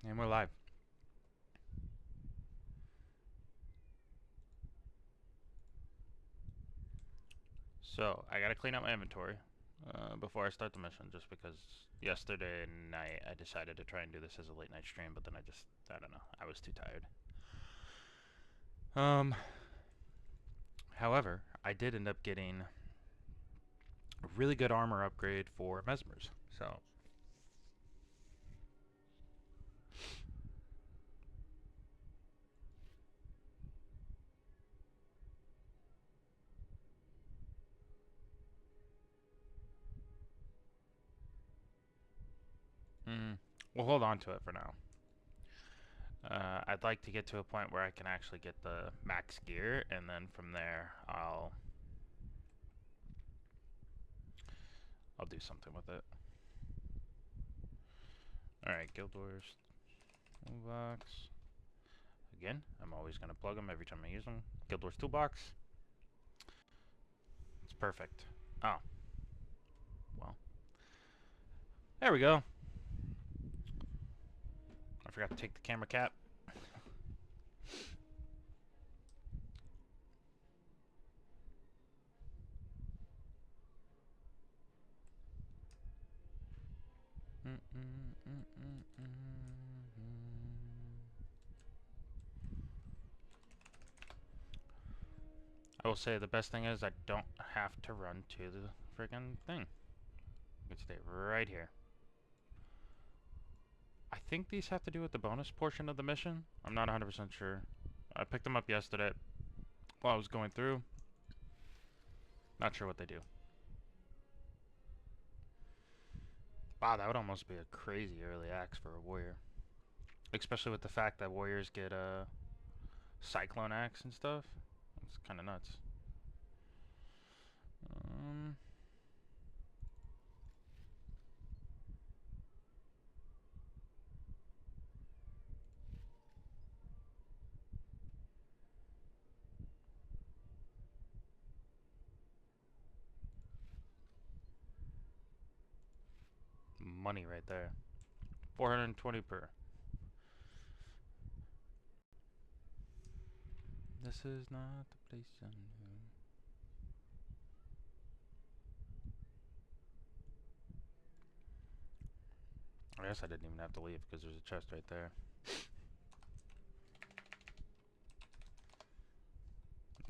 And we're live. So, I gotta clean up my inventory before I start the mission, just because yesterday night I decided to try and do this as a late night stream, but then I don't know, I was too tired. However, I did end up getting a really good armor upgrade for Mesmers, so. We'll hold on to it for now. I'd like to get to a point where I can actually get the max gear, and then from there I'll do something with it. Alright, Guild Wars Toolbox. Again, I'm always going to plug them every time I use them. Guild Wars Toolbox. It's perfect. Oh. Well. There we go. I forgot to take the camera cap. I will say the best thing is I don't have to run to the friggin' thing. I can stay right here. I think these have to do with the bonus portion of the mission. I'm not 100% sure. I picked them up yesterday while I was going through. Not sure what they do. Wow, that would almost be a crazy early axe for a warrior. Especially with the fact that warriors get a cyclone axe and stuff. It's kind of nuts. Money right there. 420 per. This is not the place I knew. I guess I didn't even have to leave because there's a chest right there.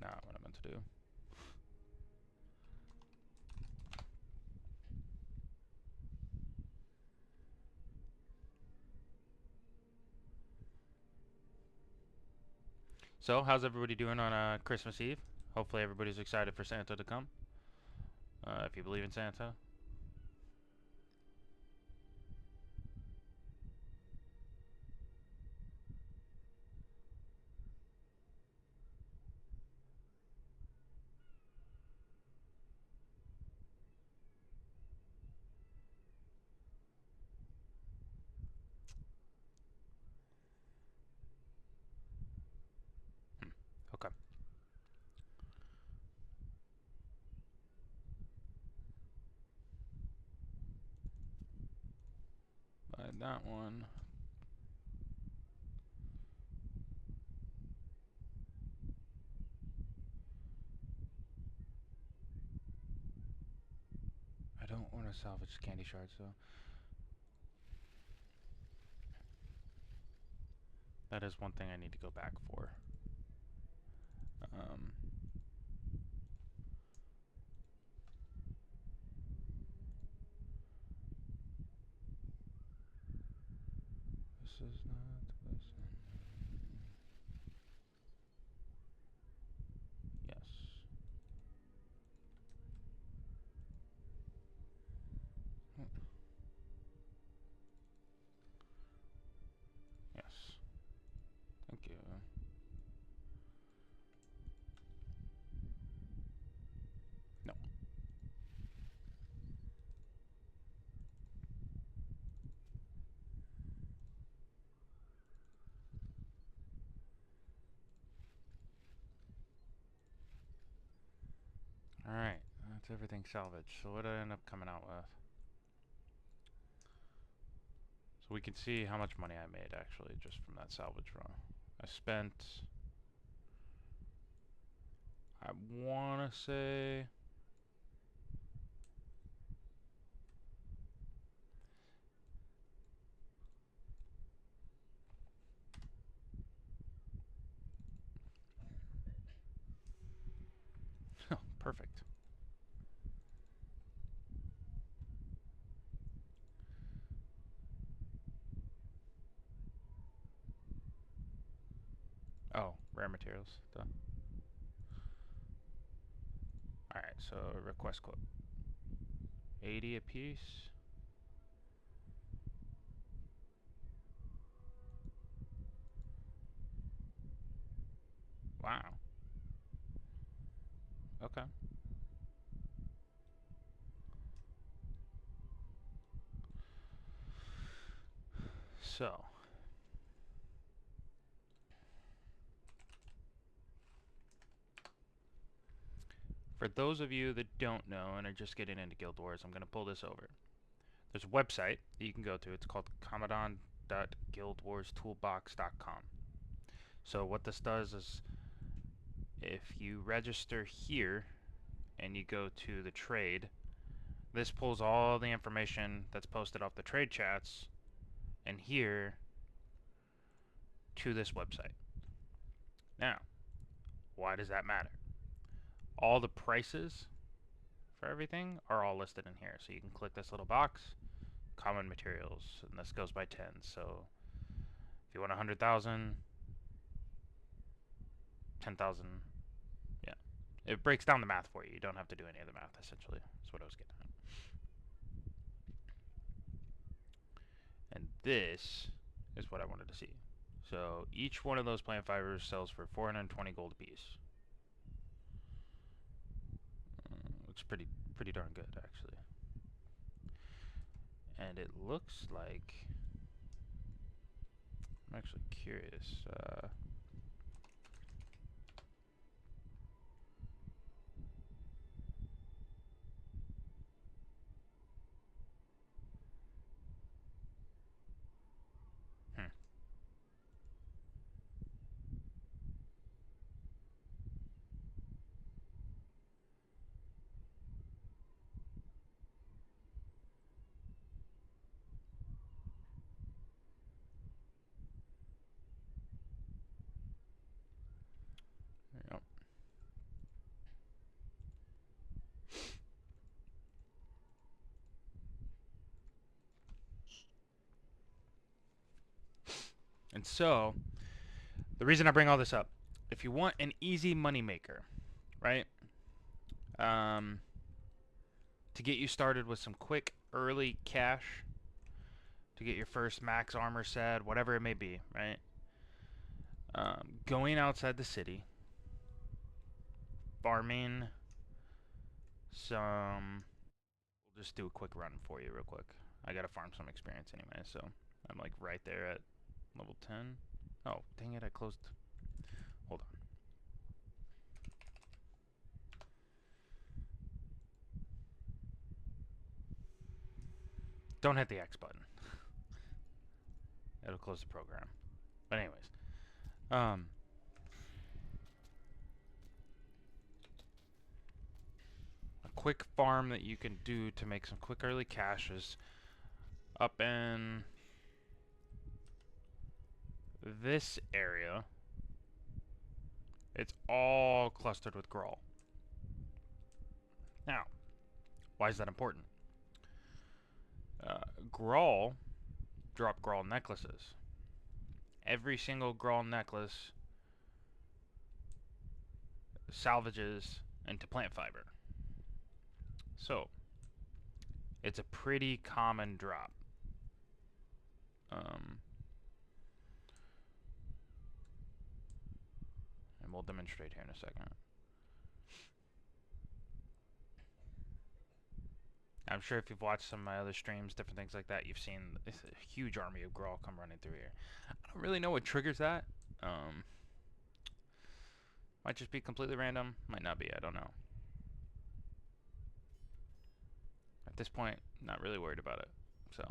Not what I meant to do. So, how's everybody doing on Christmas Eve? Hopefully everybody's excited for Santa to come. If you believe in Santa. Okay. Buy that one. I don't want to salvage candy shards though. That is one thing I need to go back for. This is not the place. Yes. Yes. Thank you. No. Alright, that's everything salvaged. So what did I end up coming out with? So we can see how much money I made actually just from that salvage run. I spent, I want to say, oh, perfect. Oh, rare materials. Duh. Alright, so request quote. 80 a piece. Wow. Okay. So, for those of you that don't know and are just getting into Guild Wars, I'm going to pull this over. There's a website that you can go to. It's called commandant.guildwarstoolbox.com. So what this does is if you register here and you go to the trade, this pulls all the information that's posted off the trade chats and here to this website. Now, why does that matter? All the prices for everything are all listed in here. So you can click this little box, common materials, and this goes by 10. So if you want 100,000, 10,000, yeah. It breaks down the math for you. You don't have to do any of the math, essentially. That's what I was getting at. And this is what I wanted to see. So each one of those plant fibers sells for 420 gold apiece. It's pretty darn good, actually. And it looks like, I'm actually curious. Hmm. Yep. And so, the reason I bring all this up, if you want an easy money maker, right? Um, to get you started with some quick early cash, to get your first max armor set, whatever it may be, right? Going outside the city, farming some. We'll just do a quick run for you, real quick. I gotta farm some experience anyway, so I'm like right there at level 10. Oh, dang it! I closed. Hold on. Don't hit the X button. It'll close the program. But anyways, um, a quick farm that you can do to make some quick early caches up in this area. It's all clustered with Grawl. Now, why is that important? Grawl drop Grawl necklaces. Every single Grawl necklace salvages into plant fiber. So, it's a pretty common drop. And we'll demonstrate here in a second. I'm sure if you've watched some of my other streams, different things like that, you've seen a huge army of Grawl come running through here. I don't really know what triggers that. Might just be completely random. Might not be. I don't know. At this point, not really worried about it. So,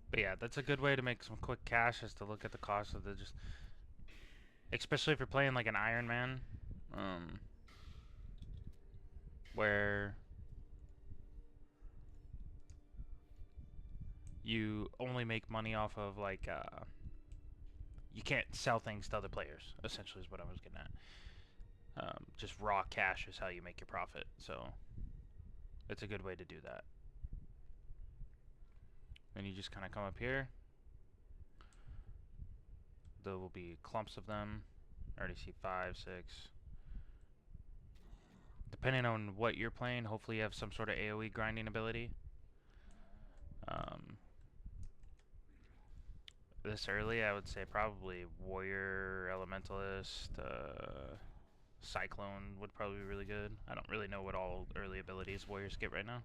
But yeah, that's a good way to make some quick cash, is to look at the cost of the just, especially if you're playing like an Iron Man, where you only make money off of like you can't sell things to other players. Essentially, is what I was getting at. Just raw cash is how you make your profit. So it's a good way to do that. Then you just kind of come up here. There will be clumps of them. I already see 5, 6. Depending on what you're playing, hopefully you have some sort of AoE grinding ability. This early, I would say probably Warrior, Elementalist, Cyclone would probably be really good. I don't really know what all early abilities Warriors get right now.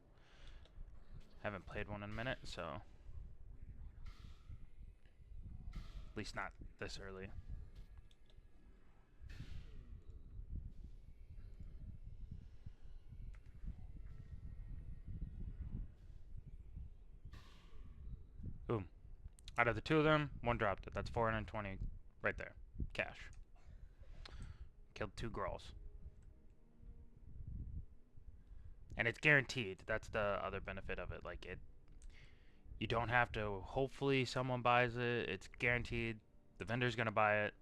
Haven't played one in a minute, so at least not this early. Boom. Out of the two of them, one dropped it. That's 420 right there. Cash. Killed 2 Grolls. And it's guaranteed. That's the other benefit of it. Like, you don't have to, hopefully someone buys it. It's guaranteed. The vendor's going to buy it.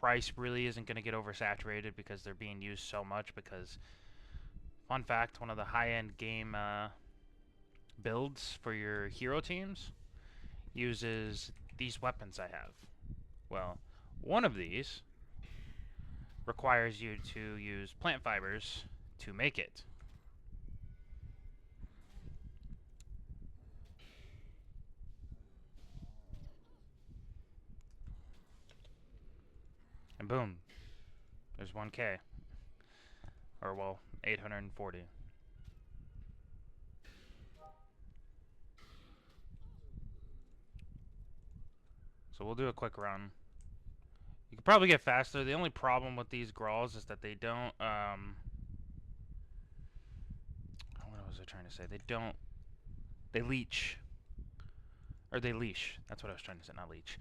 Price really isn't going to get oversaturated because they're being used so much. Because, fun fact, one of the high-end game builds for your hero teams uses these weapons I have. Well, one of these requires you to use plant fibers to make it. And boom, there's 1K. Or, well, 840. So we'll do a quick run. You could probably get faster. The only problem with these Grolls is that they don't, what was I trying to say? They leech. Or they leash. That's what I was trying to say, not leech.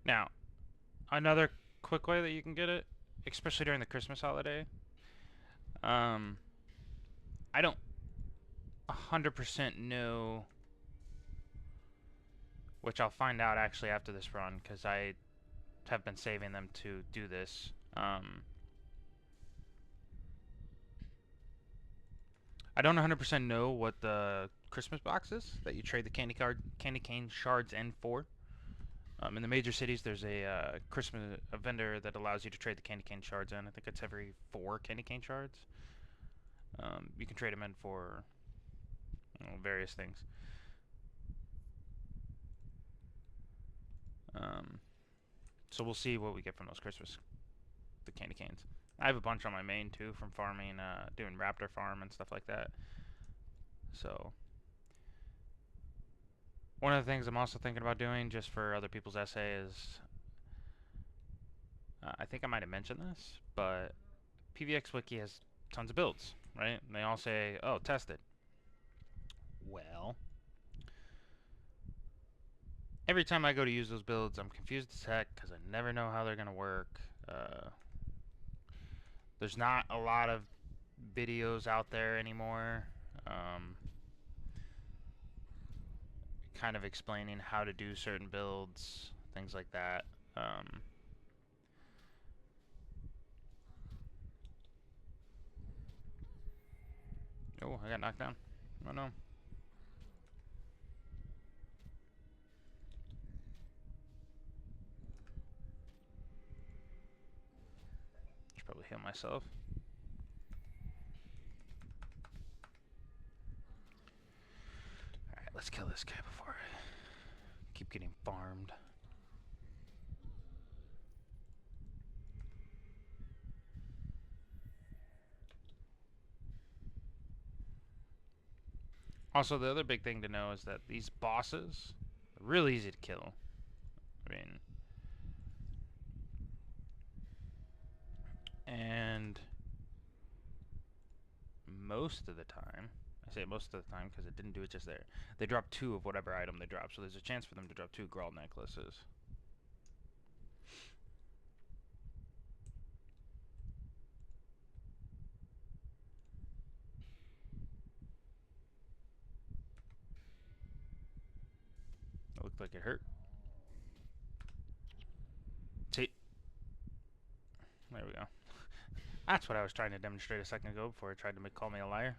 Now, another quick way that you can get it, especially during the Christmas holiday, I don't 100% know, which I'll find out actually after this run, because I have been saving them to do this. I don't 100% know what the Christmas box is that you trade the candy cane shards in for. In the major cities, there's a Christmas vendor that allows you to trade the candy cane shards in. I think it's every 4 candy cane shards. You can trade them in for various things. So we'll see what we get from those the candy canes. I have a bunch on my main too from farming, doing raptor farm and stuff like that. So one of the things I'm also thinking about doing, just for other people's essay, is I think I might have mentioned this, but PVX Wiki has tons of builds, right? And they all say, oh, tested. Well, every time I go to use those builds, I'm confused as heck because I never know how they're going to work. There's not a lot of videos out there anymore, kind of explaining how to do certain builds, things like that. Oh, I got knocked down. Oh no. heal myself. Alright, let's kill this guy before I keep getting farmed. Also, the other big thing to know is that these bosses are really easy to kill. I mean, and most of the time, I say most of the time because it didn't do it just there, they drop 2 of whatever item they drop, so there's a chance for them to drop 2 Grawl necklaces. It looked like it hurt. See? There we go. That's what I was trying to demonstrate a second ago before it tried to call me a liar.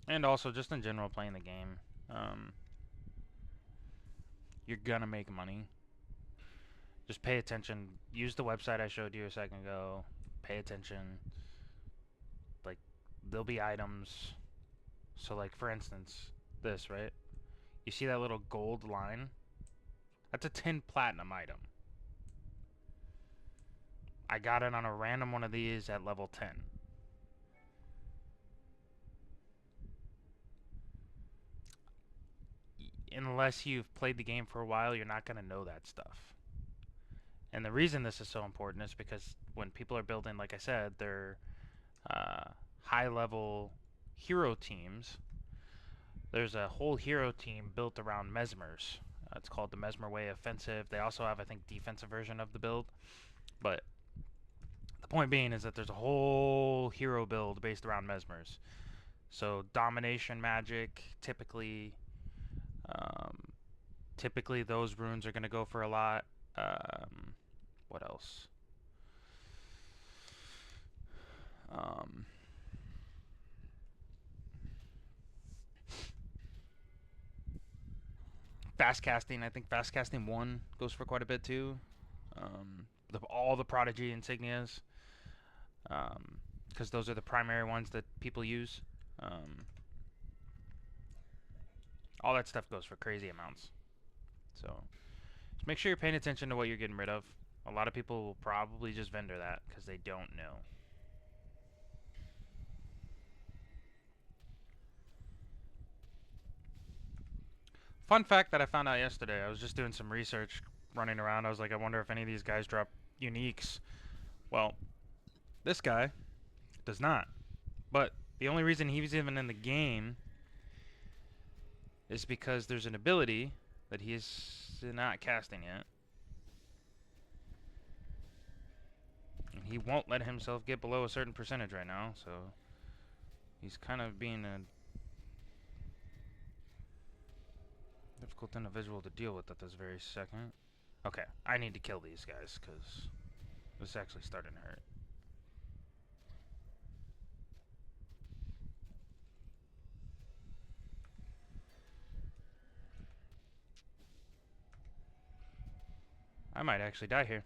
And also, just in general, playing the game, you're gonna make money. Just pay attention. Use the website I showed you a second ago. Pay attention. Like, there'll be items. So, like, for instance, this, right? You see that little gold line? That's a 10 platinum item. I got it on a random one of these at level 10. Unless you've played the game for a while, you're not going to know that stuff. And the reason this is so important is because when people are building, like I said, their high-level hero teams, there's a whole hero team built around Mesmers. It's called the Mesmer Way Offensive. They also have, I think, defensive version of the build. But the point being is that there's a whole hero build based around Mesmers. So domination magic, typically those runes are going to go for a lot. What else? Fast casting, I think fast casting 1 goes for quite a bit too. All the prodigy insignias, because those are the primary ones that people use. All that stuff goes for crazy amounts. So just make sure you're paying attention to what you're getting rid of. A lot of people will probably just vendor that because they don't know. Fun fact that I found out yesterday, I was just doing some research running around. I was like, I wonder if any of these guys drop uniques. Well, this guy does not. But the only reason he's even in the game is because there's an ability that he is not casting yet. And he won't let himself get below a certain percentage right now, so he's kind of being a difficult individual to deal with at this very second. Okay, I need to kill these guys because this is actually starting to hurt. I might actually die here.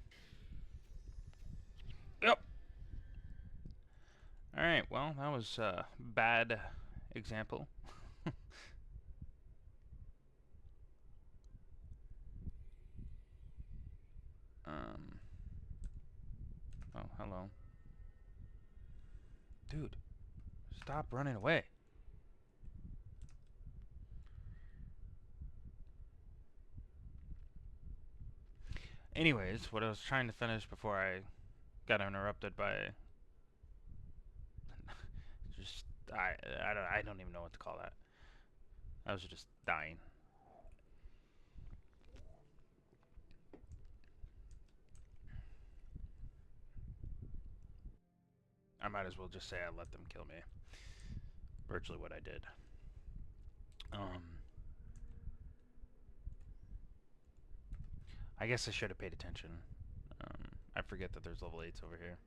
Yep. Alright, well, that was a bad example. Oh, hello. Dude, stop running away. Anyways, what I was trying to finish before I got interrupted by just I don't even know what to call that. I was just dying. I might as well just say I let them kill me. Virtually what I did. I guess I should have paid attention. I forget that there's level 8s over here.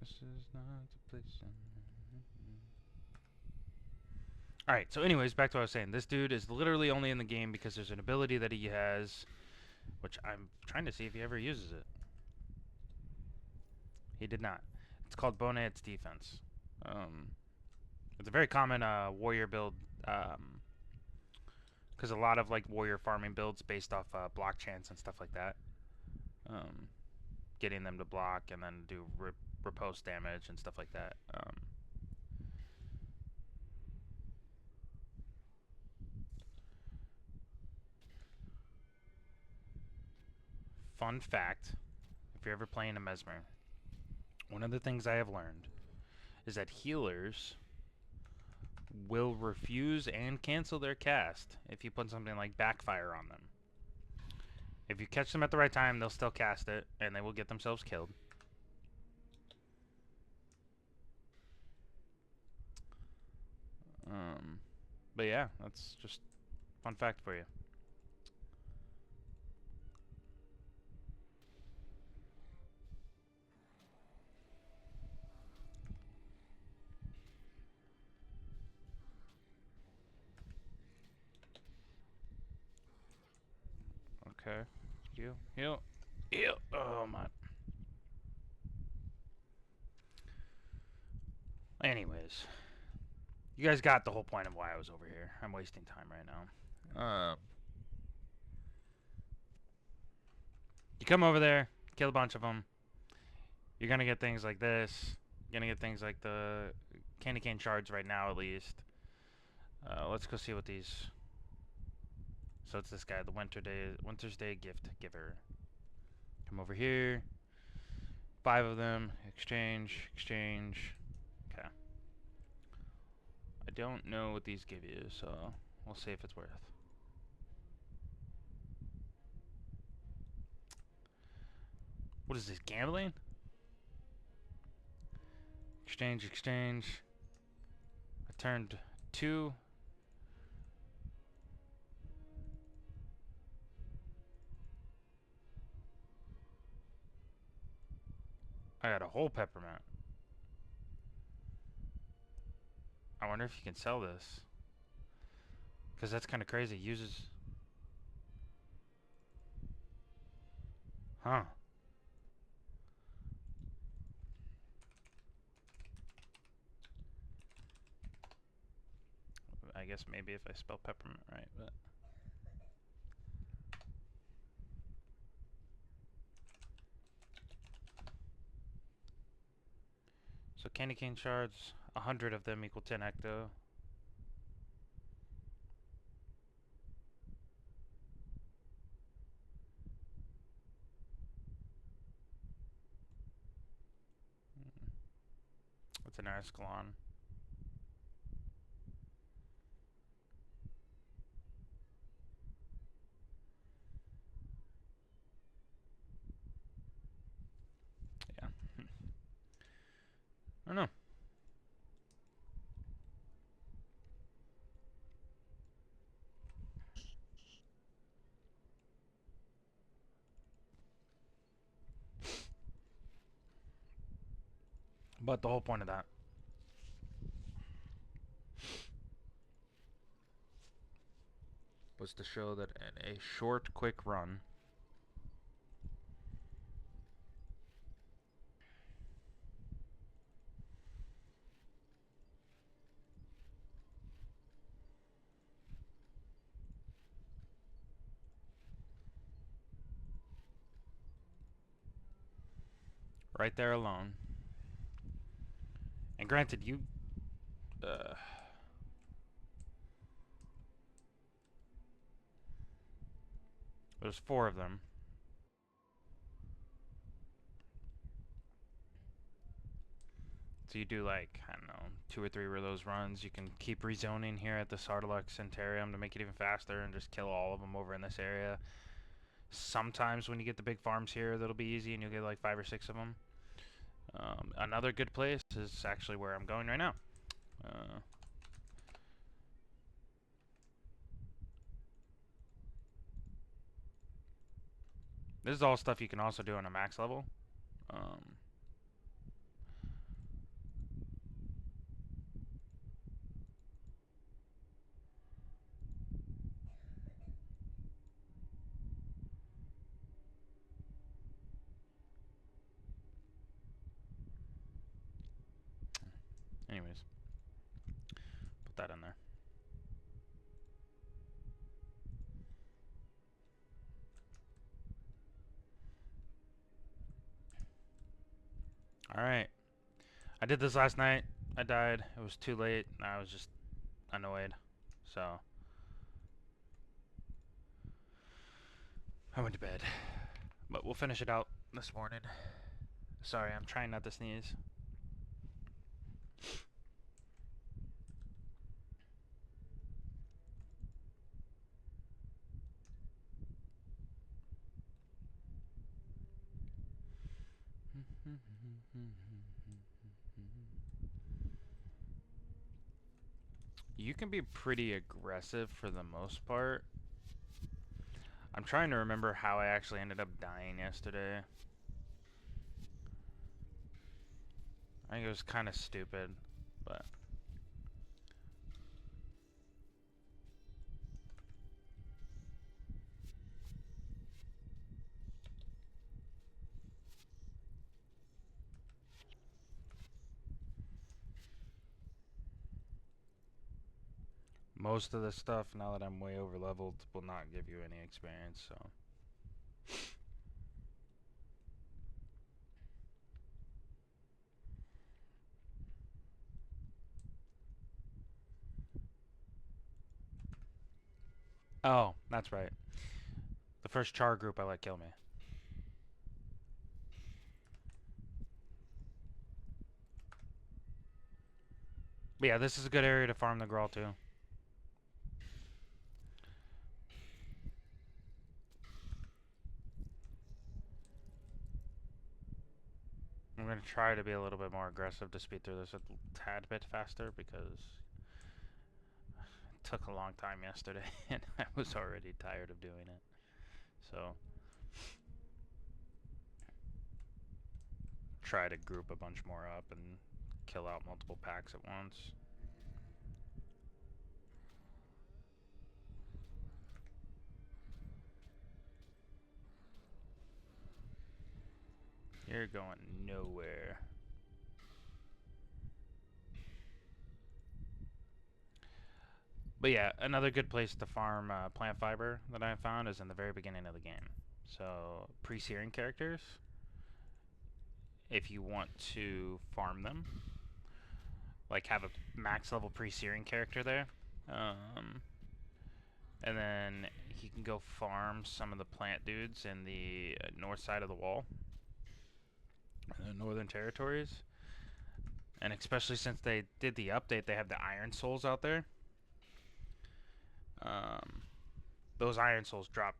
This is not the place. Alright, so anyways, back to what I was saying. This dude is literally only in the game because there's an ability that he has, which I'm trying to see if he ever uses it. He did not. It's called Bonet's Defense. It's a very common warrior build, because a lot of like warrior farming builds based off block chance and stuff like that. Getting them to block and then do riposte damage and stuff like that. Fun fact, if you're ever playing a Mesmer, one of the things I have learned is that healers will refuse and cancel their cast if you put something like backfire on them. If you catch them at the right time, they'll still cast it and they will get themselves killed. But yeah, that's just fun fact for you. Okay. Heal. Heal. Heal. Oh, my. Anyways. You guys got the whole point of why I was over here. I'm wasting time right now. You come over there, kill a bunch of them. You're gonna get things like this. You're gonna get things like the candy cane shards right now, at least. Let's go see what these. So it's this guy, the Winter's Day gift giver. Come over here. 5 of them. Exchange. Exchange. Okay. I don't know what these give you, so we'll see if it's worth. What is this, gambling? Exchange, exchange. I turned 2. I got a whole peppermint. I wonder if you can sell this. Because that's kind of crazy. Uses... Huh. I guess maybe if I spell peppermint right, but... So candy cane shards, 100 of them equal 10 ecto. What's an Ascalon? Yeah. I don't know. But the whole point of that was to show that in a short, quick run, right there alone. And granted, you... there's 4 of them. So you do like, I don't know, 2 or 3 of those runs. You can keep rezoning here at the Sartalux Centarium to make it even faster and just kill all of them over in this area. Sometimes when you get the big farms here, that'll be easy and you'll get like 5 or 6 of them. Another good place is actually where I'm going right now. This is all stuff you can also do on a max level. Anyways, put that in there. Alright. I did this last night. I died. It was too late. I was just annoyed. So I went to bed. But we'll finish it out this morning. Sorry, I'm trying not to sneeze. You can be pretty aggressive for the most part. I'm trying to remember how I actually ended up dying yesterday. I think it was kind of stupid, but most of the stuff, now that I'm way over leveled, will not give you any experience, so. Oh, that's right. The first char group I let kill me. But yeah, this is a good area to farm the Grawl too. I'm going to try to be a little bit more aggressive to speed through this a tad bit faster because it took a long time yesterday and I was already tired of doing it. So try to group a bunch more up and kill out multiple packs at once. You're going nowhere. But yeah, another good place to farm plant fiber that I found is in the very beginning of the game. So pre-searing characters, if you want to farm them, like have a max level pre-searing character there, and then he can go farm some of the plant dudes in the north side of the wall, the northern territories. And especially since they did the update, they have the Iron Souls out there. Those Iron Souls drop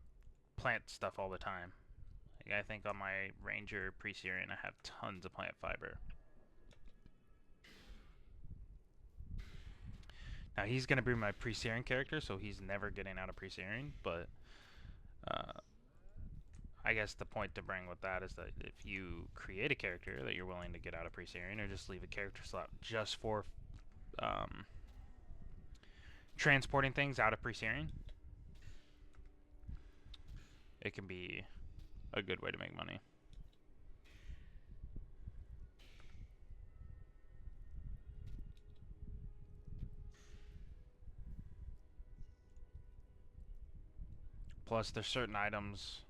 plant stuff all the time. Like I think on my Ranger pre-searing, I have tons of plant fiber. Now he's going to be my pre-searing character, so he's never getting out of pre-searing, but I guess the point to bring with that is that if you create a character that you're willing to get out of pre-searing, or just leave a character slot just for transporting things out of pre-searing, it can be a good way to make money. Plus, there's certain items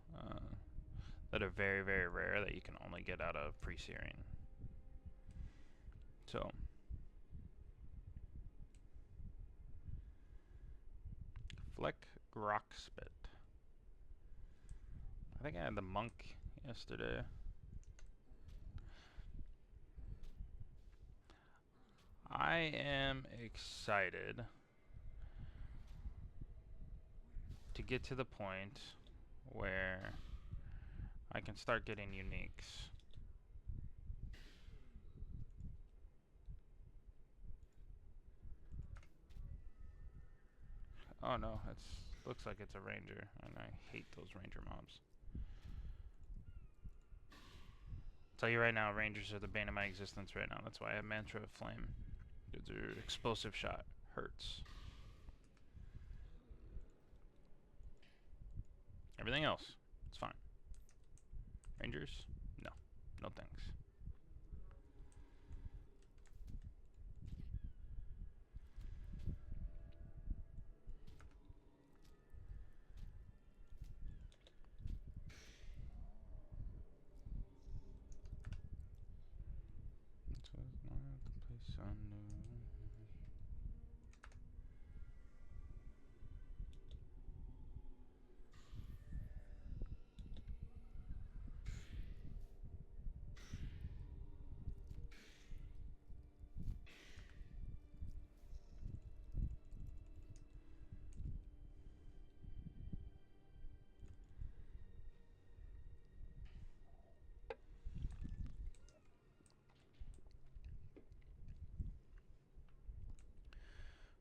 that are very, very rare that you can only get out of pre-searing. So, Fleck Grockspit. I think I had the monk yesterday. I am excited to get to the point where I can start getting uniques. Oh no, it's looks like it's a ranger, and I hate those ranger mobs. Tell you right now, rangers are the bane of my existence right now. That's why I have Mantra of Flame. Their explosive shot hurts. Everything else, it's fine. Rangers, no, no thanks.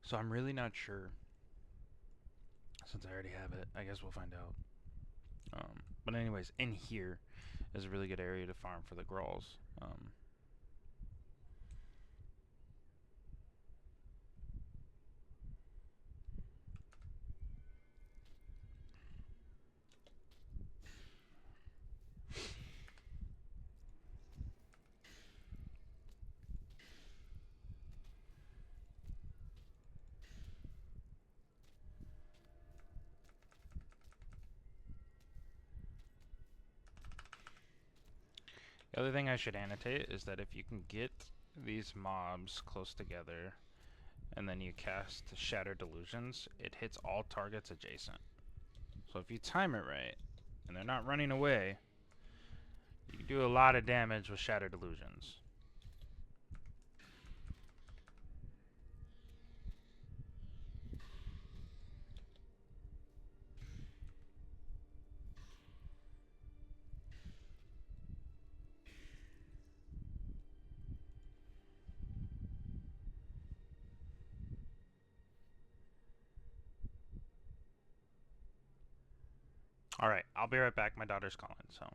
So I'm really not sure. Since I already have it, I guess we'll find out. But anyways, in here is a really good area to farm for the Grolls. The other thing I should annotate is that if you can get these mobs close together and then you cast Shatter Delusions, it hits all targets adjacent. So if you time it right and they're not running away, you can do a lot of damage with Shatter Delusions. Alright, I'll be right back. My daughter's calling, so.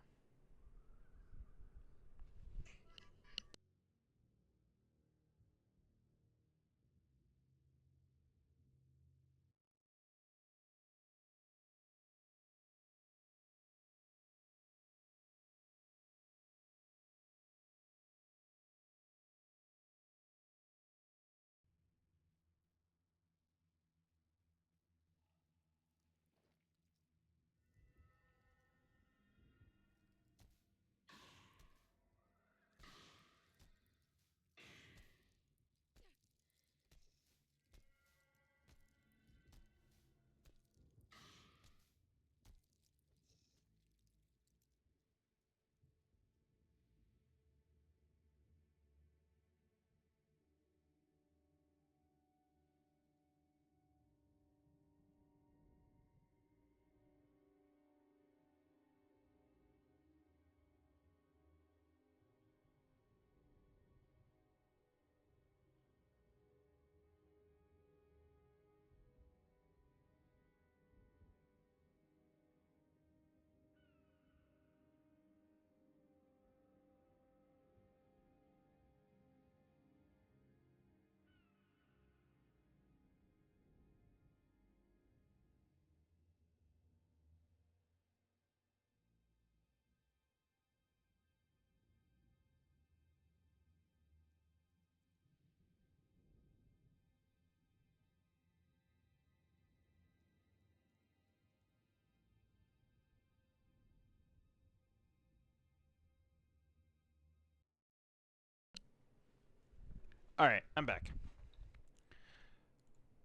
Alright, I'm back.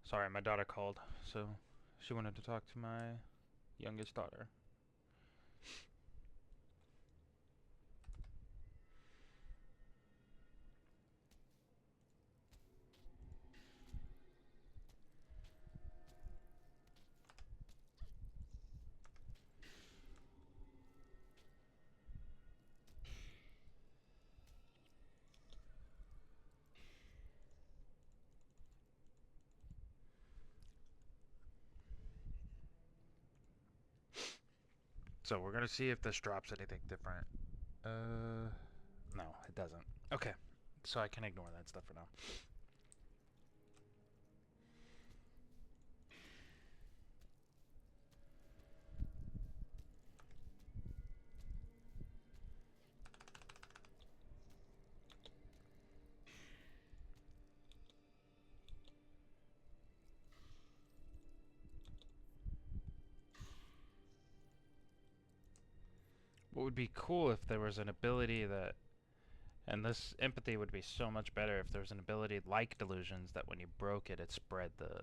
Sorry, my daughter called, so she wanted to talk to my youngest daughter. So we're gonna see if this drops anything different. No, it doesn't. Okay, so I can ignore that stuff for now. What would be cool if there was an ability that, and this empathy would be so much better if there was an ability like delusions that when you broke it, it spread the.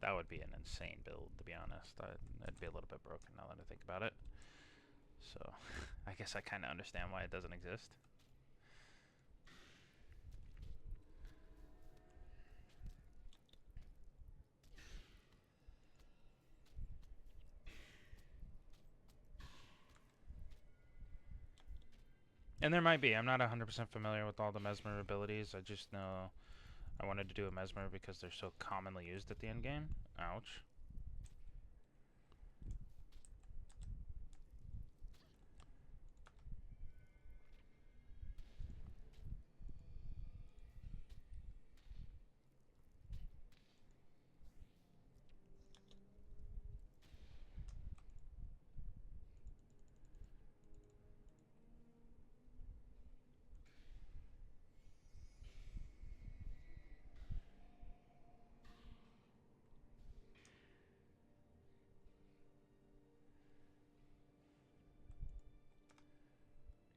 That would be an insane build, to be honest. I'd be a little bit broken now that I think about it. So, I guess I kind of understand why it doesn't exist. And there might be. I'm not 100% familiar with all the Mesmer abilities. I just know I wanted to do a Mesmer because they're so commonly used at the end game. Ouch.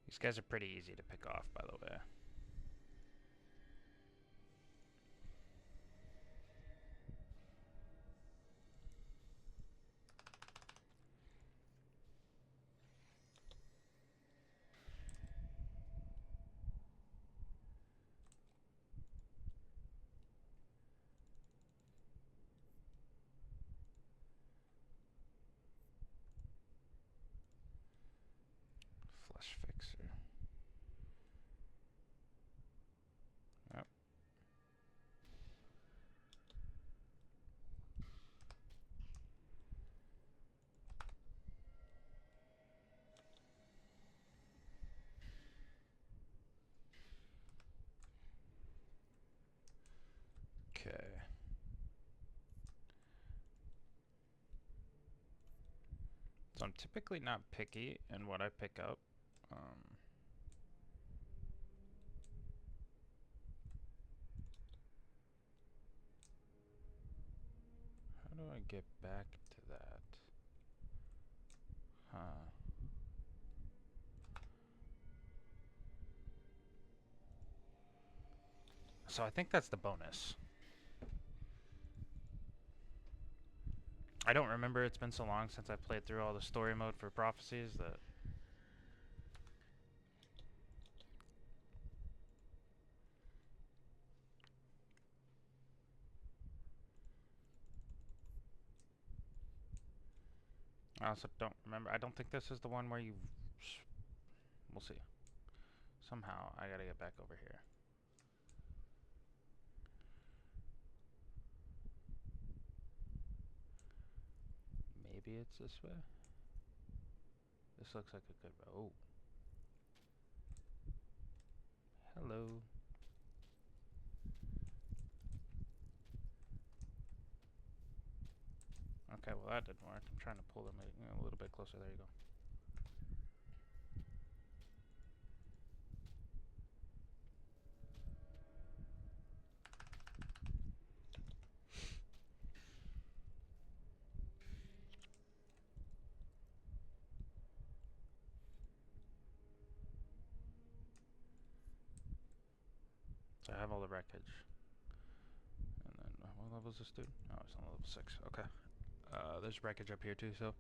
These guys are pretty easy to pick off, by the way. Flesh fixer. Yep. Okay. So I'm typically not picky in what I pick up. How do I get back to that? Huh. So I think that's the bonus. I don't remember, it's been so long since I played through all the story mode for Prophecies that... I also don't remember. I don't think this is the one where you... We'll see. Somehow, I gotta get back over here. Maybe it's this way? This looks like a good... Oh. Hello. Okay, well that didn't work. I'm trying to pull them a little bit closer. There you go. So I have all the wreckage. And then, what level is this dude? Oh, it's on level 6. Okay. There's wreckage up here too, so...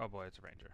Oh boy, it's a ranger.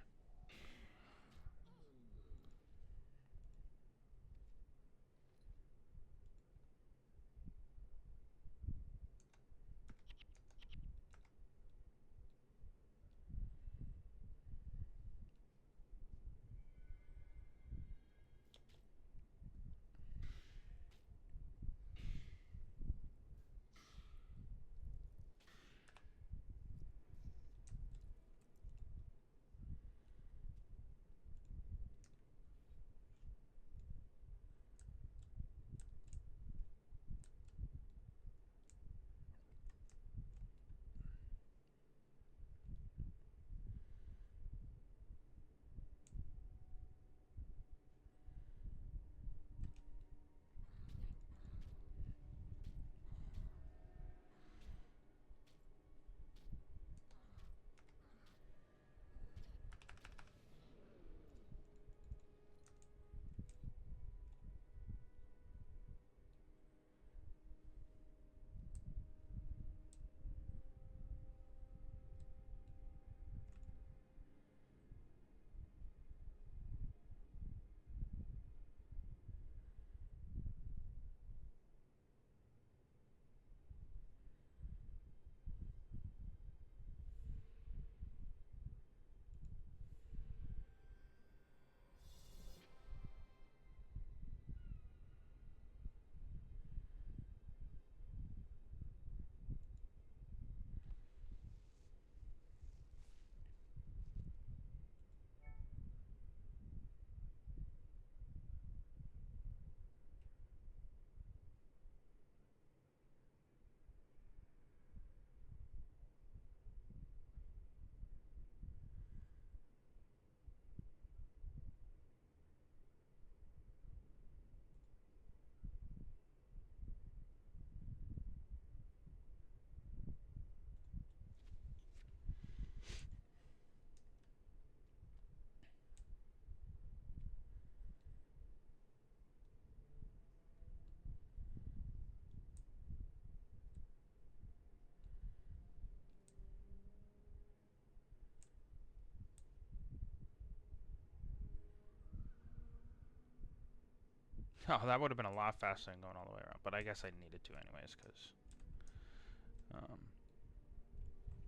Oh, that would have been a lot faster than going all the way around. But I guess I needed to anyways, because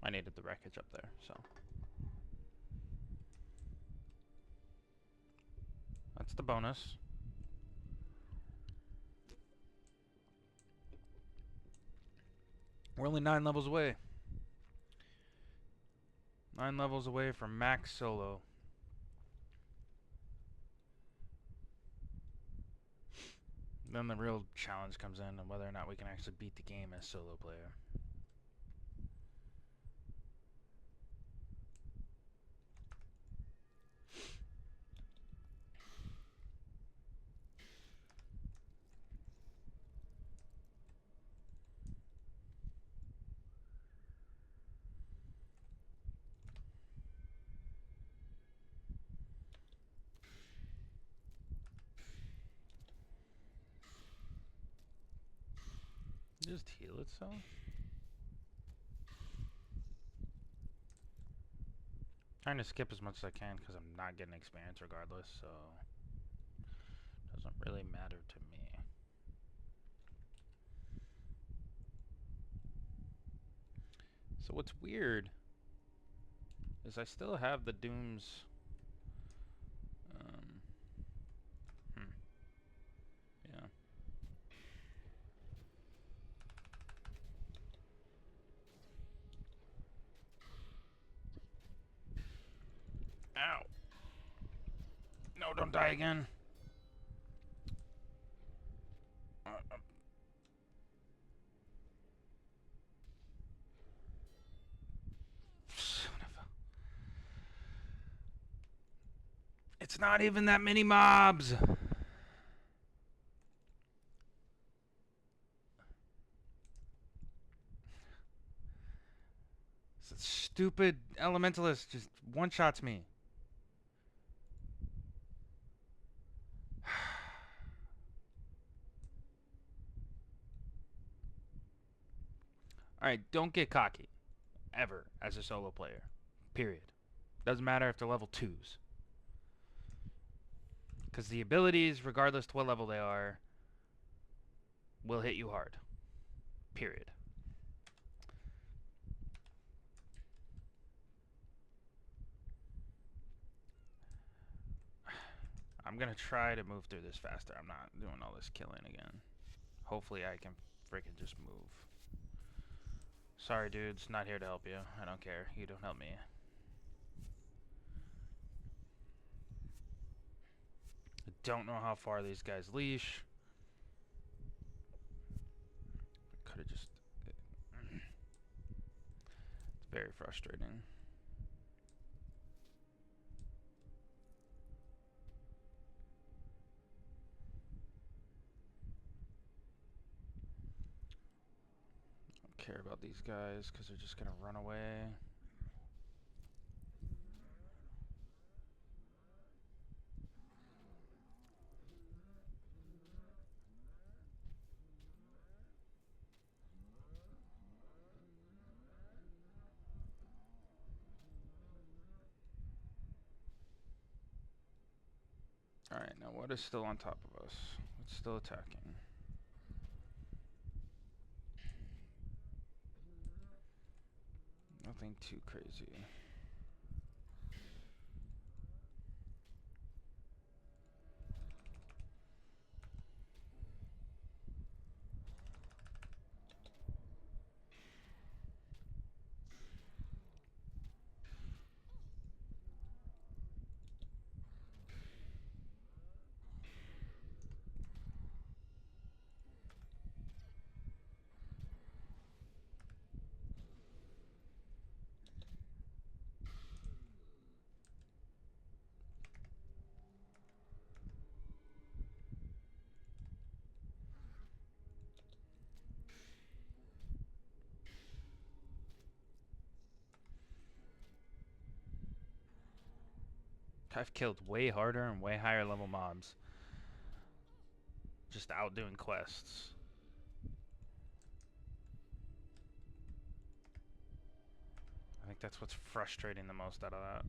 I needed the wreckage up there, so. That's the bonus. We're only 9 levels away. 9 levels away from max solo. Then the real challenge comes in on whether or not we can actually beat the game as solo player. Just heal itself? Trying to skip as much as I can because I'm not getting experience regardless, so it doesn't really matter to me. So what's weird is I still have the Dooms. Yeah. Ow. No, don't die again. Son of a... It's not even that many mobs. This stupid elementalist just one-shots me. Alright, don't get cocky. Ever, as a solo player. Period. Doesn't matter if they're level 2s. Because the abilities, regardless to what level they are, will hit you hard. Period. I'm gonna try to move through this faster. I'm not doing all this killing again. Hopefully I can freaking just move. Sorry, dudes. Not here to help you. I don't care. You don't help me. I don't know how far these guys leash. Could have just... It's very frustrating. Don't care about these guys because they're just gonna run away. Alright, now what is still on top of us? What's still attacking? Nothing too crazy. I've killed way harder and way higher level mobs. Just outdoing quests. I think that's what's frustrating the most out of that.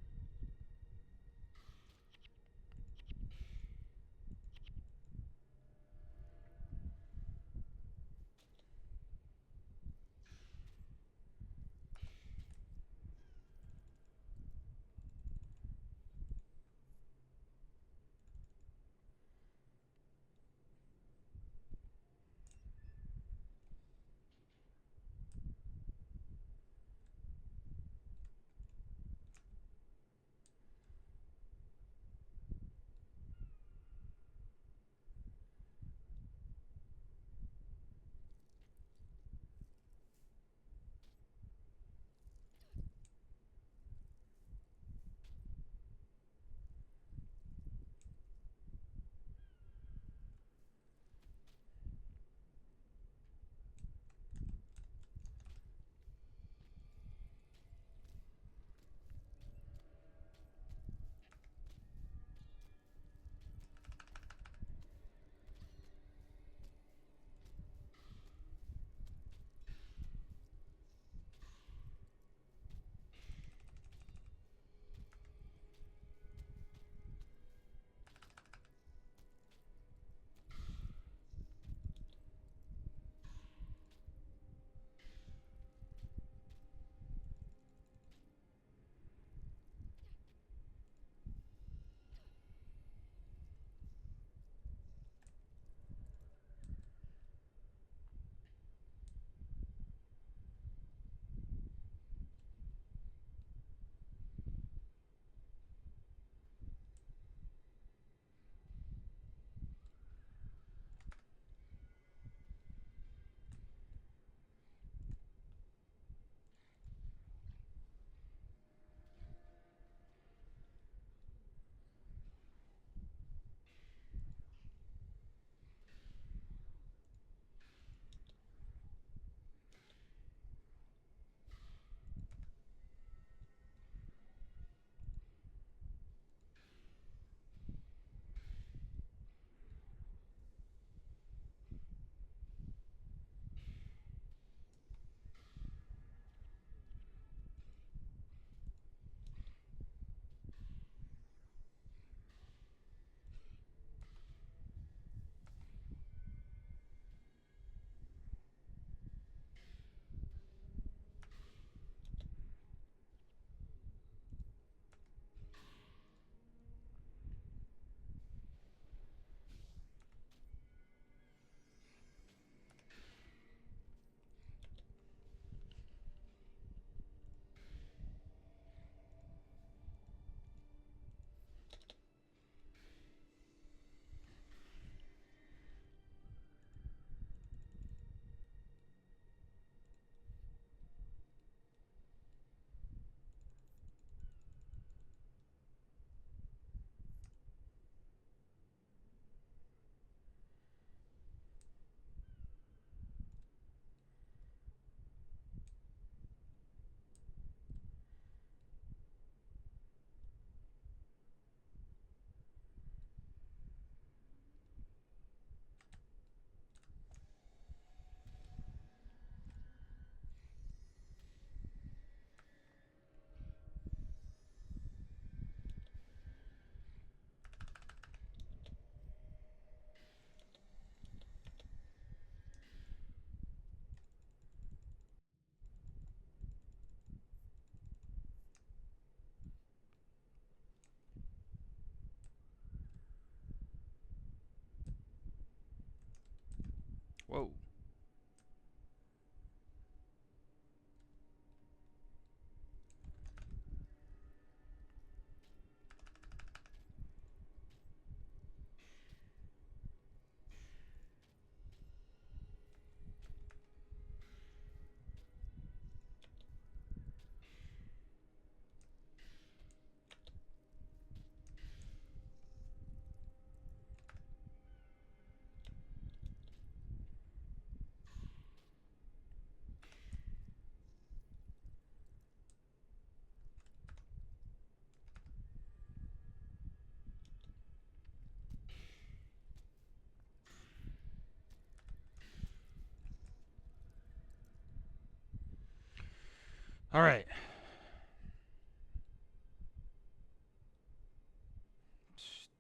Alright.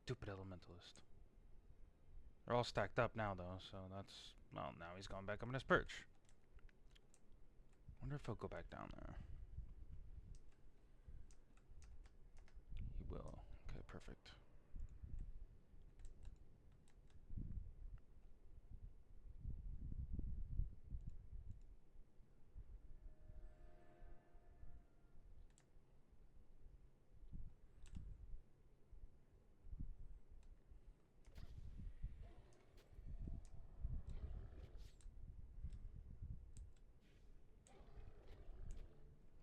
Stupid elementalist. They're all stacked up now, though, so that's... Well, now he's going back up in his perch. Wonder if he'll go back down there. He will. Okay, perfect.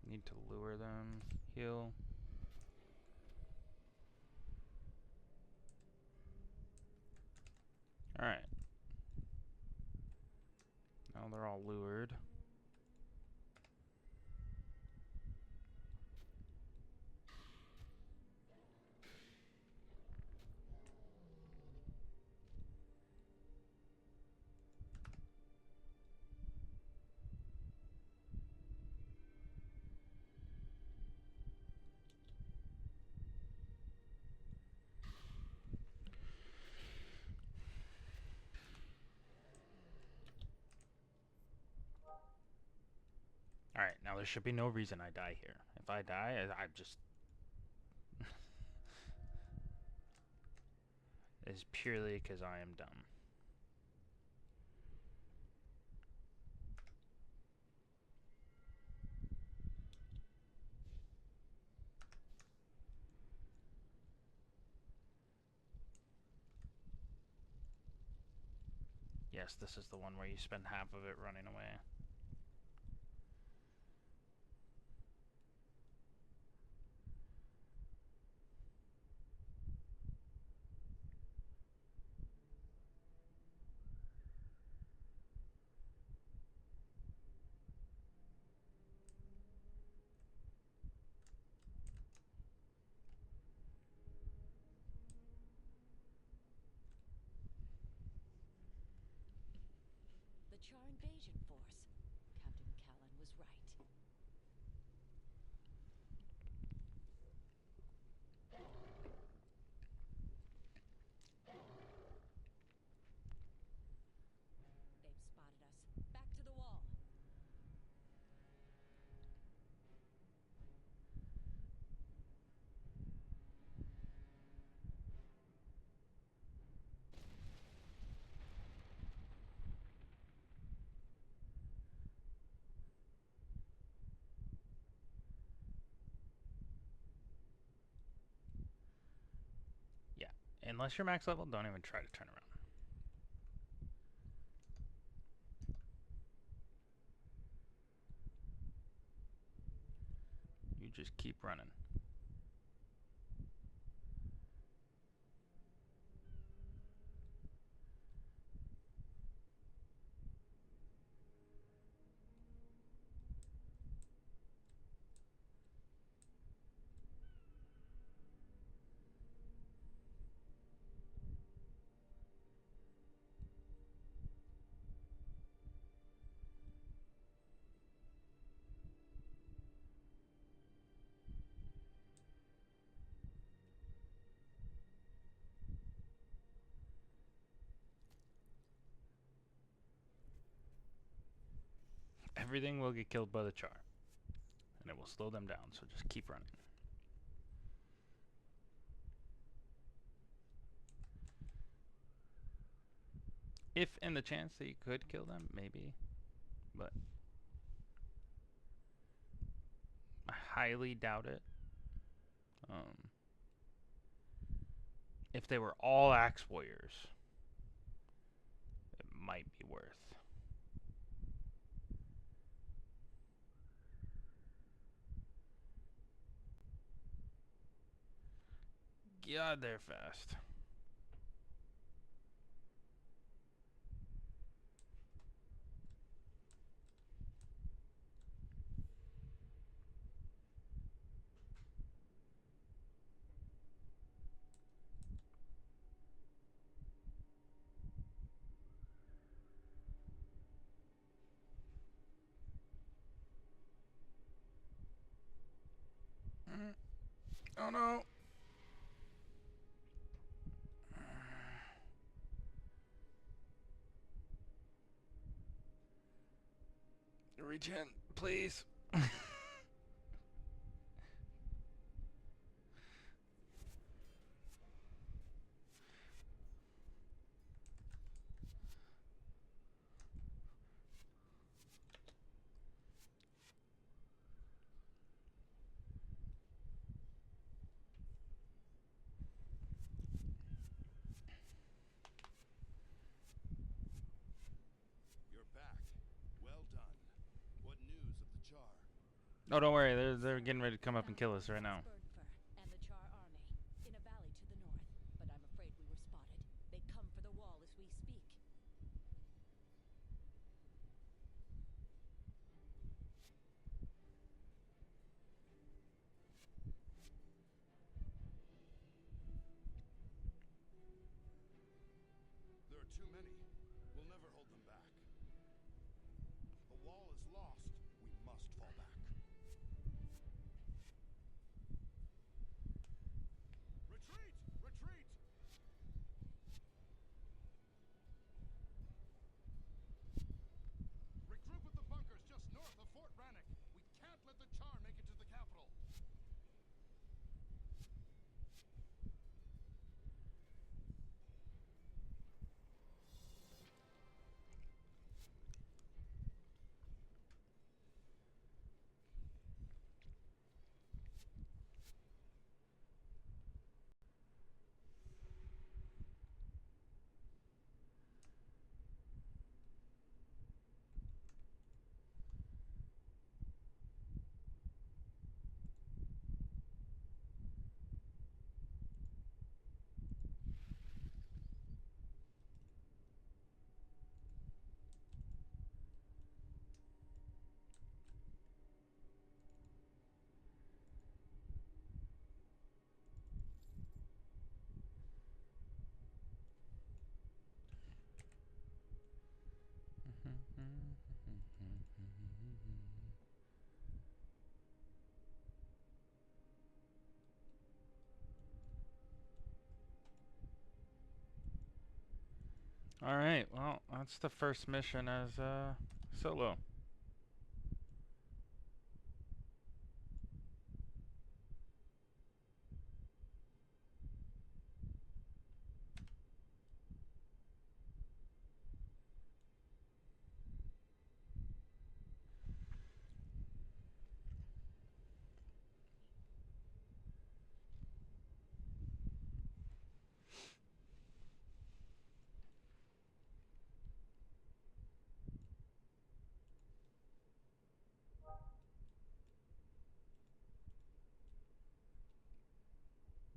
Need to lure them. Heal. Alright. Now they're all lured. Alright, now there should be no reason I die here. If I die, I just... is purely because I am dumb. Yes, this is the one where you spend half of it running away. The Char invasion force. Captain Callan was right. They've spotted us. Back to the wall. Yeah, unless you're max level, don't even try to turn around. You just keep running. Everything will get killed by the Char. And it will slow them down, so just keep running. If in the chance that you could kill them, maybe. But I highly doubt it. If they were all axe warriors, it might be worth. God, they're fast. Oh no! Reach in, please. You're back. Well done. What news of the Char? Oh, don't worry. They're getting ready to come up and kill us right now. And the Char army in a valley to the north, but I'm afraid we were spotted. They come for the wall as we speak. There are too many. We'll never hold them back. The wall is lost. We must fall back. Retreat! Retreat! Regroup at the bunkers just north of Fort Rannoch. We can't let the Char make it to the capital. Alright, well, that's the first mission as solo.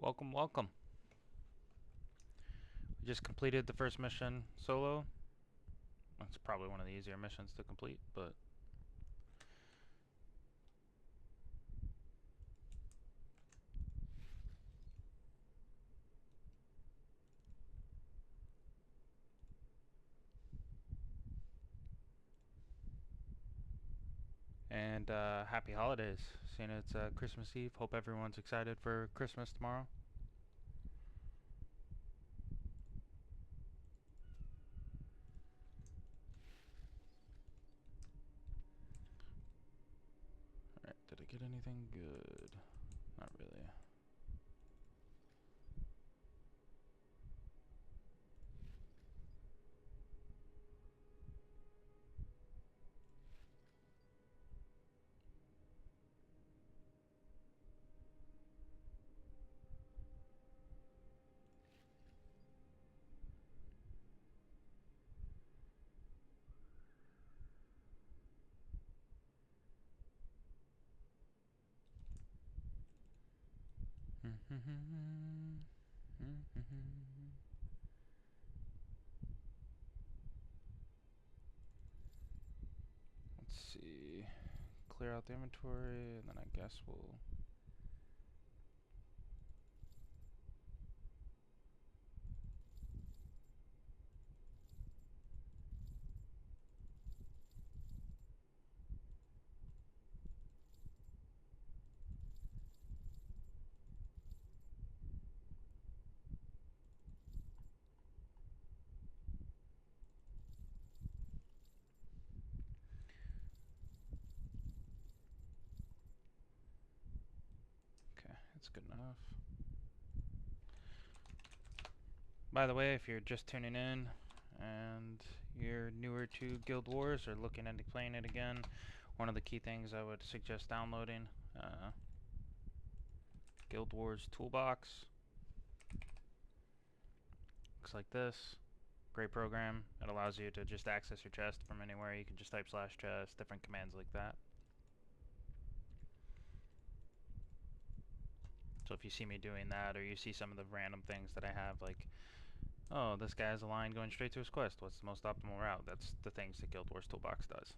Welcome, welcome. We just completed the first mission solo. That's probably one of the easier missions to complete, but and happy holidays. Seeing it's Christmas Eve. Hope everyone's excited for Christmas tomorrow. Alright, did I get anything good? Not really. Let's see. Clear out the inventory, and then I guess we'll. That's good enough. By the way, if you're just tuning in and you're newer to Guild Wars or looking into playing it again, one of the key things I would suggest downloading, Guild Wars Toolbox. Looks like this. Great program. It allows you to just access your chest from anywhere. You can just type /chest, different commands like that. So if you see me doing that, or you see some of the random things that I have, like, oh, this guy has a line going straight to his quest, what's the most optimal route? That's the things that Guild Wars Toolbox does.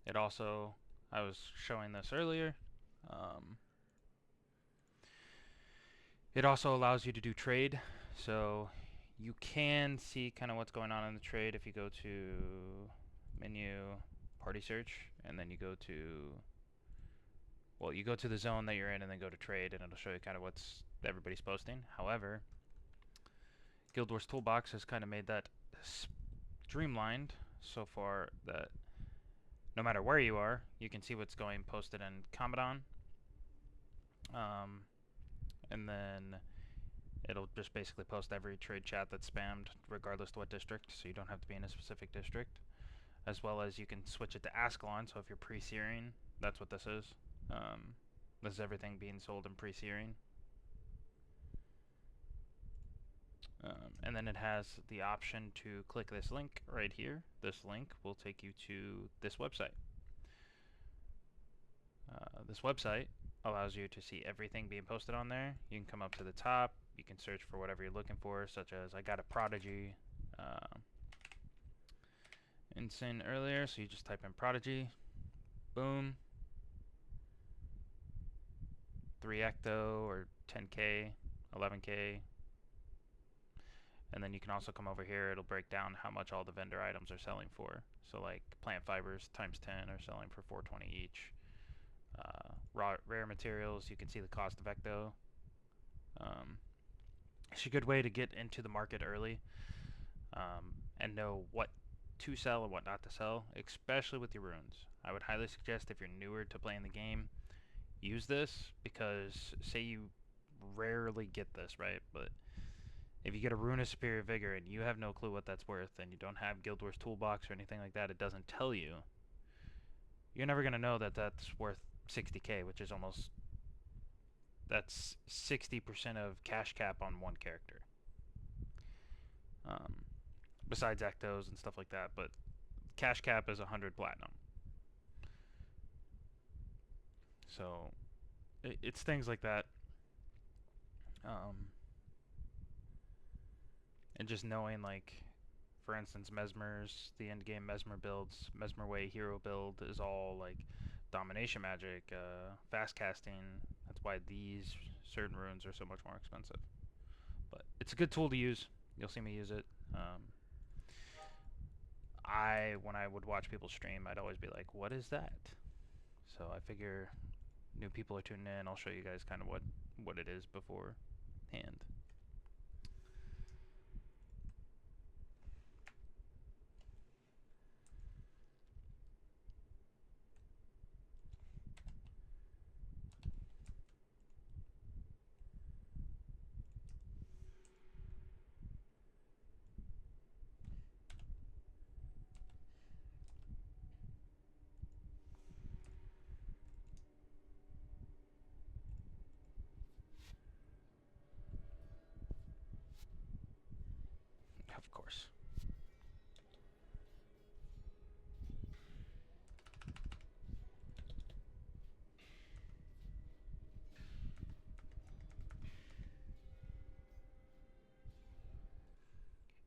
It also, I was showing this earlier, it also allows you to do trade. So you can see kind of what's going on in the trade if you go to menu, party search, and then you go to, well, you go to the zone that you're in and then go to trade, and it'll show you kind of what's everybody's posting. However, Guild Wars Toolbox has kind of made that streamlined so far that no matter where you are, you can see what's going posted in Commodon. And then it'll just basically post every trade chat that's spammed, regardless to what district, so you don't have to be in a specific district. As well as you can switch it to Ascalon, so if you're pre-searing, that's what this is. This is everything being sold in pre-searing. And then it has the option to click this link right here. This link will take you to this website. This website allows you to see everything being posted on there. You can come up to the top. You can search for whatever you're looking for, such as I got a Prodigy Insane earlier, so you just type in Prodigy. Boom. 3 Ecto or 10K, 11K. And then you can also come over here, it'll break down how much all the vendor items are selling for. So like plant fibers times 10 are selling for 420 each. Rare materials, you can see the cost of Ecto. It's a good way to get into the market early and know what to sell and what not to sell, especially with your runes. I would highly suggest if you're newer to playing the game, use this, because say you rarely get this, right? But if you get a Rune of Superior Vigor and you have no clue what that's worth, and you don't have Guild Wars Toolbox or anything like that, it doesn't tell you, you're never going to know that that's worth 60k, which is almost, that's 60% of cash cap on one character. Besides Ectos and stuff like that, but cash cap is 100 platinum. So it's things like that. And just knowing, like, for instance, Mesmer's, the end game Mesmer builds, Mesmer Way hero build is all like domination magic, fast casting. That's why these certain runes are so much more expensive. But it's a good tool to use. You'll see me use it. When I would watch people stream, I'd always be like, what is that? So I figure new people are tuning in, I'll show you guys kind of what it is beforehand. Of course.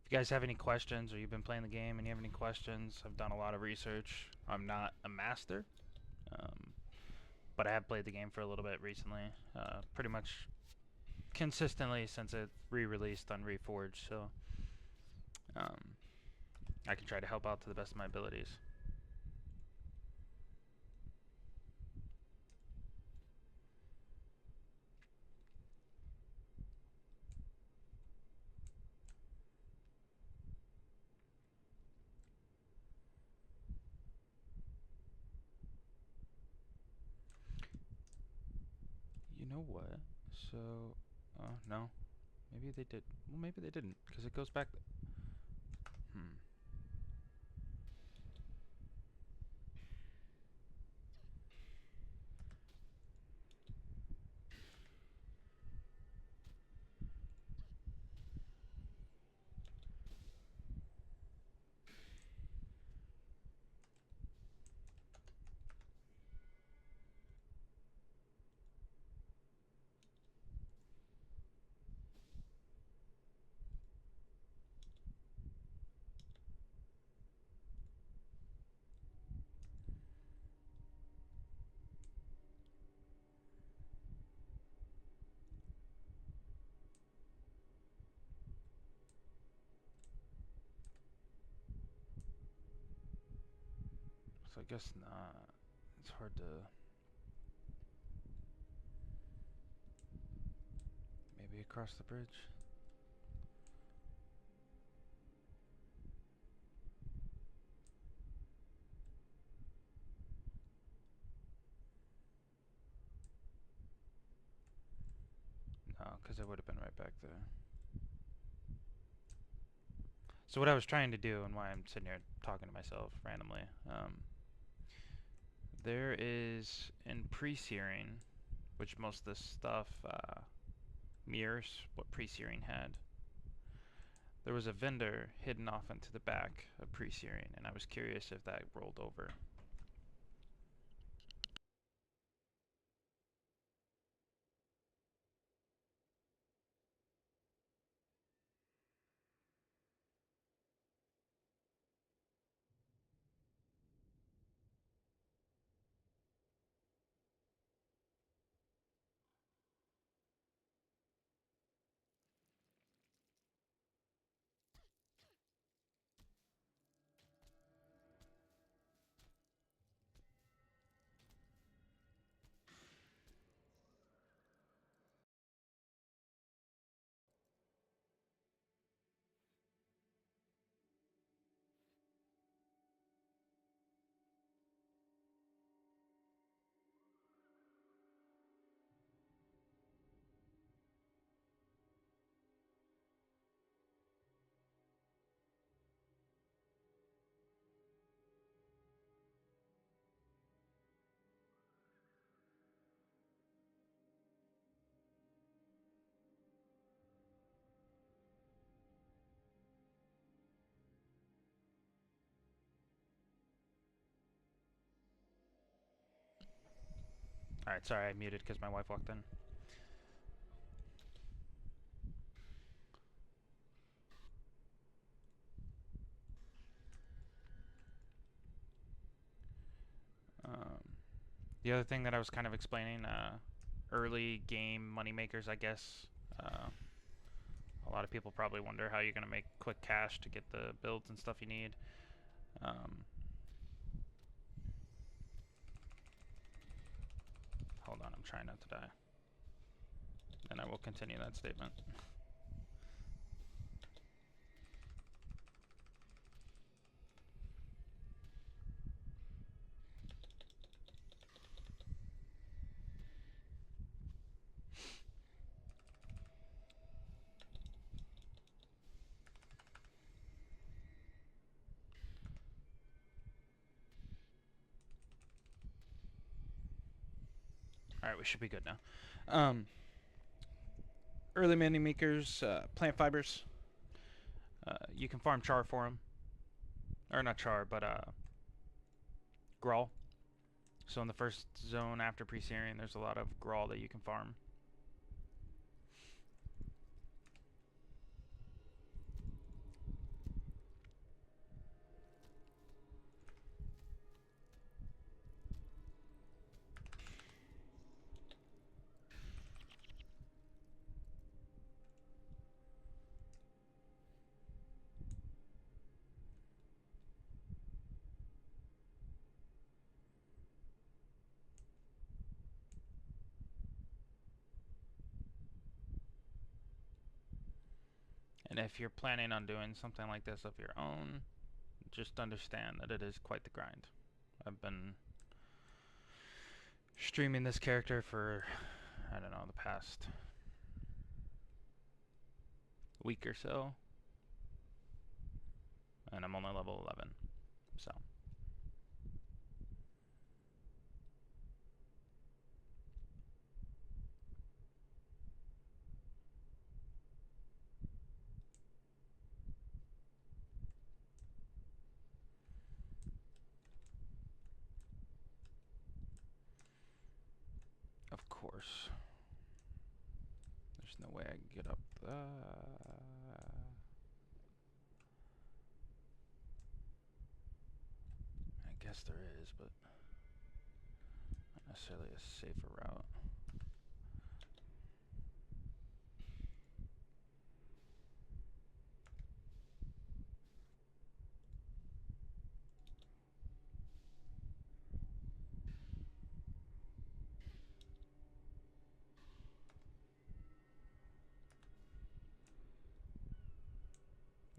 If you guys have any questions, or you've been playing the game and you have any questions, I've done a lot of research. I'm not a master, but I have played the game for a little bit recently, pretty much consistently since it re-released on Reforged, so I can try to help out to the best of my abilities. know what? So, no. Maybe they did. Well, maybe they didn't, because it goes back. Hmm. So I guess not. It's hard to. Maybe across the bridge. No, because it would have been right back there. So what I was trying to do, and why I'm sitting here talking to myself randomly, there is in pre-searing, which most of this stuff mirrors what pre-searing had. There was a vendor hidden off into the back of pre-searing, and I was curious if that rolled over. Alright, sorry, I muted because my wife walked in. Um, the other thing that I was kind of explaining, early game moneymakers, I guess. A lot of people probably wonder how you're going to make quick cash to get the builds and stuff you need. Hold on, I'm trying not to die. And I will continue that statement. Alright, we should be good now. Early money makers, plant fibers. You can farm char for them. Or not char, but grawl. So in the first zone after pre-searing, there's a lot of grawl that you can farm. And if you're planning on doing something like this of your own, just understand that it is quite the grind. I've been streaming this character for, I don't know, the past week or so. And I'm only level 11, so. Of course. There's no way I can get up. I guess there is, but not necessarily a safer route.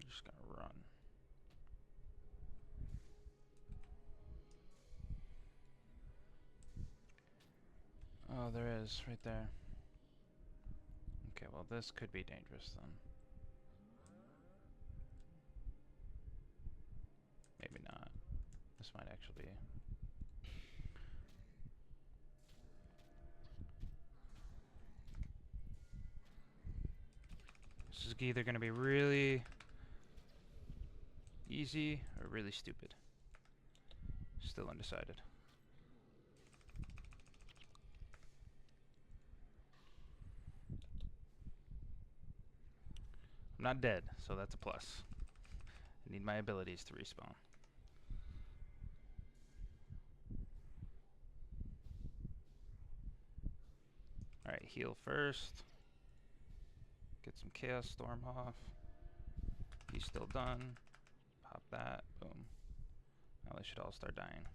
I'm just gonna run. Oh, there is, right there. Okay, well this could be dangerous then. Maybe not. This might actually be. This is either gonna be really easy or really stupid. Still undecided. I'm not dead, so that's a plus. I need my abilities to respawn. Alright, heal first. Get some Chaos Storm off. He's still done. Pop that. Boom. Now they should all start dying.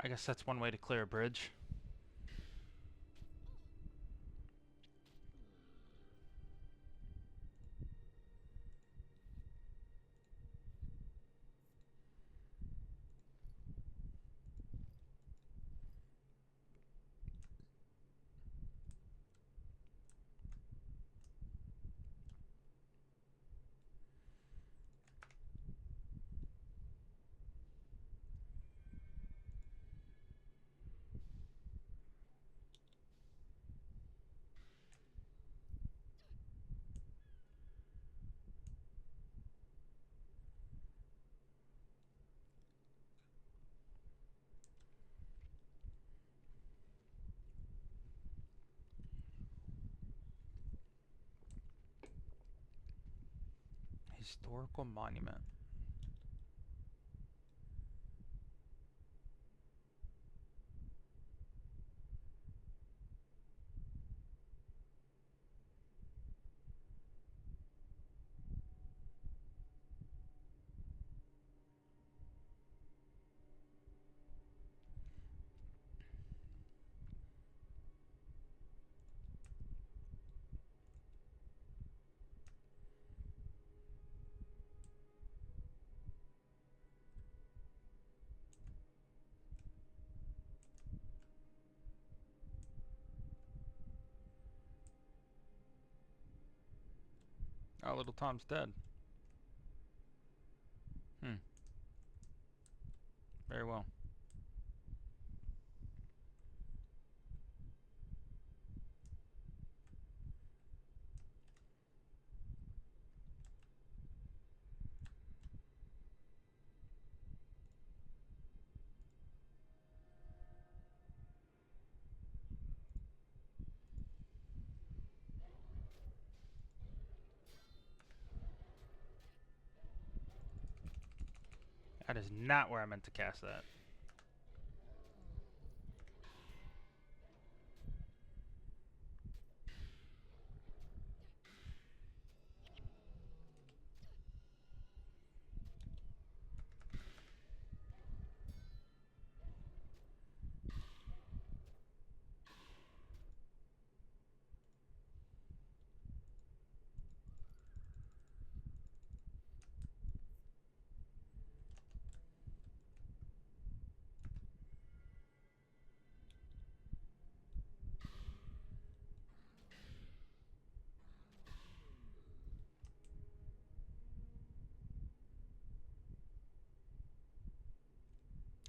I guess that's one way to clear a bridge. Historical monument. Oh, little Tom's dead. Hmm. Very well. That is not where I meant to cast that.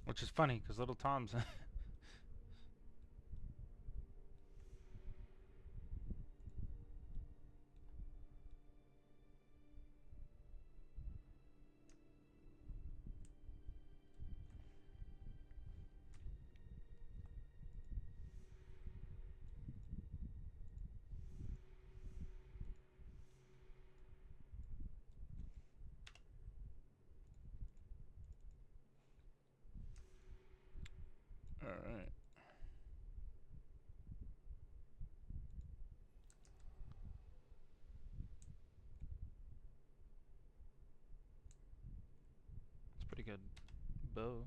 Which is funny, because little Tom's... Alright. It's pretty good bow.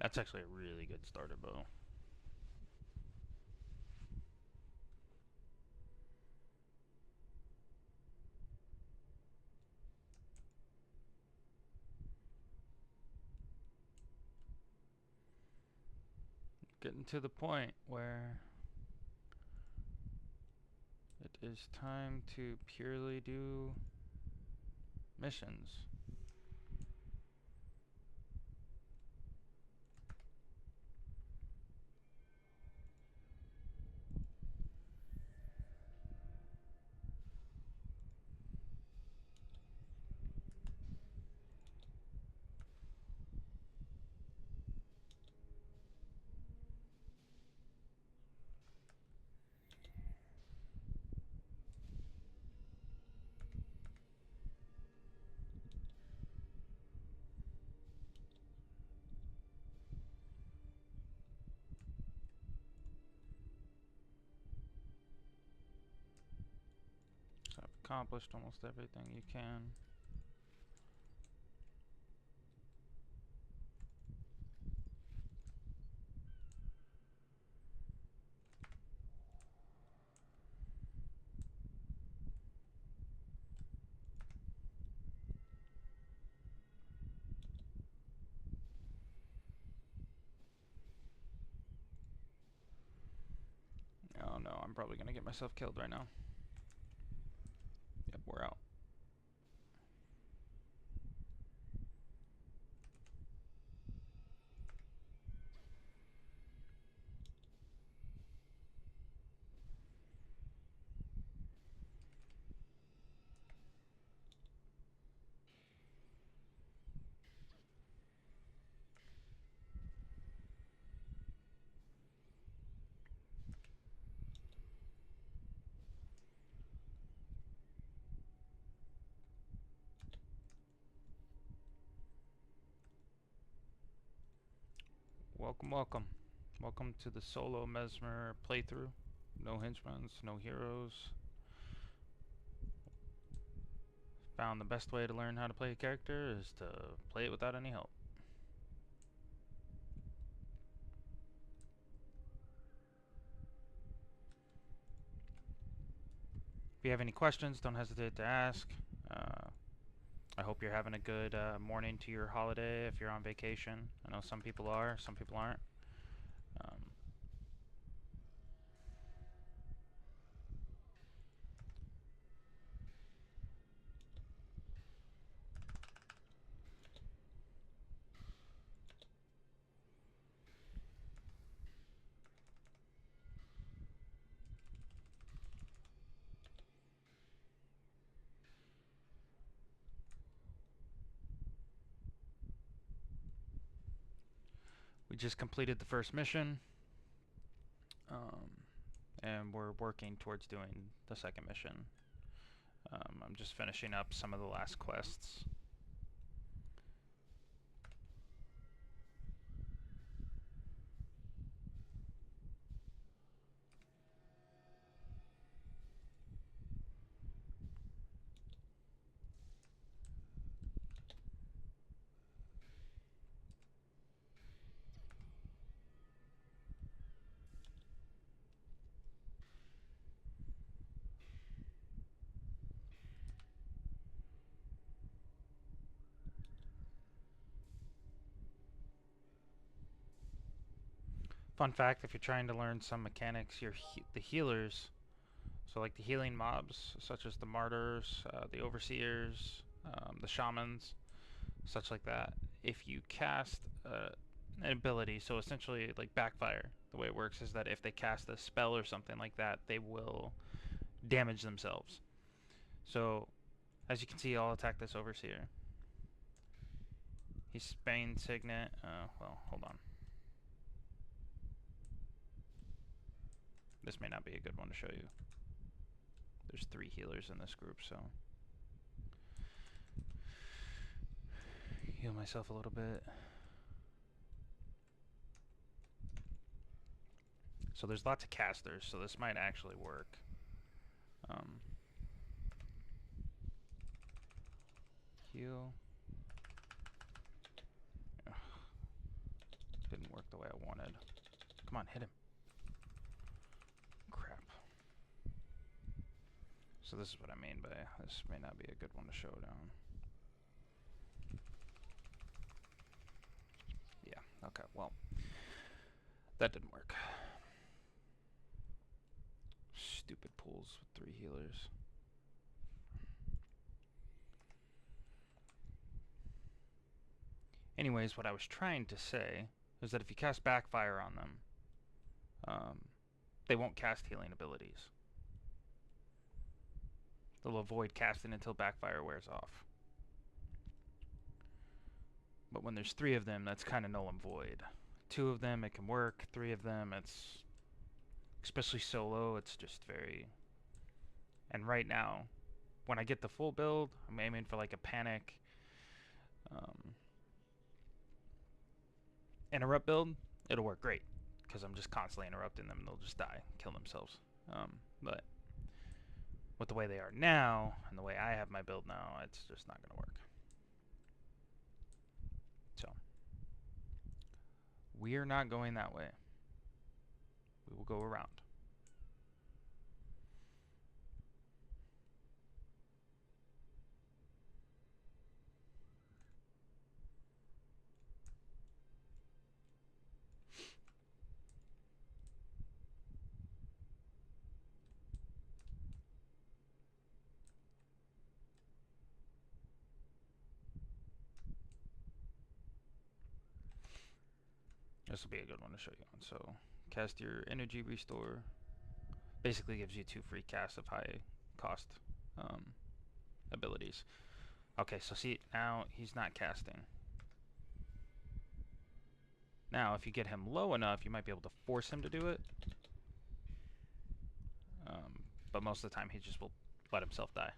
That's actually a really good starter bow. Getting to the point where it is time to purely do missions. So I've accomplished almost everything you can. Oh no, I'm probably gonna get myself killed right now. Yep, we're out. Welcome, welcome. Welcome to the solo Mesmer playthrough. No henchmans, no heroes. Found the best way to learn how to play a character is to play it without any help. If you have any questions, don't hesitate to ask. I hope you're having a good morning to your holiday if you're on vacation. I know some people are, some people aren't. Um, We just completed the first mission, and we're working towards doing the second mission. I'm just finishing up some of the last quests. Fun fact, if you're trying to learn some mechanics, the healers, so like the healing mobs, such as the martyrs, the overseers, the shamans, such like that, if you cast an ability, so essentially like backfire, the way it works is that if they cast a spell or something like that, they will damage themselves. So, as you can see, I'll attack this overseer. He's Spain Signet. Well, hold on. This may not be a good one to show you. There's 3 healers in this group, so heal myself a little bit. So there's lots of casters, so this might actually work. Heal. Ugh. Didn't work the way I wanted. Come on, hit him. Crap. So this is what I mean by this may not be a good one to show down. Yeah, okay, well, that didn't work. Stupid pools with 3 healers. Anyways, what I was trying to say is that if you cast backfire on them, they won't cast healing abilities. They'll avoid casting until backfire wears off. But when there's 3 of them, that's kind of null and void. 2 of them, it can work. 3 of them, it's... especially solo, it's just very... And right now, when I get the full build, I'm aiming for like a panic interrupt build. It'll work great, because I'm just constantly interrupting them and they'll just die, kill themselves. But with the way they are now, and the way I have my build now, it's just not going to work. So, we're not going that way. We will go around. This will be a good one to show you on. So, cast your energy restore. Basically gives you 2 free casts of high cost abilities. Okay, so see, now he's not casting. Now, if you get him low enough, you might be able to force him to do it. But most of the time, he just will let himself die.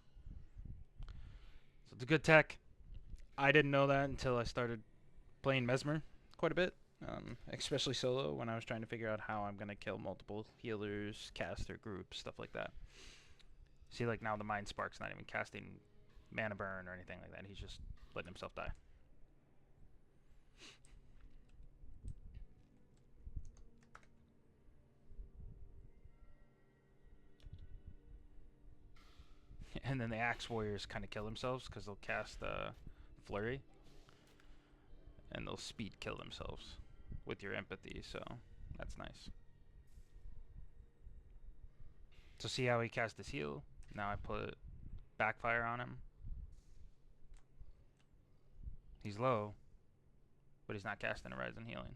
So it's a good tech. I didn't know that until I started playing Mesmer quite a bit. Especially solo, when I was trying to figure out how I'm going to kill multiple healers, caster groups, stuff like that. See, like now the Mind Spark's not even casting mana burn or anything like that. He's just letting himself die. And then the Axe Warriors kind of kill themselves because they'll cast Flurry. And they'll speed kill themselves with your empathy, so that's nice. So see how he cast his heal? Now I put backfire on him. He's low, but he's not casting a Rise and Healing.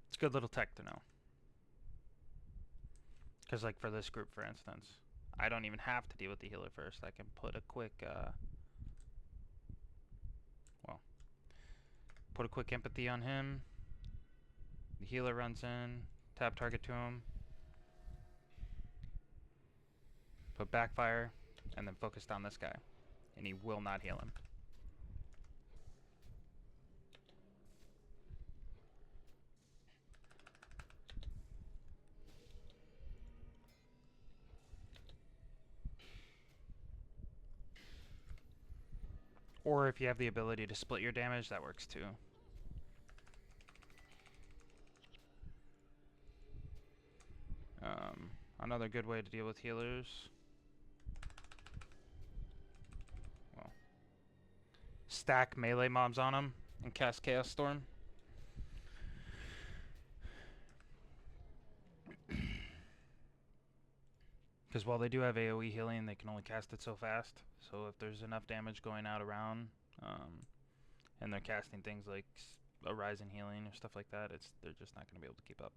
It's a good little tech to know. Because, like, for this group, for instance, I don't even have to deal with the healer first. I can put a quick, well, put a quick empathy on him. The healer runs in, tap target to him, put backfire, and then focus down this guy. And he will not heal him. Or if you have the ability to split your damage, that works too. Another good way to deal with healers, well, stack melee mobs on them and cast Chaos Storm. Because while they do have AoE healing, they can only cast it so fast. So if there's enough damage going out around, and they're casting things like a rise in healing or stuff like that, they're just not going to be able to keep up.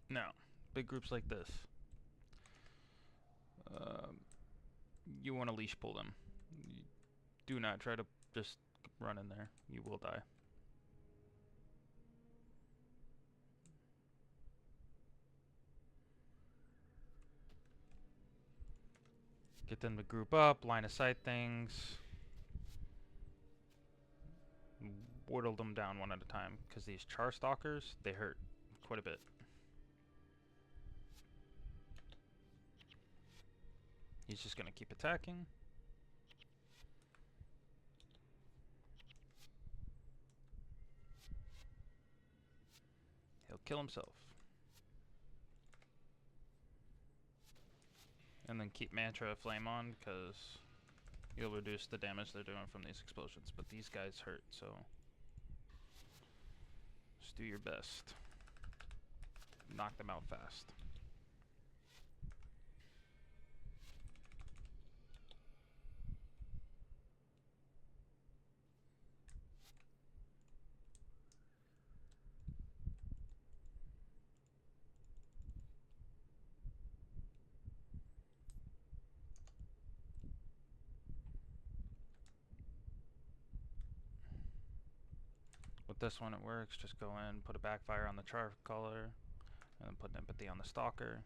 Now, big groups like this, you want to leash pull them. Do not try to just run in there. You will die. Get them to group up, line of sight things, whittle them down one at a time, because these char stalkers, they hurt quite a bit. He's just going to keep attacking. He'll kill himself. And then keep Mantra Flame on, because you'll reduce the damage they're doing from these explosions. But these guys hurt, so just do your best. Knock them out fast. With this one it works, just go in, put a backfire on the char color, and then put an empathy on the stalker.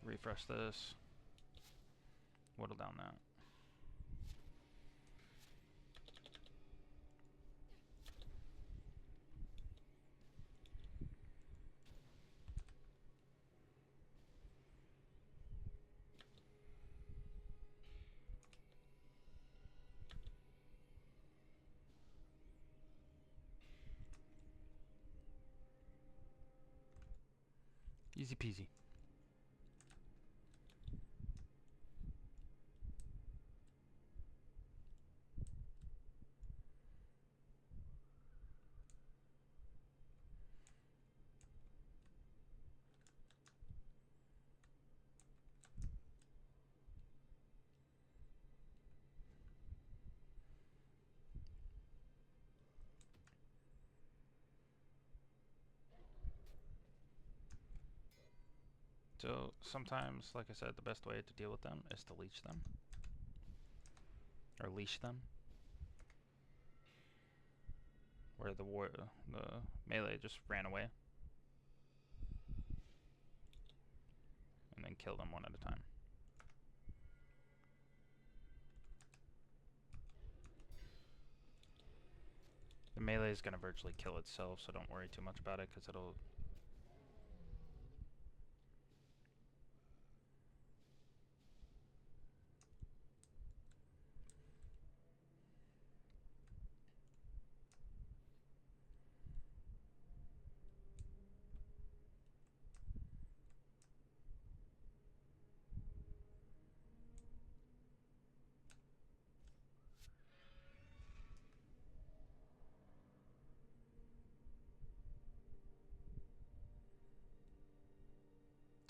Refresh this. Whittle down that. Easy peasy. So sometimes, like I said, the best way to deal with them is to leech them. Or leash them. Where the melee just ran away. And then kill them one at a time. The melee is going to virtually kill itself, so don't worry too much about it, because it'll...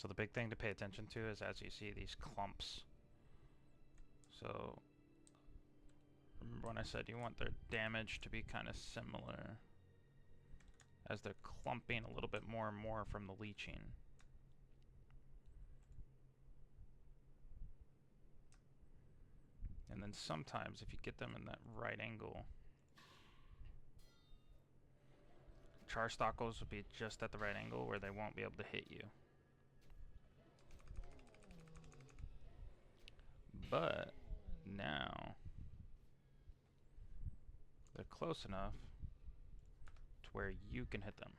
So the big thing to pay attention to is as you see these clumps. So remember when I said you want their damage to be kind of similar as they're clumping a little bit more and more from the leeching. And then sometimes if you get them in that right angle, char stockles will be just at the right angle where they won't be able to hit you. But now they're close enough to where you can hit them.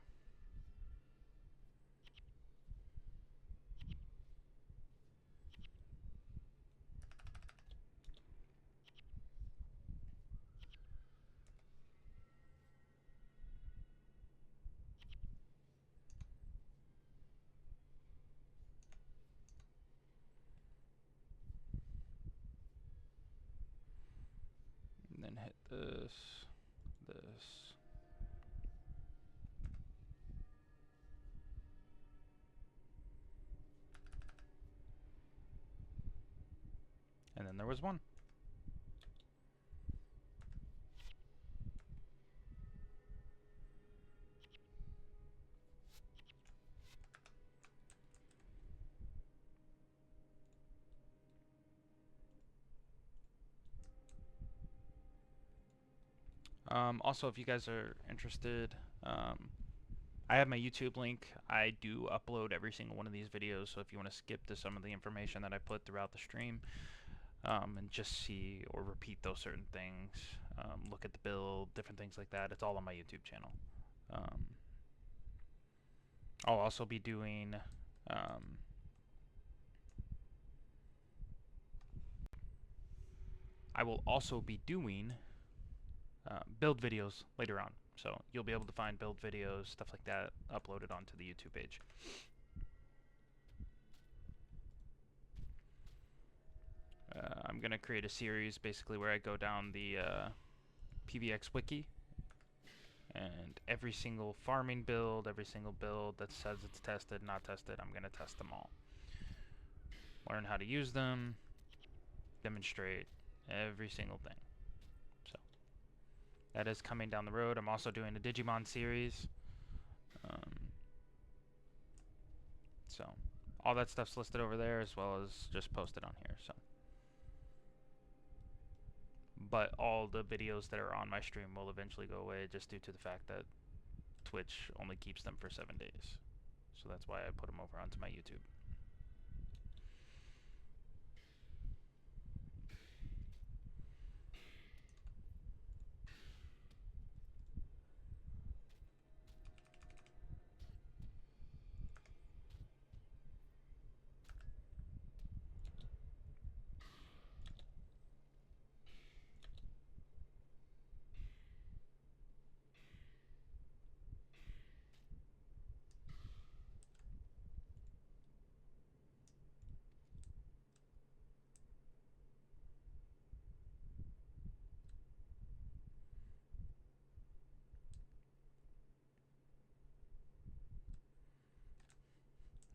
And then hit this, this. And then there was one. Also, if you guys are interested, I have my YouTube link. I do upload every single one of these videos, so if you want to skip to some of the information that I put throughout the stream, and just see or repeat those certain things, look at the build, different things like that, it's all on my YouTube channel. I'll also be doing I will also be doing build videos later on. So you'll be able to find build videos, stuff like that, uploaded onto the YouTube page. I'm going to create a series basically where I go down the PVX wiki, and every single farming build, every single build that says it's tested, not tested, I'm going to test them all. Learn how to use them, demonstrate every single thing. So that is coming down the road. I'm also doing a Digimon series. So all that stuff's listed over there as well as just posted on here. So, but all the videos that are on my stream will eventually go away just due to the fact that Twitch only keeps them for 7 days. So that's why I put them over onto my YouTube.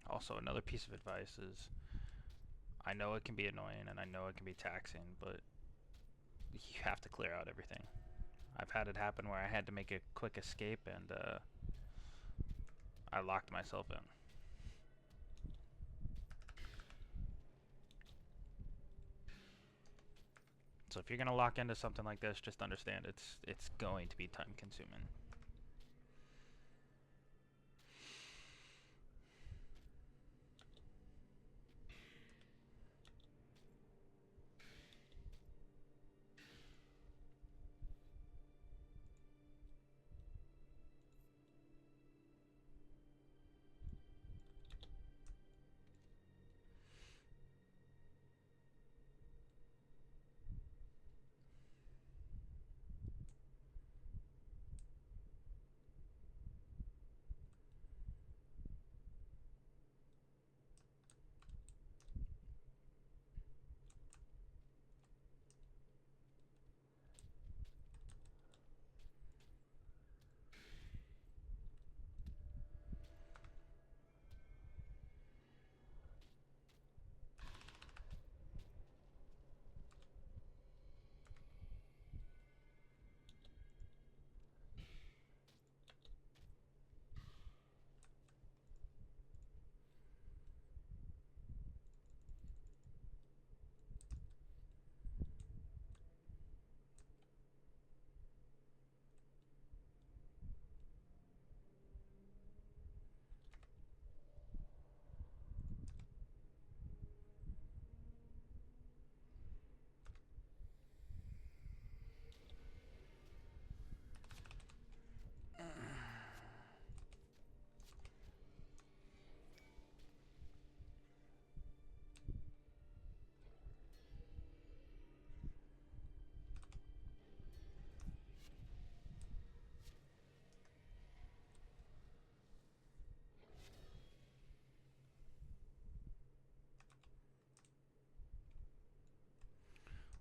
Also, another piece of advice is, I know it can be annoying and I know it can be taxing, but you have to clear out everything. I've had it happen where I had to make a quick escape and I locked myself in. So if you're gonna lock into something like this, just understand it's going to be time consuming.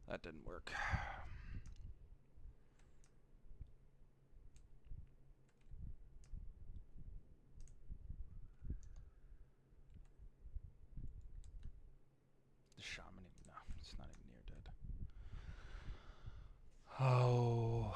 That didn't work. The shaman, no, it's not even near dead. Oh.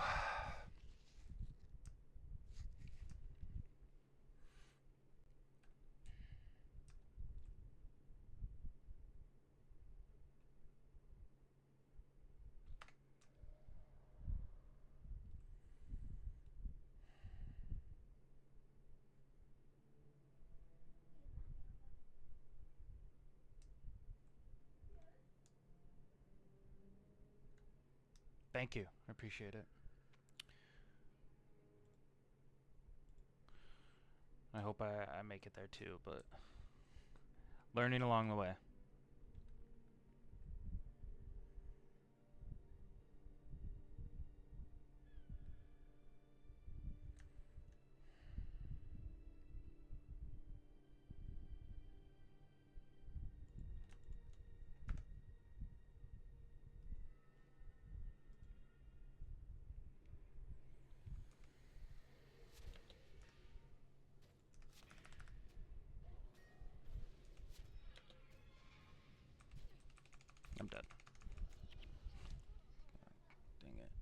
Thank you. I appreciate it. I hope I make it there too, but learning along the way. I'm dead. Dang it.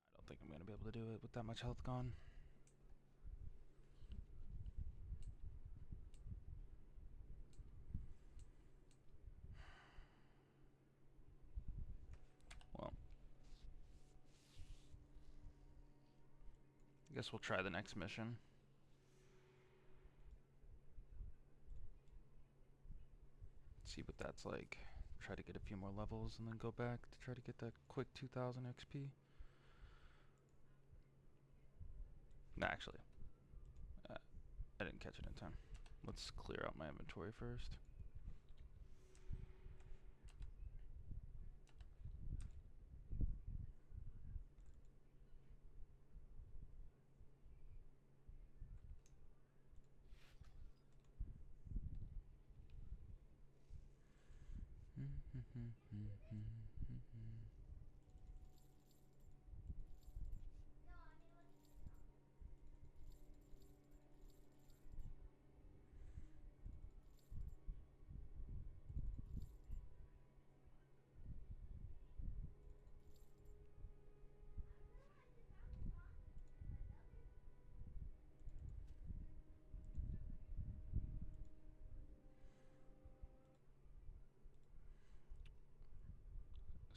I don't think I'm gonna be able to do it with that much health gone. Well, I guess we'll try the next mission. See what that's like. Try to get a few more levels and then go back to try to get that quick 2000 XP. No, actually, I didn't catch it in time. Let's clear out my inventory first.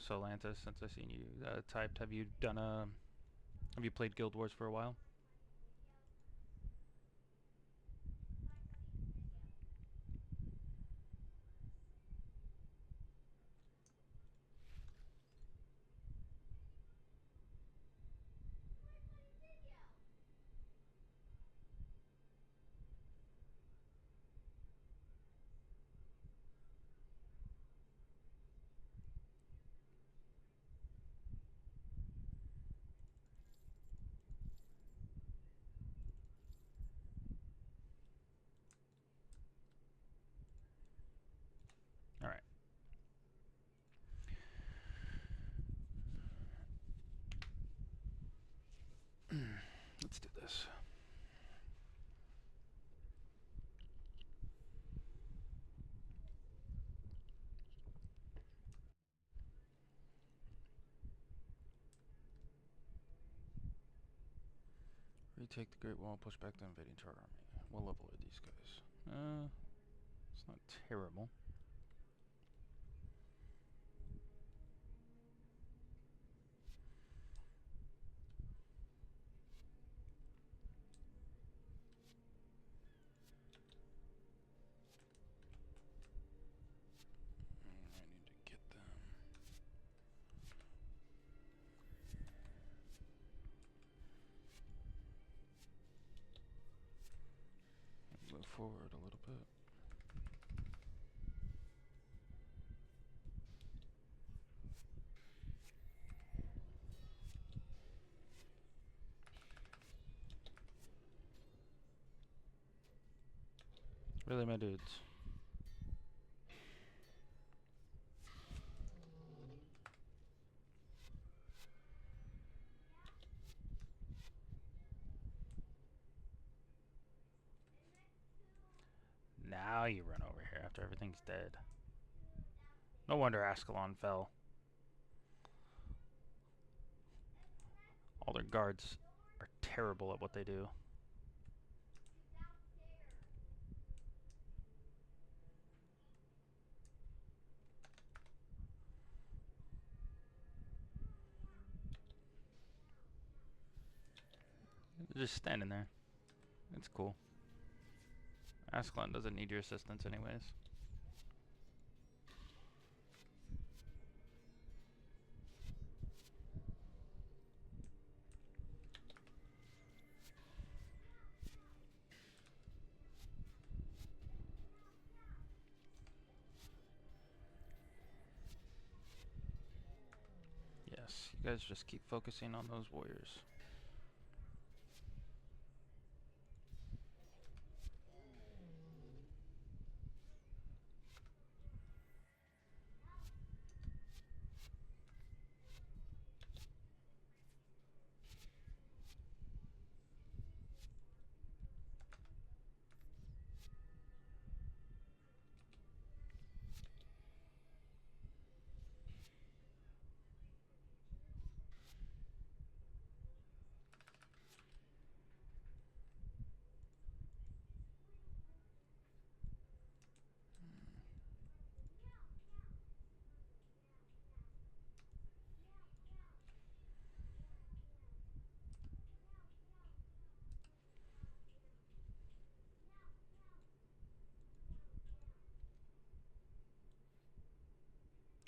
So Lantis, since I've seen you typed, have you played Guild Wars for a while? All right. Let's do this. Retake the Great Wall, push back the invading Char army. We'll avoid these guys. It's not terrible. I need to get them. forward a little bit. Really, my dudes? Now you run over here after everything's dead. No wonder Ascalon fell. All their guards are terrible at what they do. They're just standing there. It's cool. Ascalon doesn't need your assistance anyways. Yes, you guys just keep focusing on those warriors.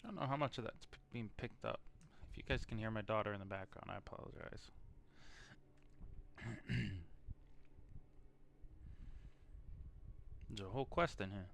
I don't know how much of that's being picked up. If you guys can hear my daughter in the background, I apologize. There's a whole quest in here.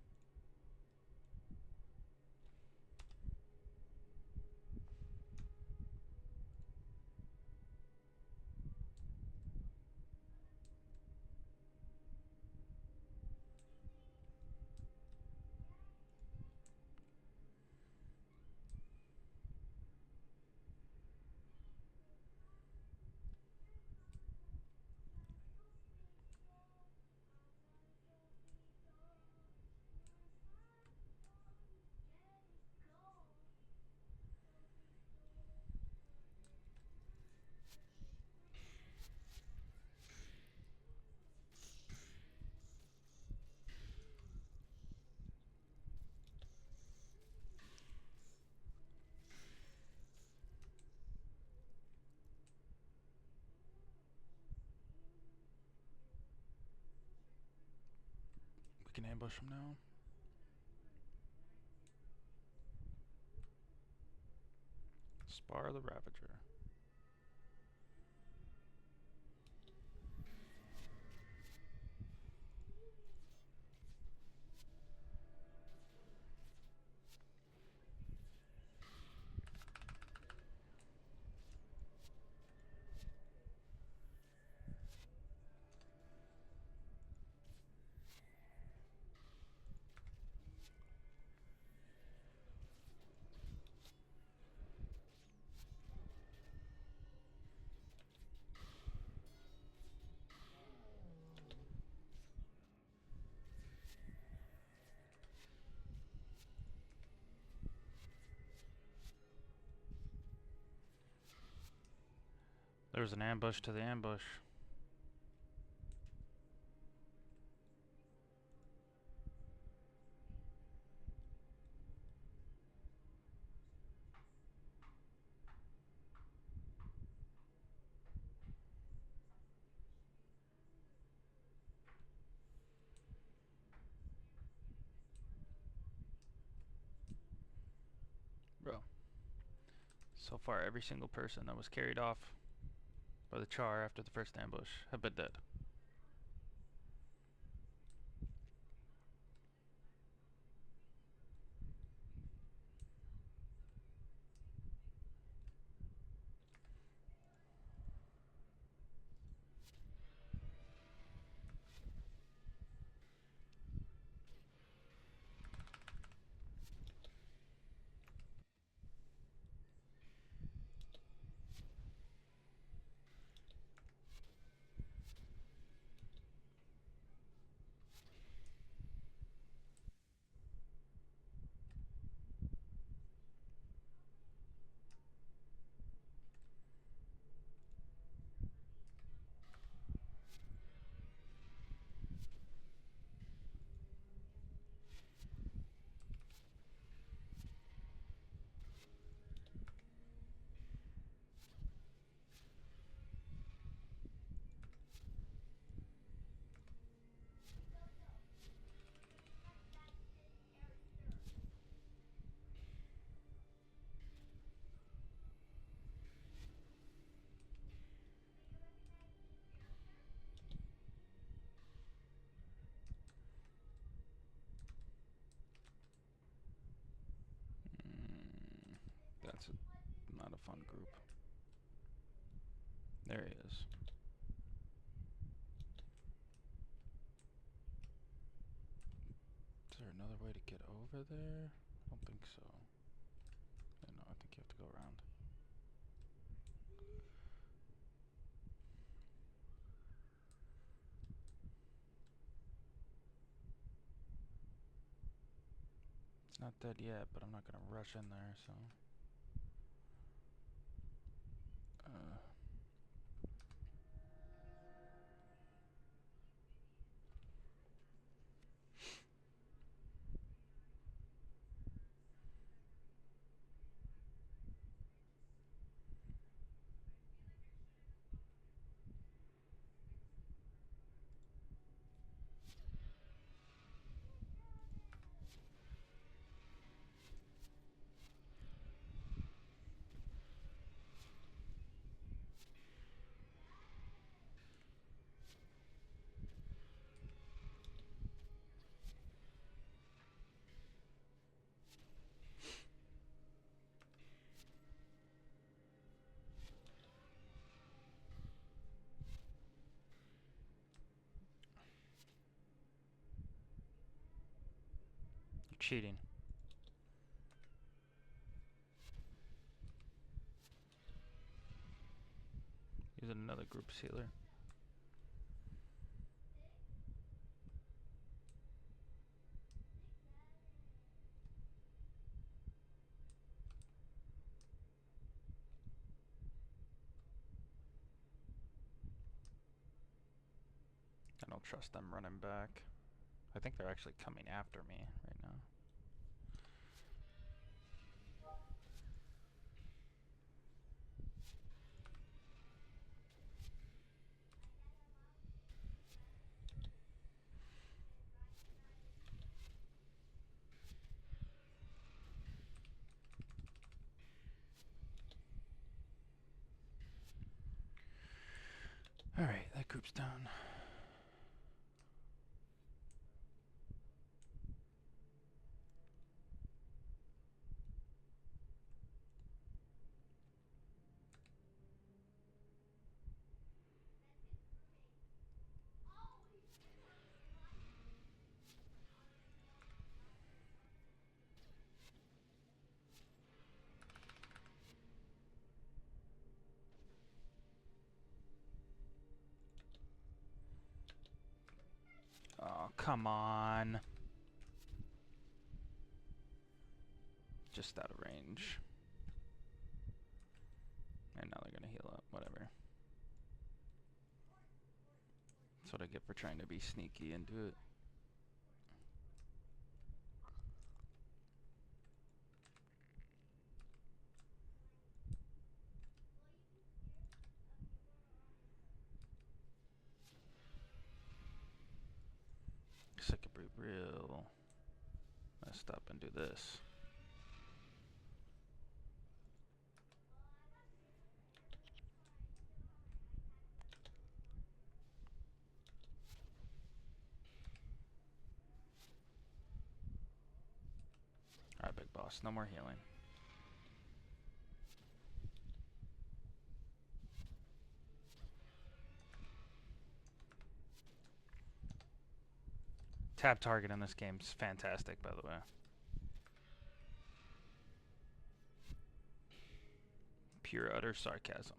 We can ambush him now. Spar the Ravager. There's an ambush to the ambush. Bro. So far, every single person that was carried off by the char after the first ambush have been dead. wrong group. There he is. Is there another way to get over there? I don't think so. Yeah, no, I think you have to go around. It's not dead yet, but I'm not gonna rush in there, so. You're cheating. Using another group sealer. I don't trust them running back. I think they're actually coming after me right now. Alright, that group's done. Oh, come on. Just out of range. And now they're gonna heal up, whatever. That's what I get for trying to be sneaky and do it. Guess I could be real messed up and do this. Alright, big boss, no more healing. Tab target in this game is fantastic, by the way. Pure utter sarcasm.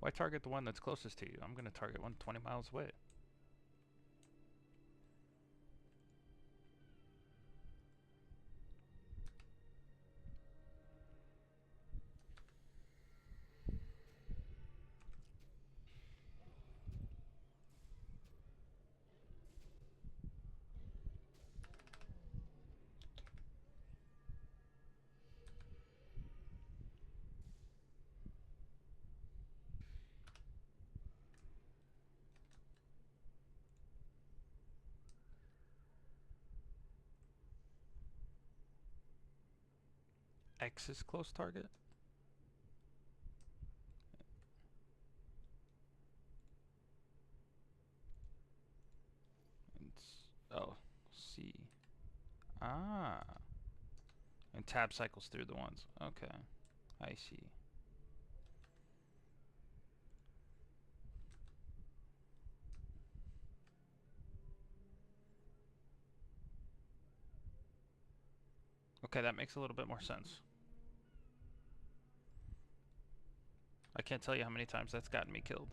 Why target the one that's closest to you? I'm gonna target one 20 miles away. X is close target. Ah. And tab cycles through the ones. Okay. I see. Okay, that makes a little bit more sense. I can't tell you how many times that's gotten me killed.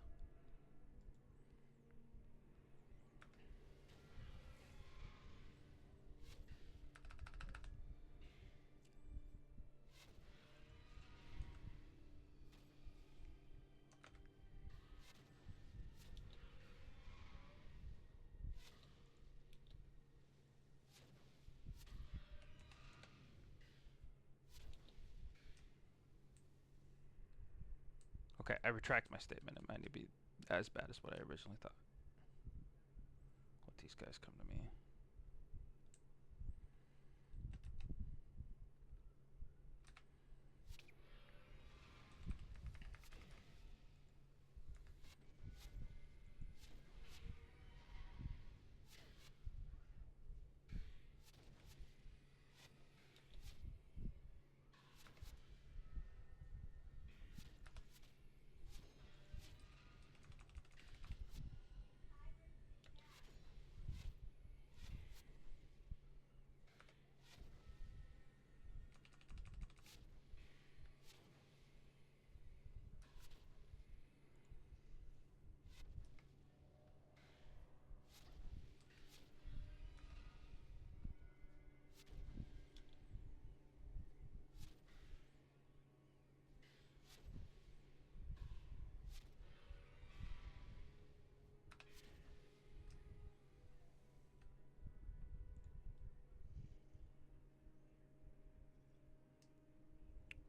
Okay, I retract my statement. It might not be as bad as what I originally thought. Let these guys come to me.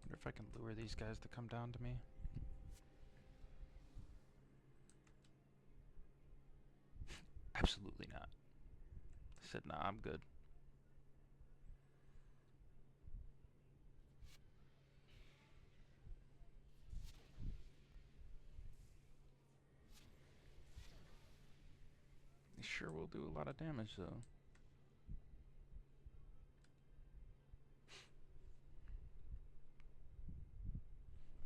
Wonder if I can lure these guys to come down to me. Absolutely not. I said, nah, I'm good. They sure will do a lot of damage, though.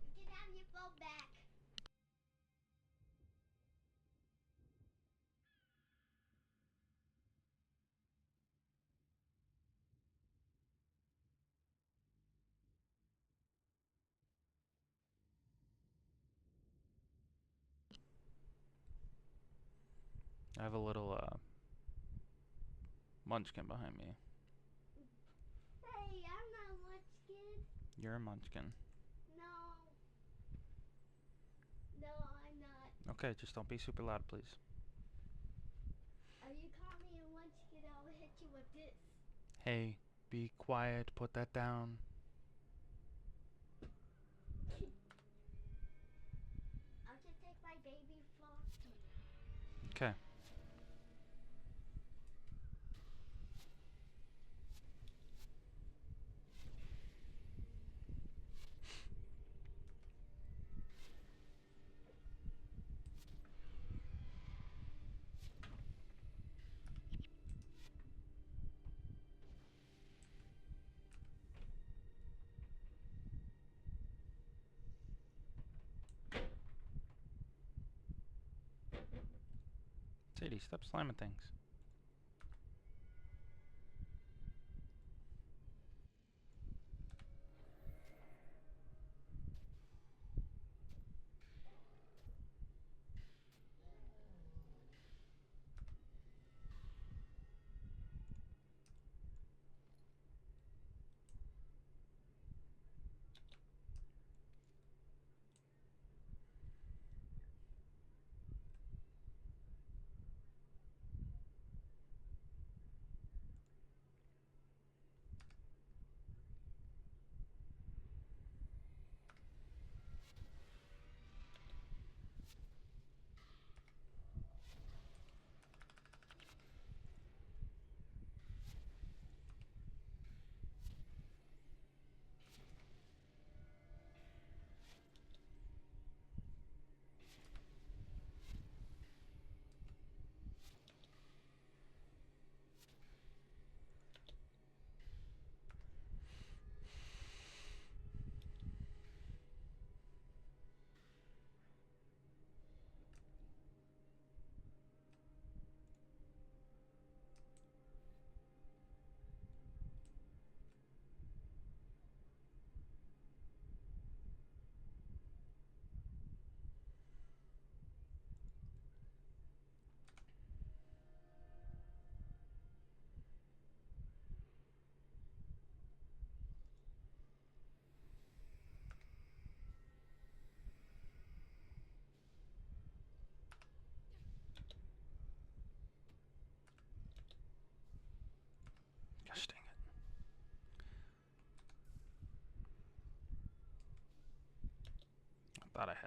You can have your phone back. I have a little munchkin behind me. Hey, I'm not much kid. You're a munchkin. No. No, I'm not. Okay, just don't be super loud, please. If you call me a munchkin, I'll hit you with this. Hey, be quiet. Put that down. I'll just take my baby Frosty. Okay. Sadie, stop slamming things.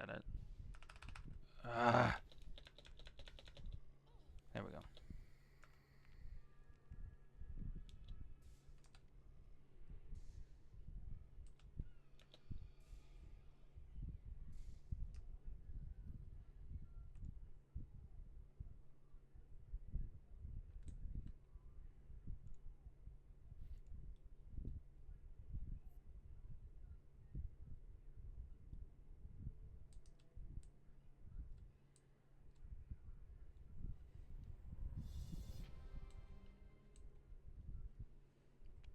at it. Ah. There we go.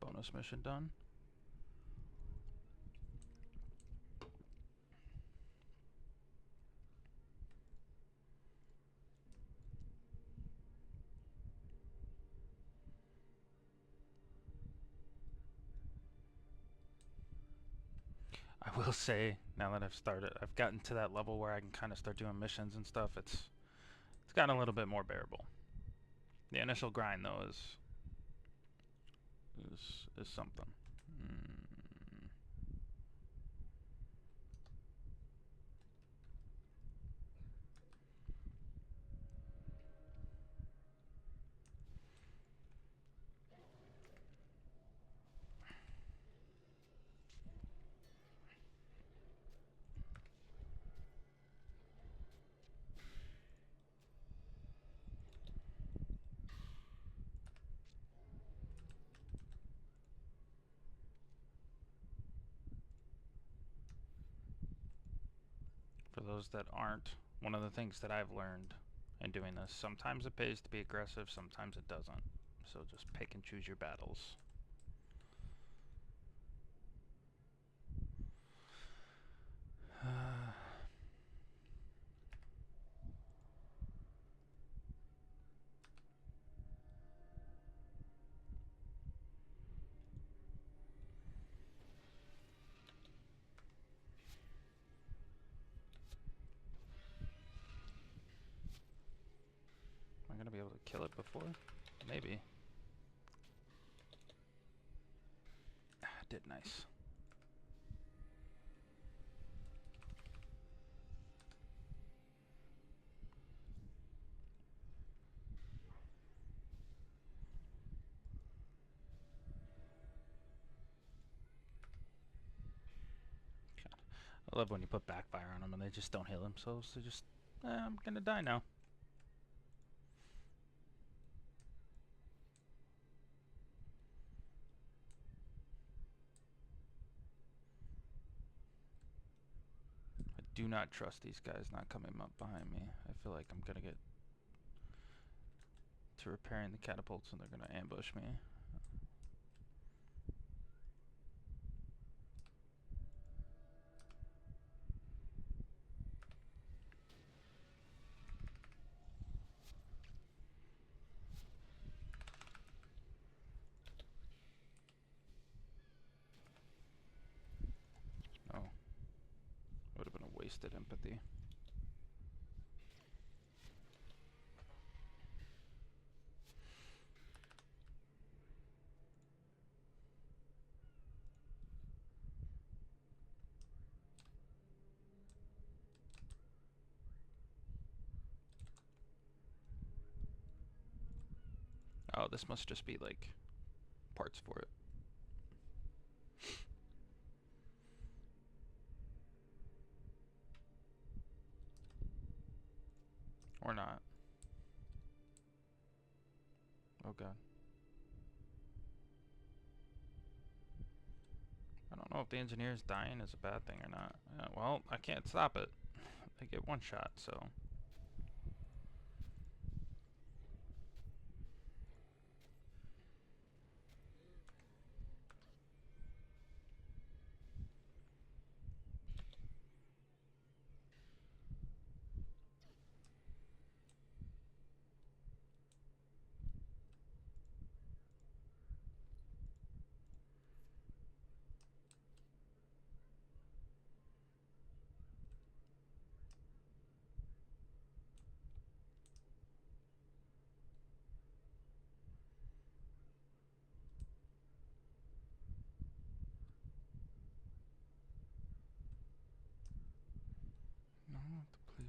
Bonus mission done. I will say, now that I've gotten to that level where I can kind of start doing missions and stuff. It's gotten a little bit more bearable. The initial grind though is something. For those that aren't, one of the things that I've learned in doing this, sometimes it pays to be aggressive, sometimes it doesn't. So just pick and choose your battles. Am I gonna be able to kill it before? Maybe. Ah, did nice. I love when you put backfire on them and they just don't heal themselves. They just, I'm gonna die now. I do not trust these guys not coming up behind me. I feel like I'm gonna get to repairing the catapults and they're gonna ambush me. Oh, would have been a wasted empathy. Oh, this must just be like parts for it. Or not. Oh god. I don't know if the engineer's dying is a bad thing or not. Well, I can't stop it. They get one shot, so.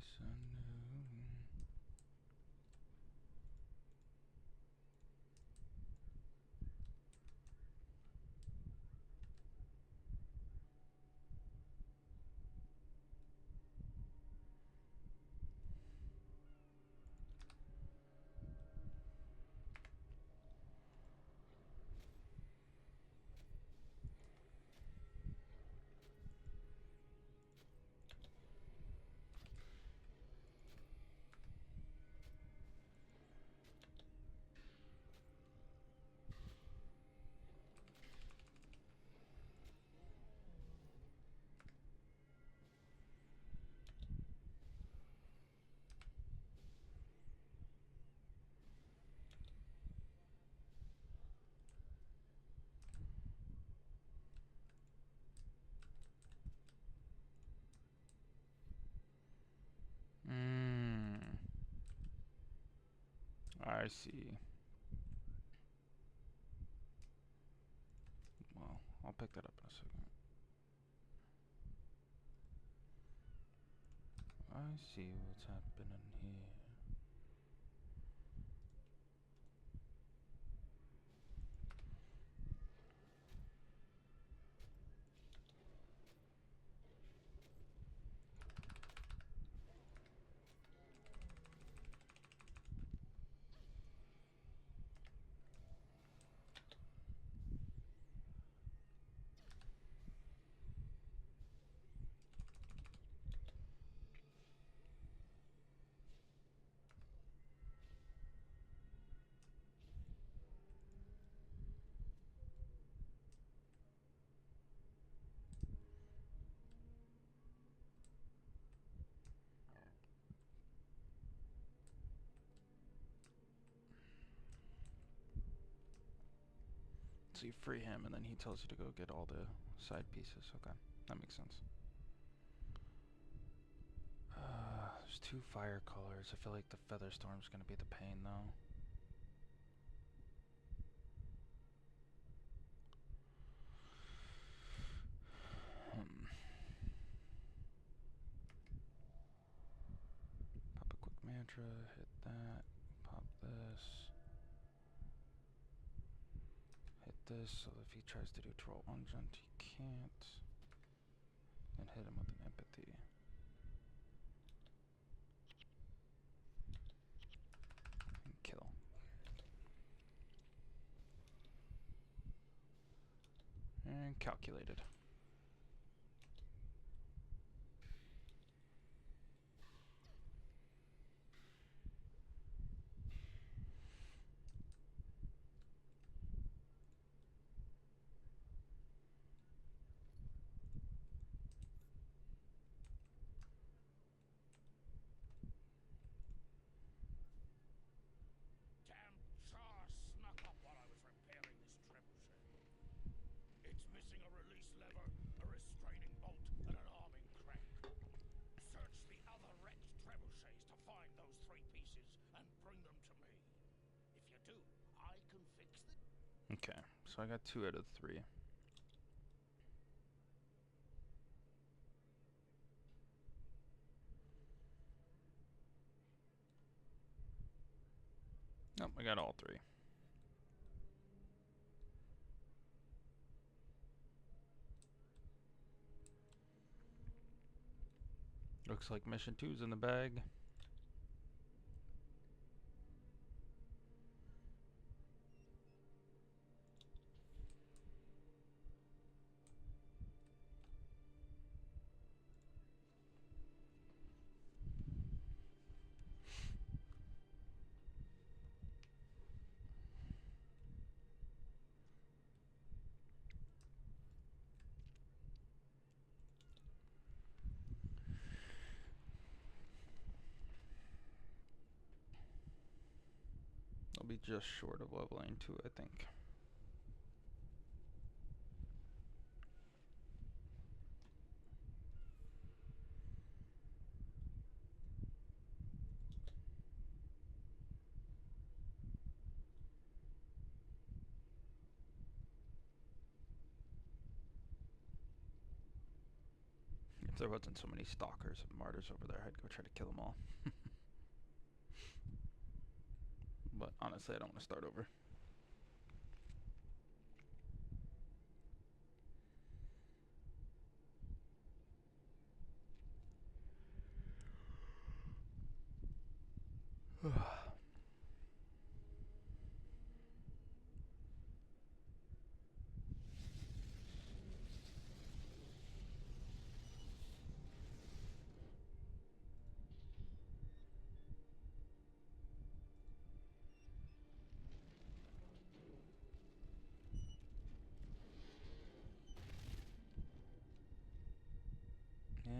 place anew. I see. Well, I'll pick that up in a second. I see what's happening here. So you free him, and then he tells you to go get all the side pieces. Okay, that makes sense. There's 2 fire colors. I feel like the feather storm's gonna be the pain, though. Pop a quick mantra, hit that, pop this, hit this, so if he tries to do Troll Unguent, he can't. And hit him with an empathy. And kill. And calculated. Damn Char snuck up while I was repairing this trebuchet. It's missing a release lever, a restraining bolt, and an arming crank. Search the other wrecked trebuchets to find those 3 pieces and bring them to me. If you do, I can fix them. Okay, so I got 2 out of 3. Nope, I got all 3. Looks like mission 2's in the bag. I'll be just short of leveling 2, I think. there wasn't so many stalkers and martyrs over there, I'd go try to kill them all. But honestly, I don't want to start over.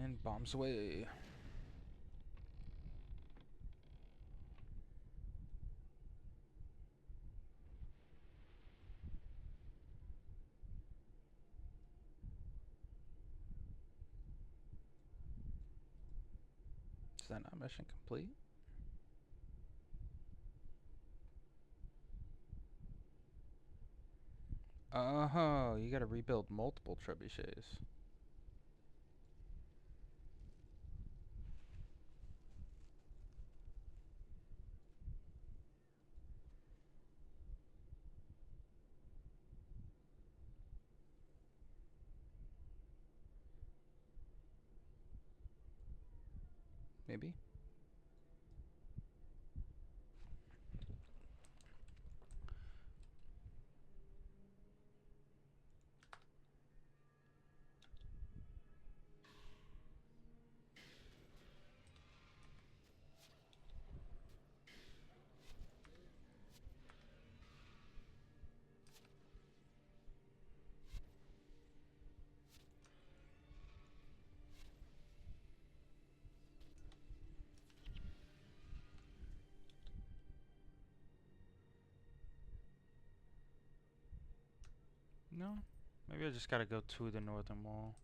And bombs away. Is that not mission complete? Oh, you gotta rebuild multiple trebuchets. Maybe? No. Maybe I just gotta go to the northern wall.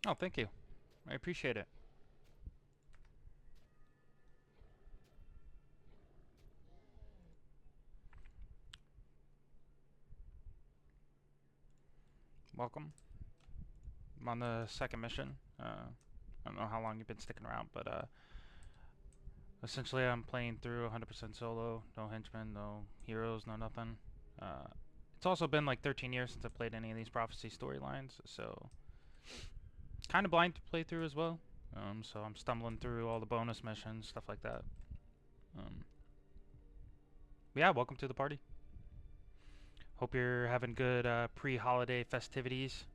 Oh, thank you. I appreciate it. Welcome. I'm on the second mission. I don't know how long you've been sticking around, but essentially I'm playing through 100% solo. No henchmen, no heroes, no nothing. Uh, it's also been like 13 years since I played any of these Prophecy storylines, so kind of blind to play through as well. So I'm stumbling through all the bonus missions, stuff like that. Um, yeah, welcome to the party. Hope you're having good pre-holiday festivities.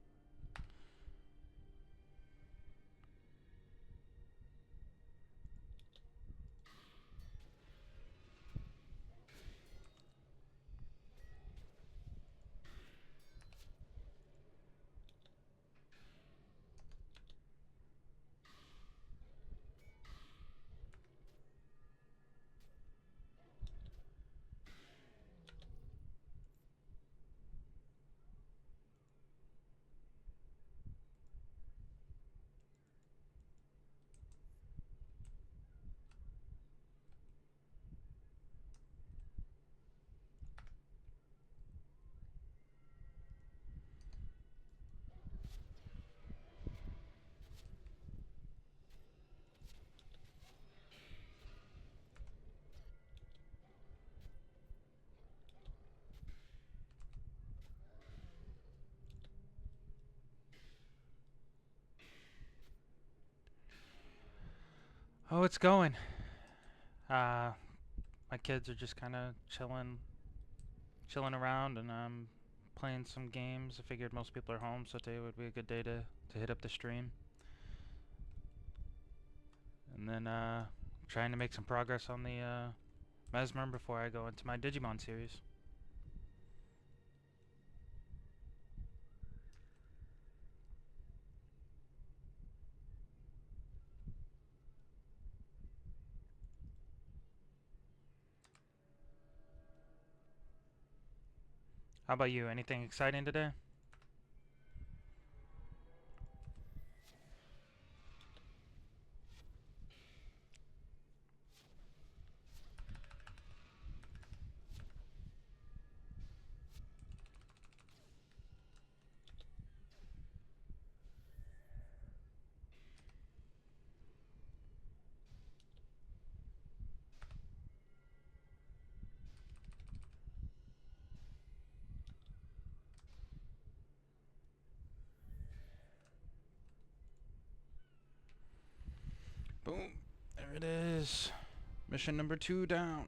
Oh, it's going. My kids are just kind of chilling around, and I'm playing some games. I figured most people are home, so today would be a good day to hit up the stream. And then trying to make some progress on the Mesmer before I go into my Digimon series. How about you? Anything exciting today? Boom. There it is. Mission number 2 down.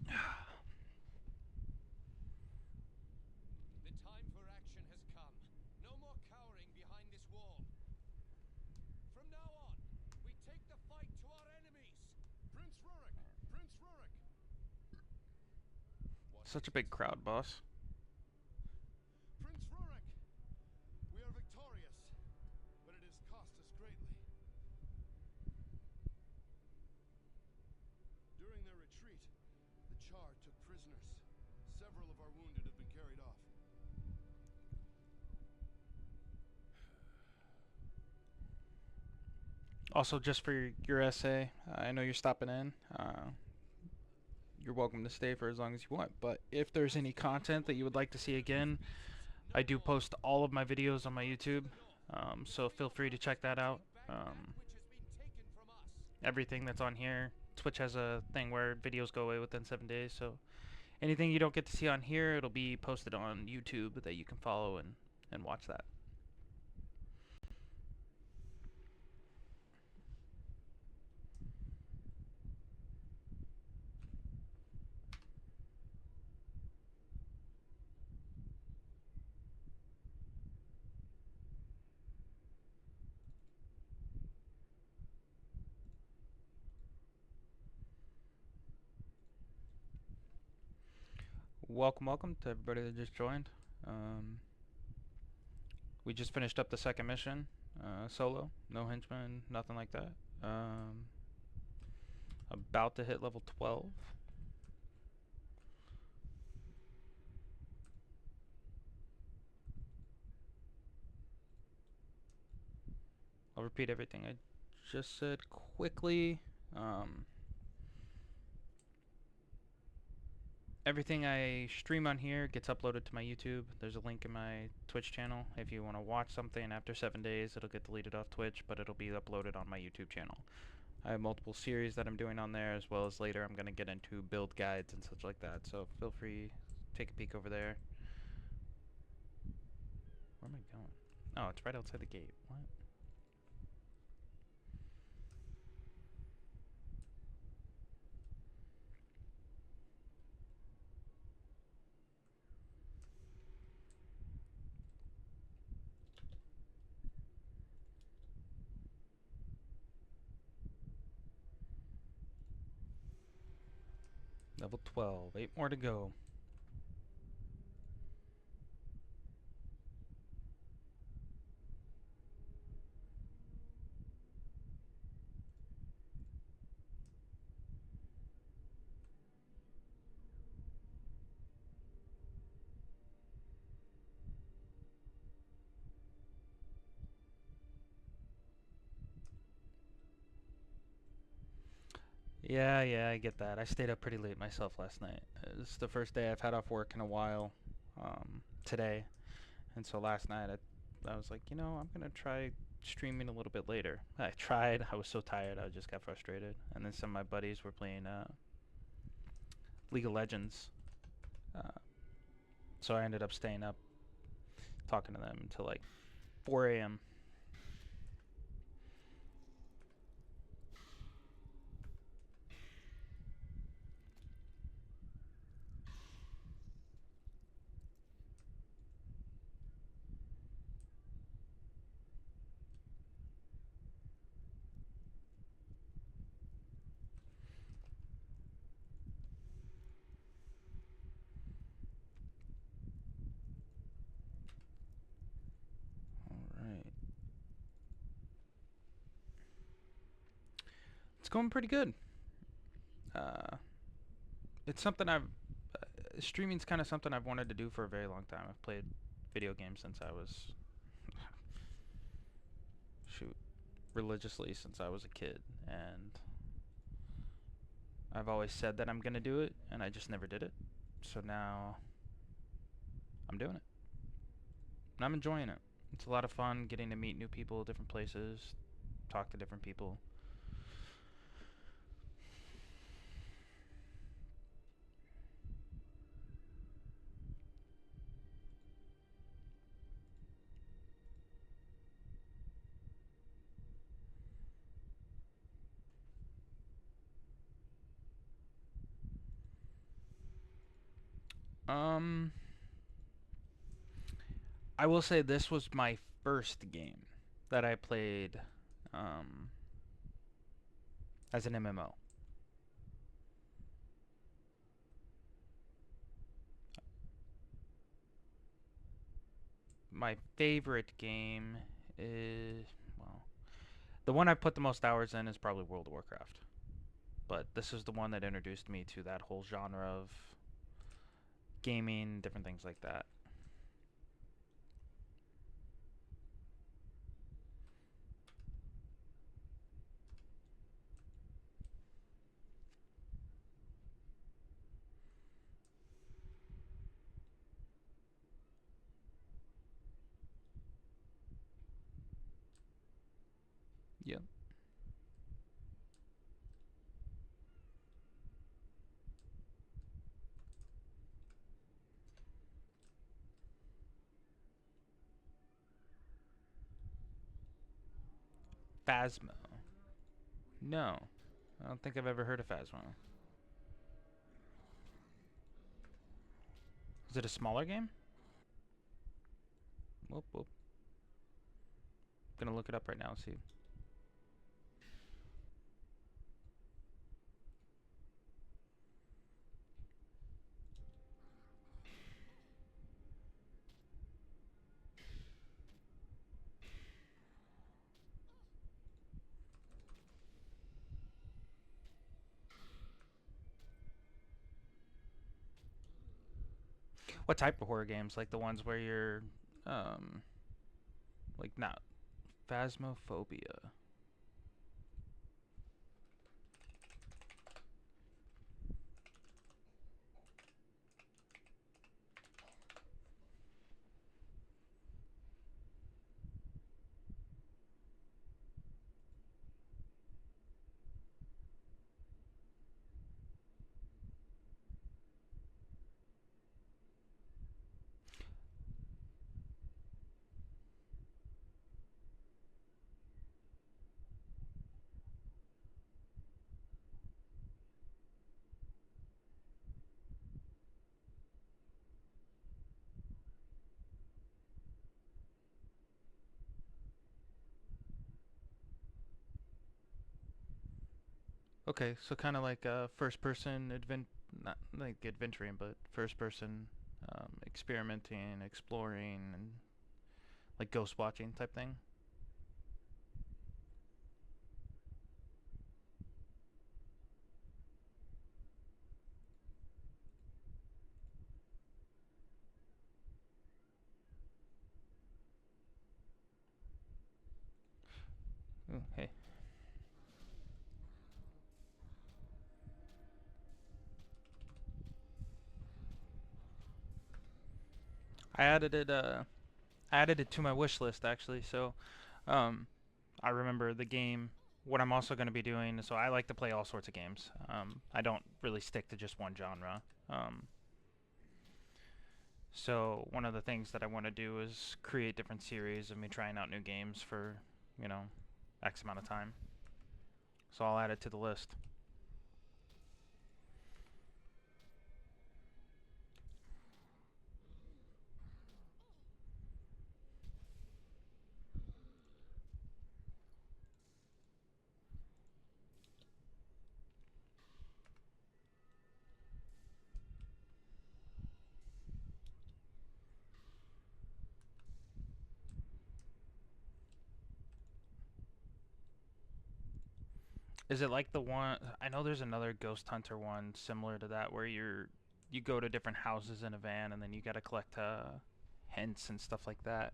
The time for action has come. No more cowering behind this wall. From now on, we take the fight to our enemies. Prince Rurik! Prince Rurik! Such a big crowd, boss. Prince Rurik! We are victorious, but it has cost us greatly. During their retreat, the Char took prisoners. Several of our wounded have been carried off. Also, just for your essay, I know you're stopping in. You're welcome to stay for as long as you want. But if there's any content that you would like to see again, I do post all of my videos on my YouTube, so feel free to check that out. Everything that's on here, Twitch has a thing where videos go away within 7 days, so anything you don't get to see on here, it'll be posted on YouTube that you can follow and watch that. Welcome to everybody that just joined. We just finished up the second mission, solo, no henchmen, nothing like that. About to hit level 12. I'll repeat everything I just said quickly. Um, Everything I stream on here gets uploaded to my YouTube. There's a link in my Twitch channel. If you want to watch something after 7 days, it'll get deleted off Twitch, but it'll be uploaded on my YouTube channel. I have multiple series that I'm doing on there, as well as later I'm going to get into build guides and such like that. So feel free to take a peek over there. Where am I going? Oh, it's right outside the gate. What? Level 12. 8 more to go. Yeah, I get that. I stayed up pretty late myself last night. It's the first day I've had off work in a while, today. And so last night I was like, I'm going to try streaming a little bit later. I tried. I was so tired. I just got frustrated. And then some of my buddies were playing League of Legends. Uh, so I ended up staying up talking to them until like 4 a.m. All right. It's going pretty good. Uh, it's something streaming's kind of something I've wanted to do for a very long time. I've played video games since I was shoot religiously since I was a kid, and I've always said that I'm gonna do it, and I just never did it. So now I'm doing it, and I'm enjoying it. It's a lot of fun getting to meet new people, different places, talk to different people. Um, I will say this was my first game that I played um, as an MMO. My favorite game is, well, the one I put the most hours in is probably World of Warcraft. But this is the one that introduced me to that whole genre of gaming, different things like that. Yep. Phasmo. No. I don't think I've ever heard of Phasmo. Is it a smaller game? Whoop, whoop. Gonna look it up right now and see. What type of horror games? Like the ones where you're, um, like not Phasmophobia. Okay, so kind of like a first-person not like adventuring, but first-person experimenting, exploring, and like ghost watching type thing. Ooh, hey, I added it. I added it to my wish list actually. So, um, I remember the game. What I'm also going to be doing is, so I like to play all sorts of games. I don't really stick to just one genre. So one of the things that I want to do is create different series of me trying out new games for, you know, X amount of time. So I'll add it to the list. Is it like the one? I know there's another Ghost Hunter one similar to that where you go to different houses in a van and then you got to collect hints and stuff like that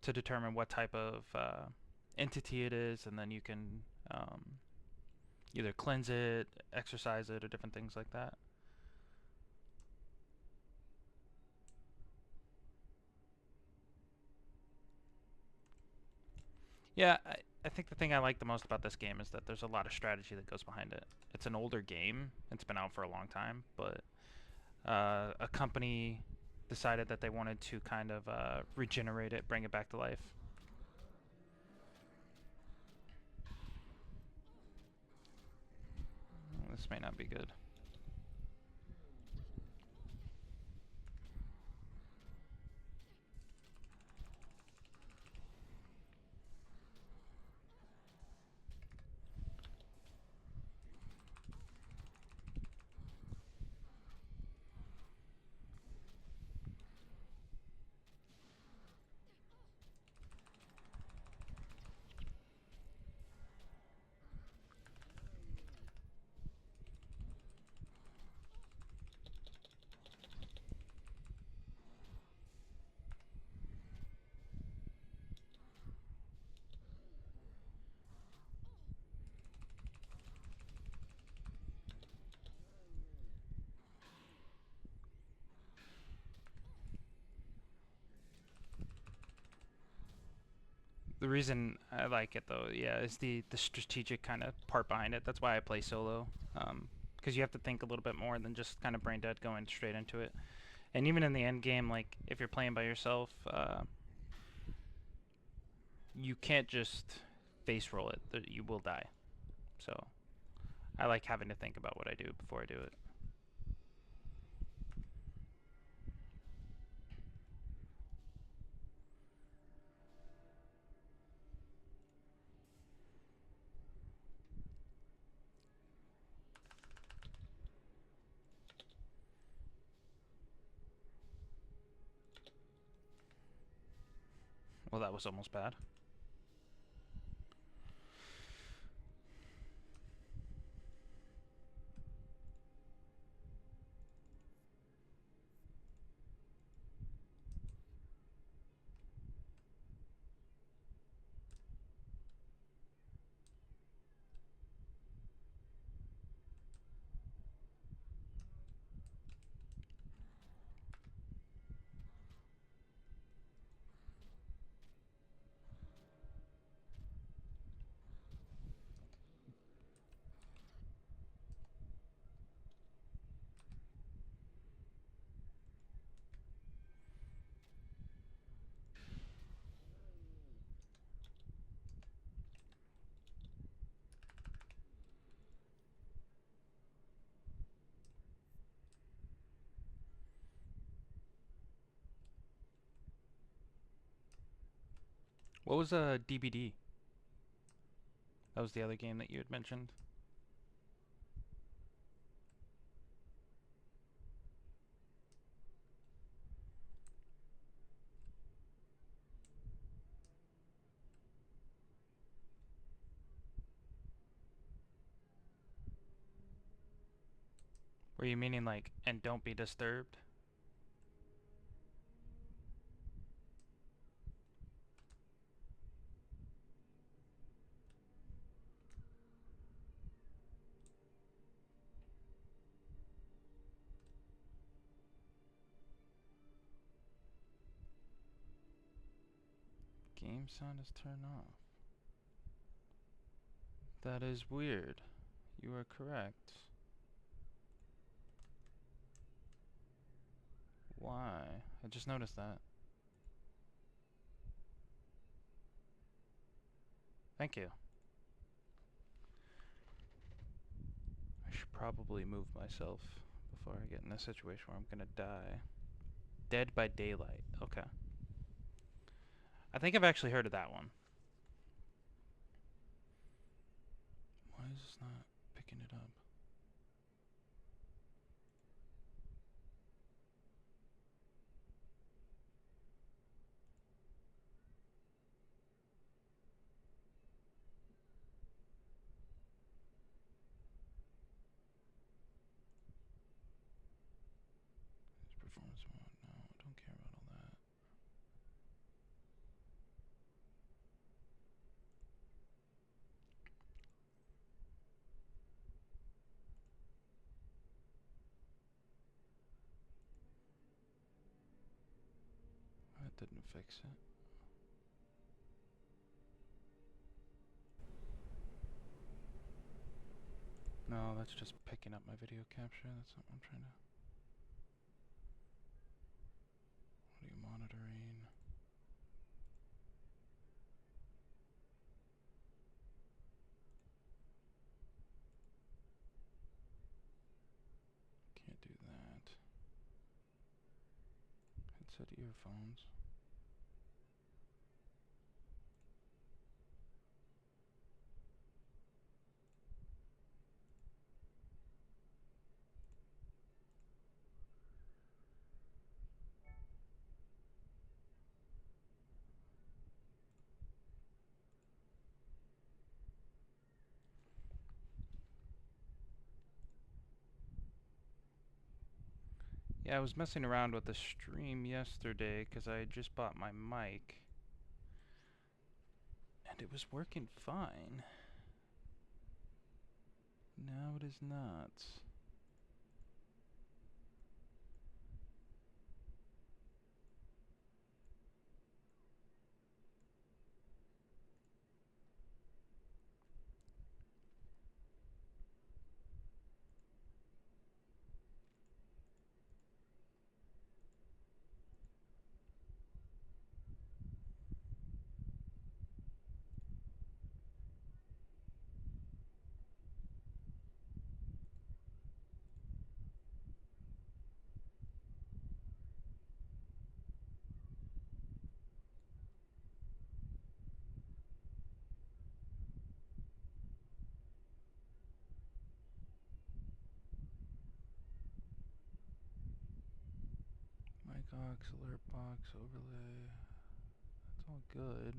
to determine what type of entity it is, and then you can either cleanse it, exorcise it, or different things like that. Yeah, I think the thing I like the most about this game is that there's a lot of strategy that goes behind it. It's an older game, it's been out for a long time, but a company decided that they wanted to kind of regenerate it, bring it back to life. This may not be good. The reason I like it though, yeah, is the strategic kind of part behind it. That's why I play solo, because you have to think a little bit more than just kind of brain dead going straight into it. And even in the end game, like if you're playing by yourself, you can't just face roll it. You will die. So I like having to think about what I do before I do it. Well, that was almost bad. What was DBD? That was the other game that you had mentioned. Were you meaning like, and don't be disturbed? Game sound is turned off. That is weird. You are correct. Why? I just noticed that. Thank you. I should probably move myself before I get in a situation where I'm gonna die. Dead by Daylight. Okay. I think I've actually heard of that one. Why is this not picking it up? Performance mode. No, I don't care about all that. That didn't fix it. No, that's just picking up my video capture. That's not what I'm trying to... What are you monitoring? Can't do that. Headset earphones. Yeah, I was messing around with the stream yesterday because I had just bought my mic. And it was working fine. Now it is not. Mic aux, alert box, overlay. That's all good.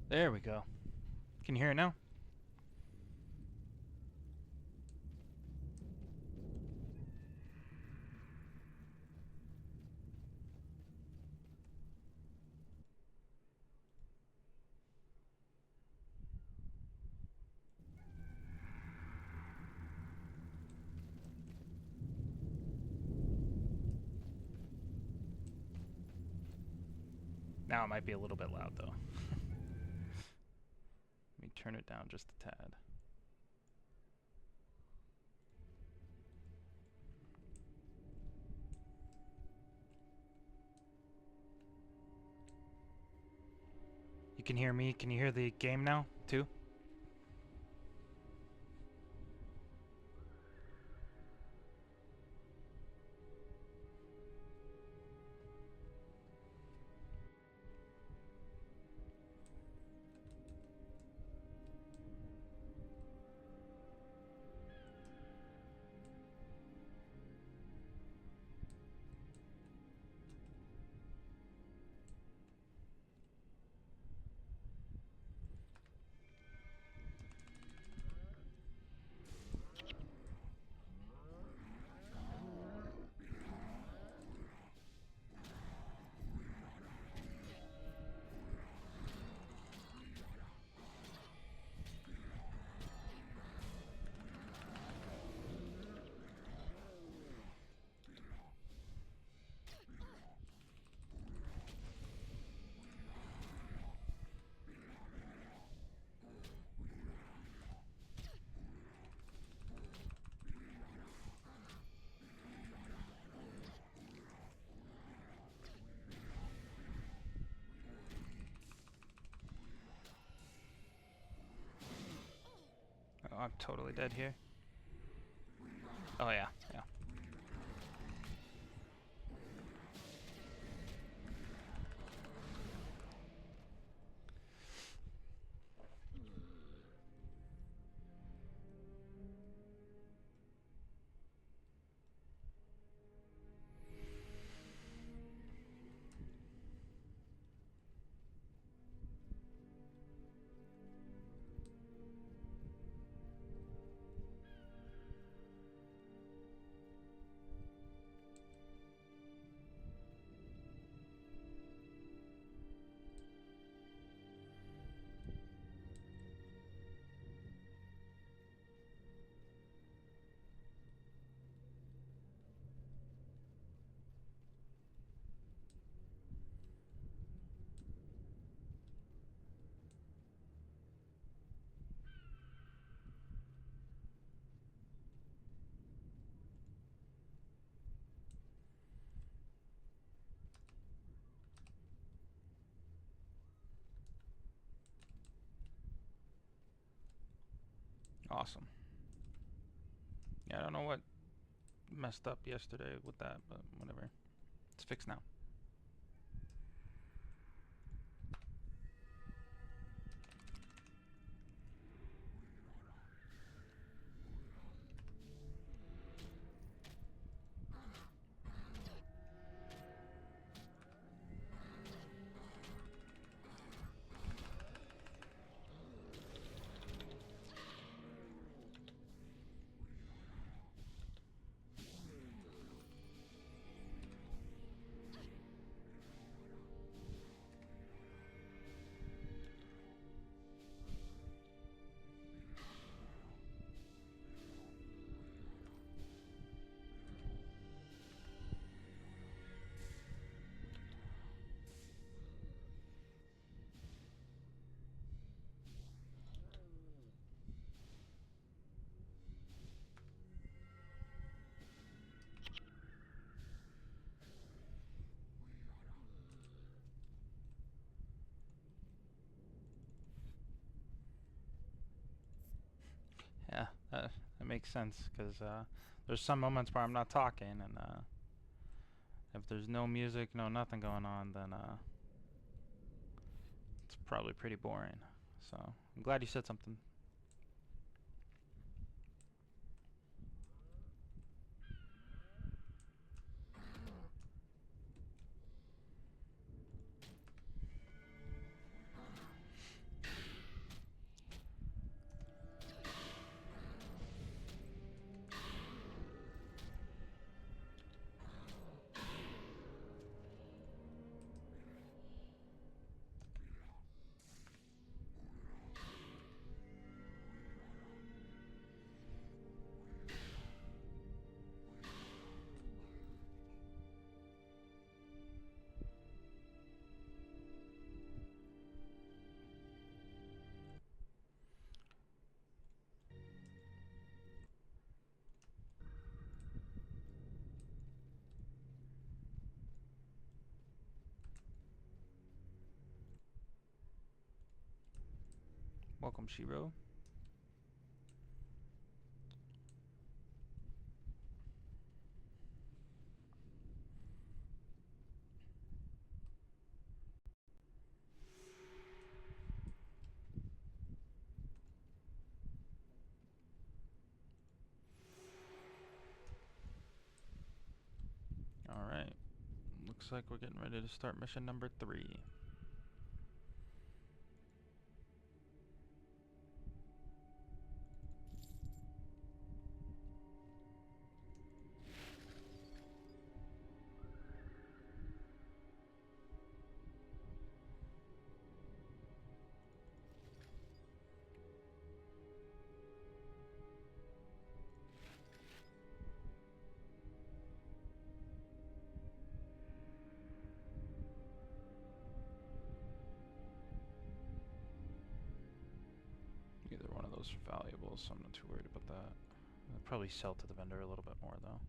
There we go. Can you hear it now? Now it might be a little bit loud though. Let me turn it down just a tad. You can hear me. Can you hear the game now too? I'm totally dead here. Oh yeah, yeah. Awesome. Yeah, I don't know what messed up yesterday with that, but whatever. It's fixed now. Yeah, that makes sense, because there's some moments where I'm not talking, and if there's no music, no nothing going on, then it's probably pretty boring. So I'm glad you said something. Welcome, Shiro. Alright. Looks like we're getting ready to start mission number 3. Either one of those are valuable, so I'm not too worried about that. I'll probably sell to the vendor a little bit more, though.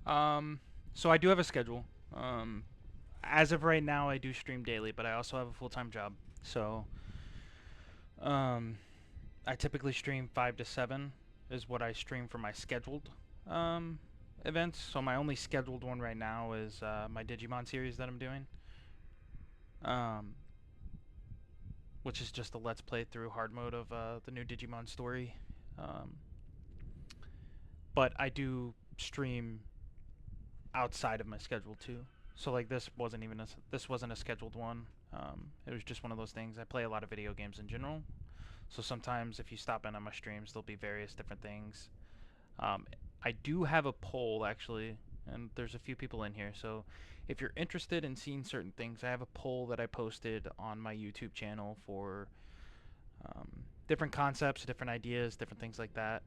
So I do have a schedule. As of right now, I do stream daily, but I also have a full-time job. So, um, I typically stream 5 to 7 is what I stream for my scheduled um, events. So my only scheduled one right now is my Digimon series that I'm doing, um, which is just a let's play through hard mode of the new Digimon story. Um, but I do stream outside of my schedule too. So like this wasn't a scheduled one. It was just one of those things. I play a lot of video games in general, so sometimes if you stop in on my streams, there'll be various different things. Um, I do have a poll actually, and there's a few people in here. So if you're interested in seeing certain things, I have a poll that I posted on my YouTube channel for different concepts, different ideas, different things like that.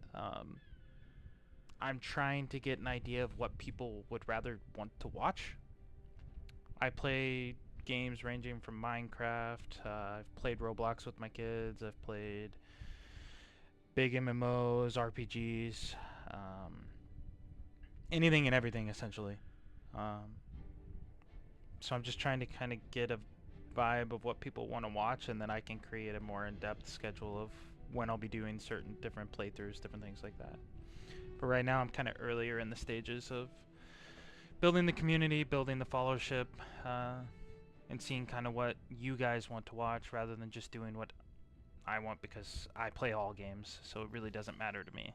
I'm trying to get an idea of what people would rather want to watch. I play games ranging from Minecraft. I've played Roblox with my kids. I've played big MMOs, RPGs, anything and everything essentially. Um, so I'm just trying to kind of get a vibe of what people want to watch, and then I can create a more in-depth schedule of when I'll be doing certain different playthroughs, different things like that. But right now, I'm kind of earlier in the stages of building the community, building the followership, and seeing kind of what you guys want to watch rather than just doing what I want because I play all games, so it really doesn't matter to me.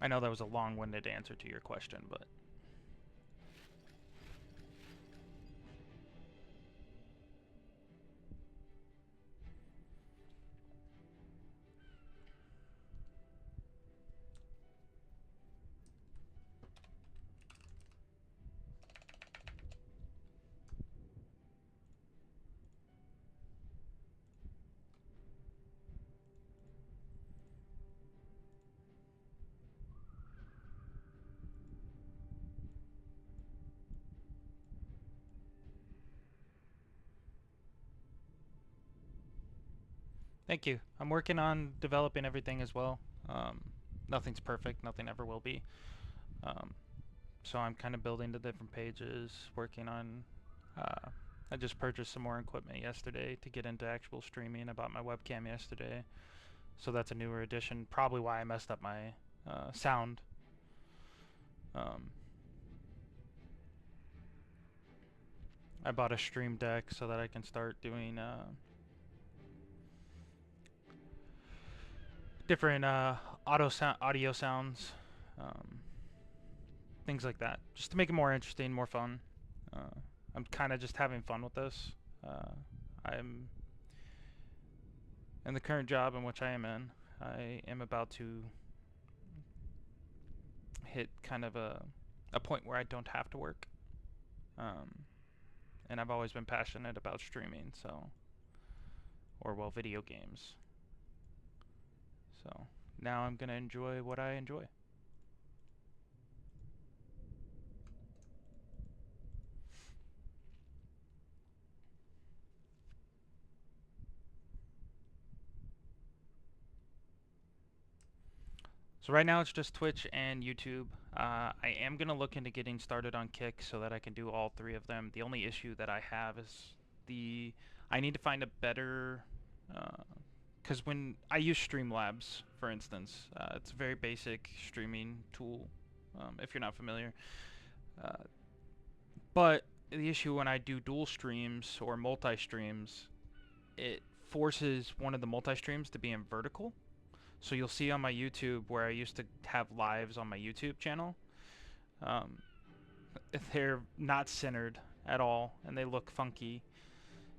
I know that was a long-winded answer to your question, but thank you. I'm working on developing everything as well. Um, Nothing's perfect, nothing ever will be. Um, so I'm kind of building the different pages, working on. Uh, I just purchased some more equipment yesterday to get into actual streaming. I bought my webcam yesterday, so that's a newer addition. Probably why I messed up my sound. Um, I bought a stream deck so that I can start doing different audio sounds, um, things like that, just to make it more interesting, more fun. Uh, I'm kind of just having fun with this. I'm in the current job in which I am in. I am about to hit kind of a point where I don't have to work. Um, and I've always been passionate about streaming, so or well, video games. So now I'm gonna enjoy what I enjoy. So right now it's just Twitch and YouTube. I am gonna look into getting started on Kick so that I can do all three of them. The only issue that I have is the I need to find a better because when I use Streamlabs, for instance, it's a very basic streaming tool. If you're not familiar, uh, but the issue when I do dual streams or multi streams, it forces one of the multi streams to be in vertical. So you'll see on my YouTube where I used to have lives on my YouTube channel, um, they're not centered at all and they look funky.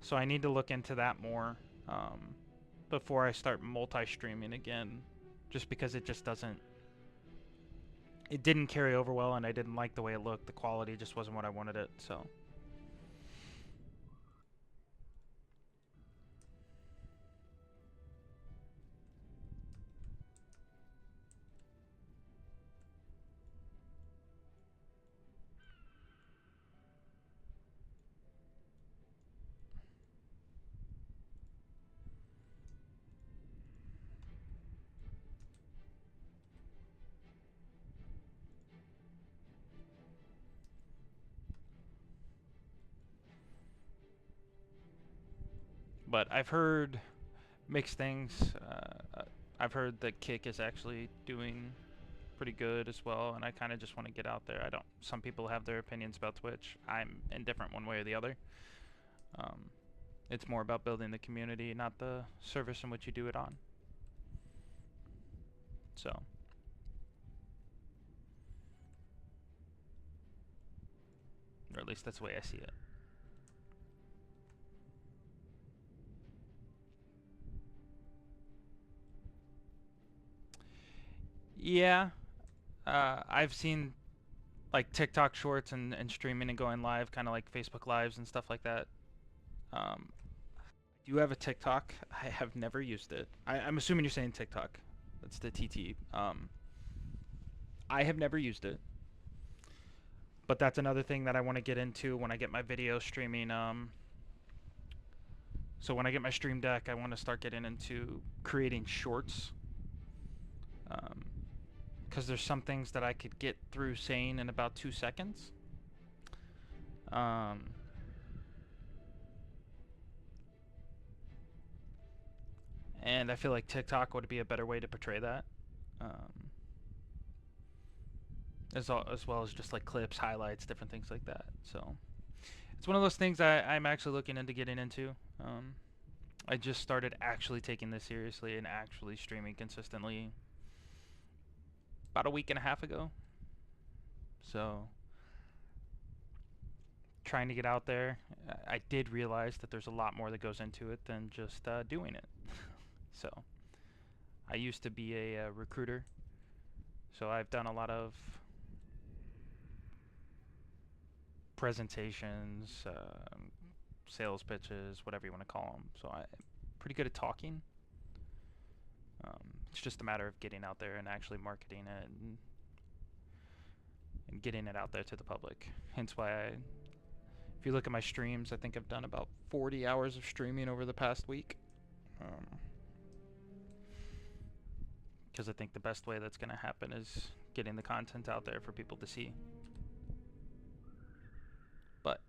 So I need to look into that more before I start multi-streaming again, just because it just doesn't. It didn't carry over well, and I didn't like the way it looked. The quality just wasn't what I wanted it. So But I've heard mixed things. I've heard that Kick is actually doing pretty good as well, and I kind of just want to get out there. I don't. Some people have their opinions about Twitch. I'm indifferent one way or the other. Um, it's more about building the community, not the service in which you do it on. So. Or at least that's the way I see it. Yeah, I've seen like TikTok shorts and streaming and going live, kind of like Facebook lives and stuff like that. Do you have a TikTok? I have never used it. I'm assuming you're saying TikTok. That's the TT. I have never used it, but that's another thing that I want to get into when I get my video streaming. So when I get my stream deck, I want to start getting into creating shorts. Because there's some things that I could get through saying in about 2 seconds. And I feel like TikTok would be a better way to portray that. As well as just like clips, highlights, different things like that. So it's one of those things I'm actually looking into getting into. I just started actually taking this seriously and actually streaming consistently about a week and a half ago. So trying to get out there. I did realize that there's a lot more that goes into it than just doing it. So I used to be a recruiter, so I've done a lot of presentations, sales pitches, whatever you want to call them. So I'm pretty good at talking. It's just a matter of getting out there and actually marketing it and getting it out there to the public. Hence why if you look at my streams, I think I've done about 40 hours of streaming over the past week. Because I think the best way that's going to happen is getting the content out there for people to see. But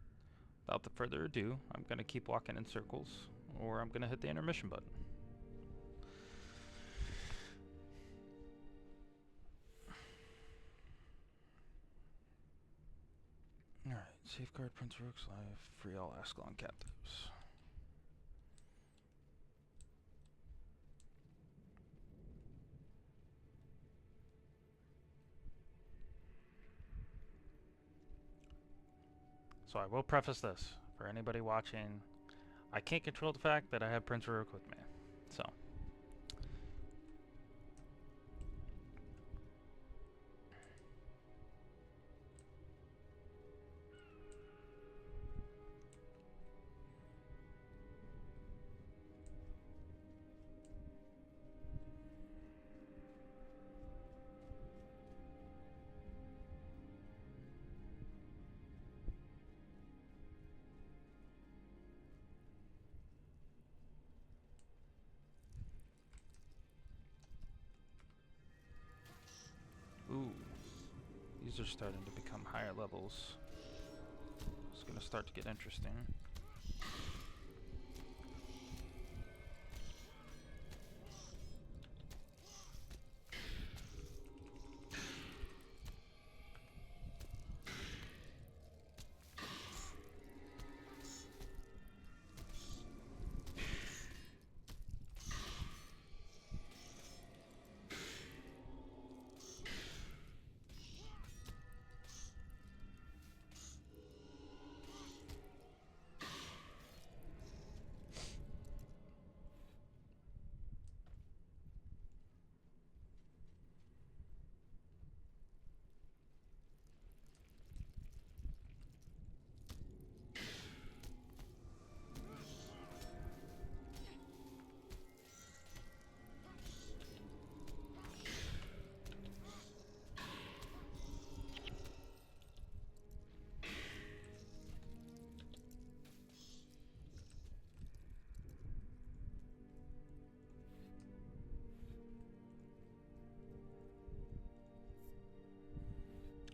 without the further ado, I'm going to keep walking in circles, or I'm going to hit the intermission button. Alright, safeguard Prince Rook's life, free all Ascalon captives. So I will preface this for anybody watching. I can't control the fact that I have Prince Rook with me. So. Ooh. These are starting to become higher levels. It's going to start to get interesting.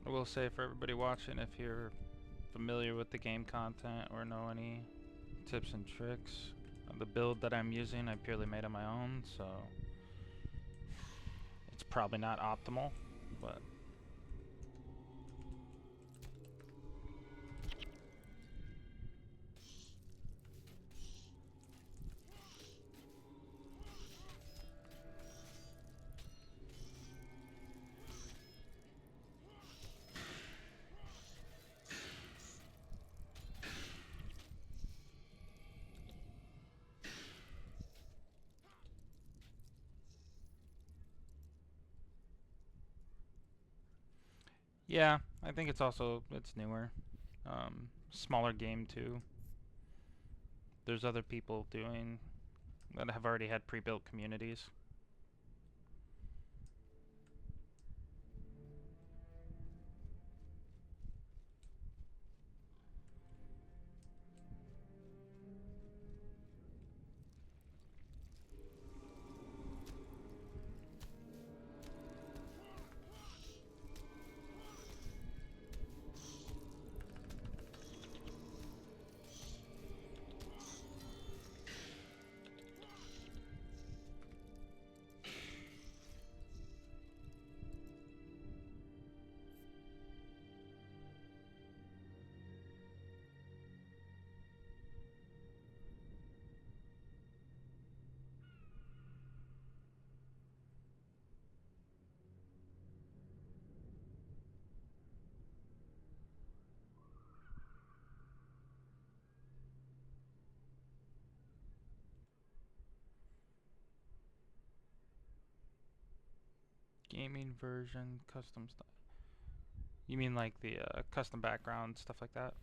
I will say for everybody watching, if you're familiar with the game content or know any tips and tricks, The build that I'm using, I purely made on my own, so it's probably not optimal, but yeah, I think it's newer. Smaller game too. There's other people doing that have already had pre-built communities. Gaming version, custom stuff. You mean like the custom background, stuff like that?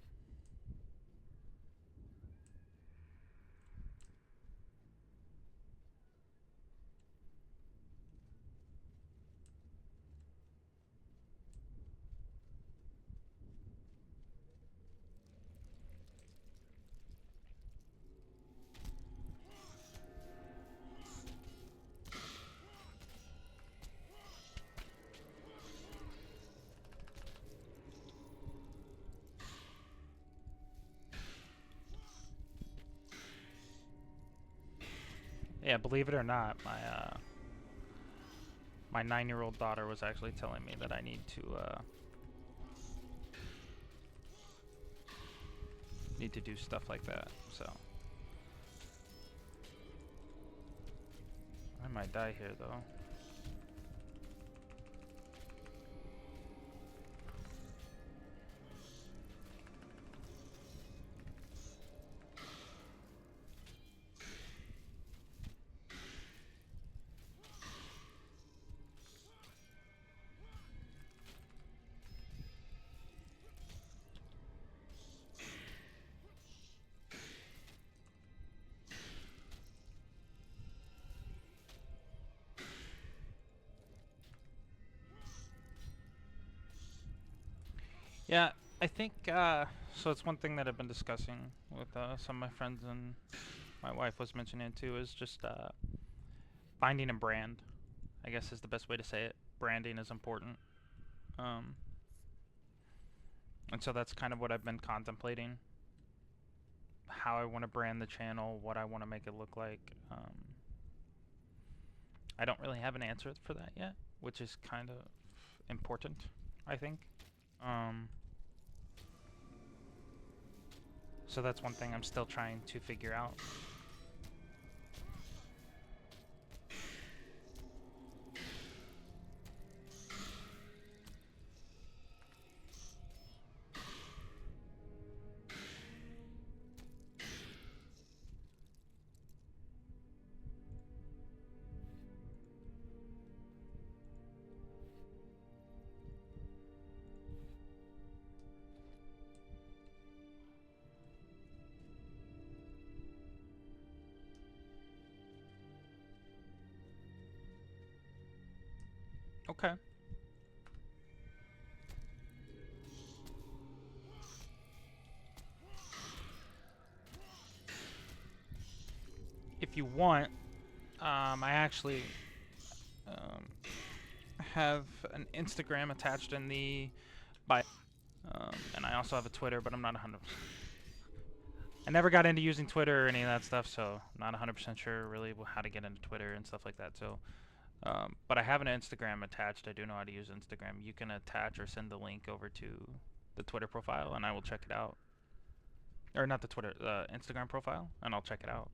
Yeah, believe it or not, my 9-year-old daughter was actually telling me that I need to do stuff like that. So I might die here though. Yeah, I think so. It's one thing that I've been discussing with some of my friends, and my wife was mentioning it too. Is just finding a brand. I guess is the best way to say it. Branding is important, um, and so that's kind of what I've been contemplating. How I want to brand the channel, what I want to make it look like. I don't really have an answer for that yet, which is kind of important, I think. Um, so that's one thing I'm still trying to figure out. Okay. If you want, I actually um, have an Instagram attached in the bio, and I also have a Twitter, but I'm not 100. I never got into using Twitter or any of that stuff, so I'm not 100% sure really how to get into Twitter and stuff like that. So, but I have an Instagram attached. I do know how to use Instagram. You can attach or send the link over to the Twitter profile, and I will check it out. Or not the Twitter, the Instagram profile, and I'll check it out.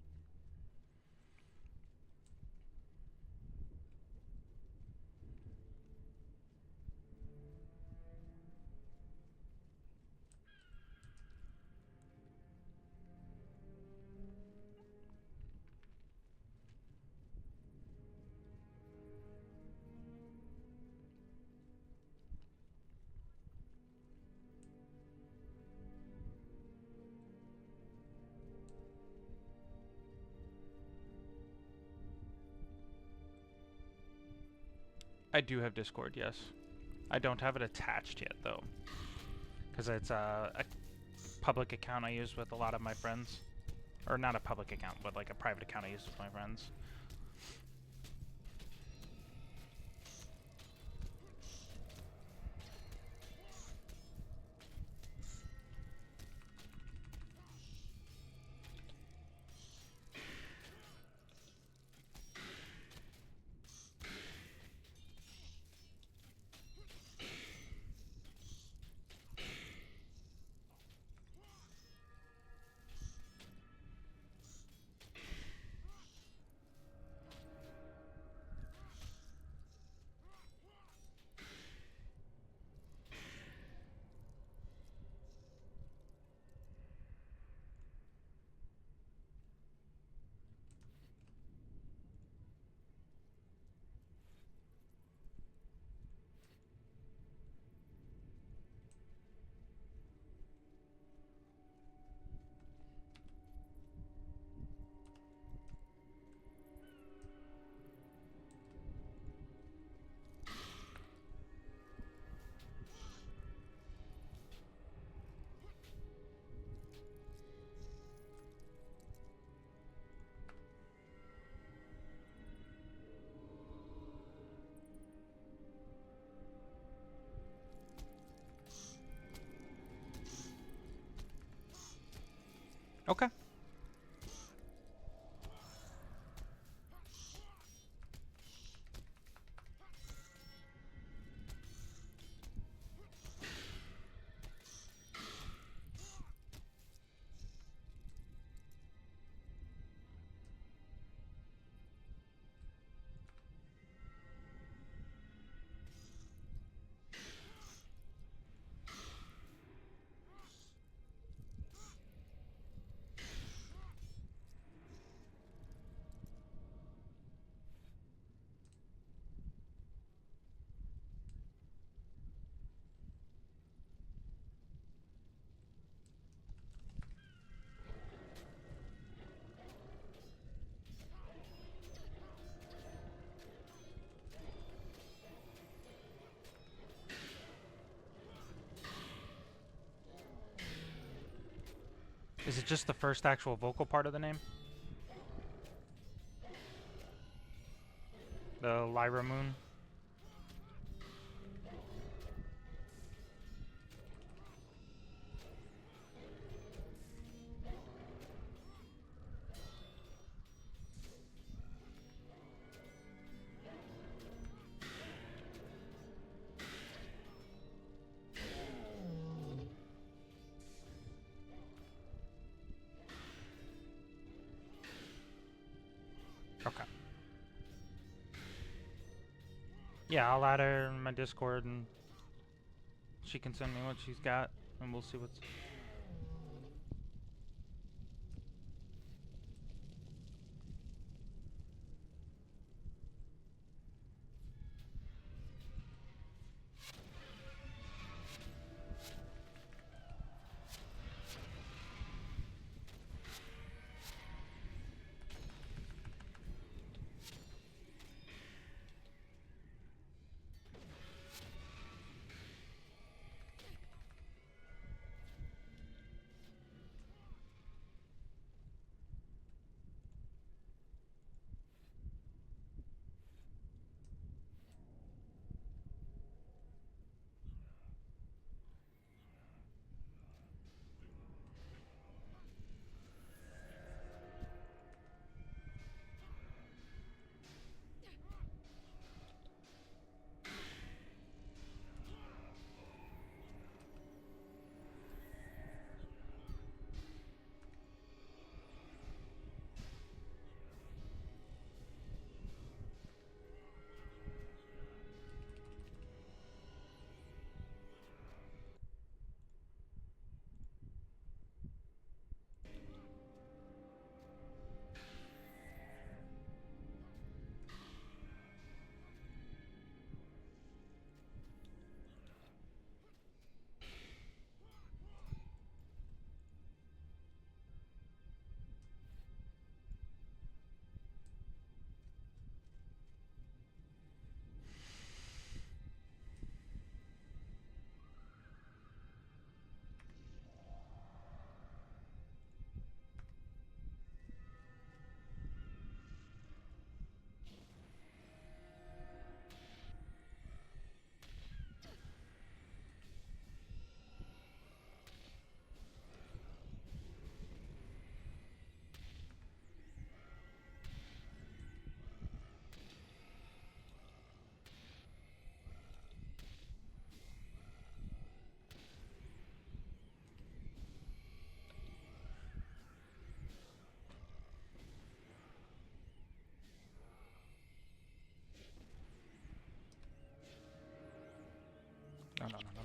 I do have Discord, yes. I don't have it attached yet, though. Because it's a public account I use with a lot of my friends. Or not a public account, but like a private account I use with my friends. Okay. Is it just the first actual vocal part of the name? The Lyra Moon? Okay. Yeah, I'll add her in my Discord and she can send me what she's got and we'll see what's...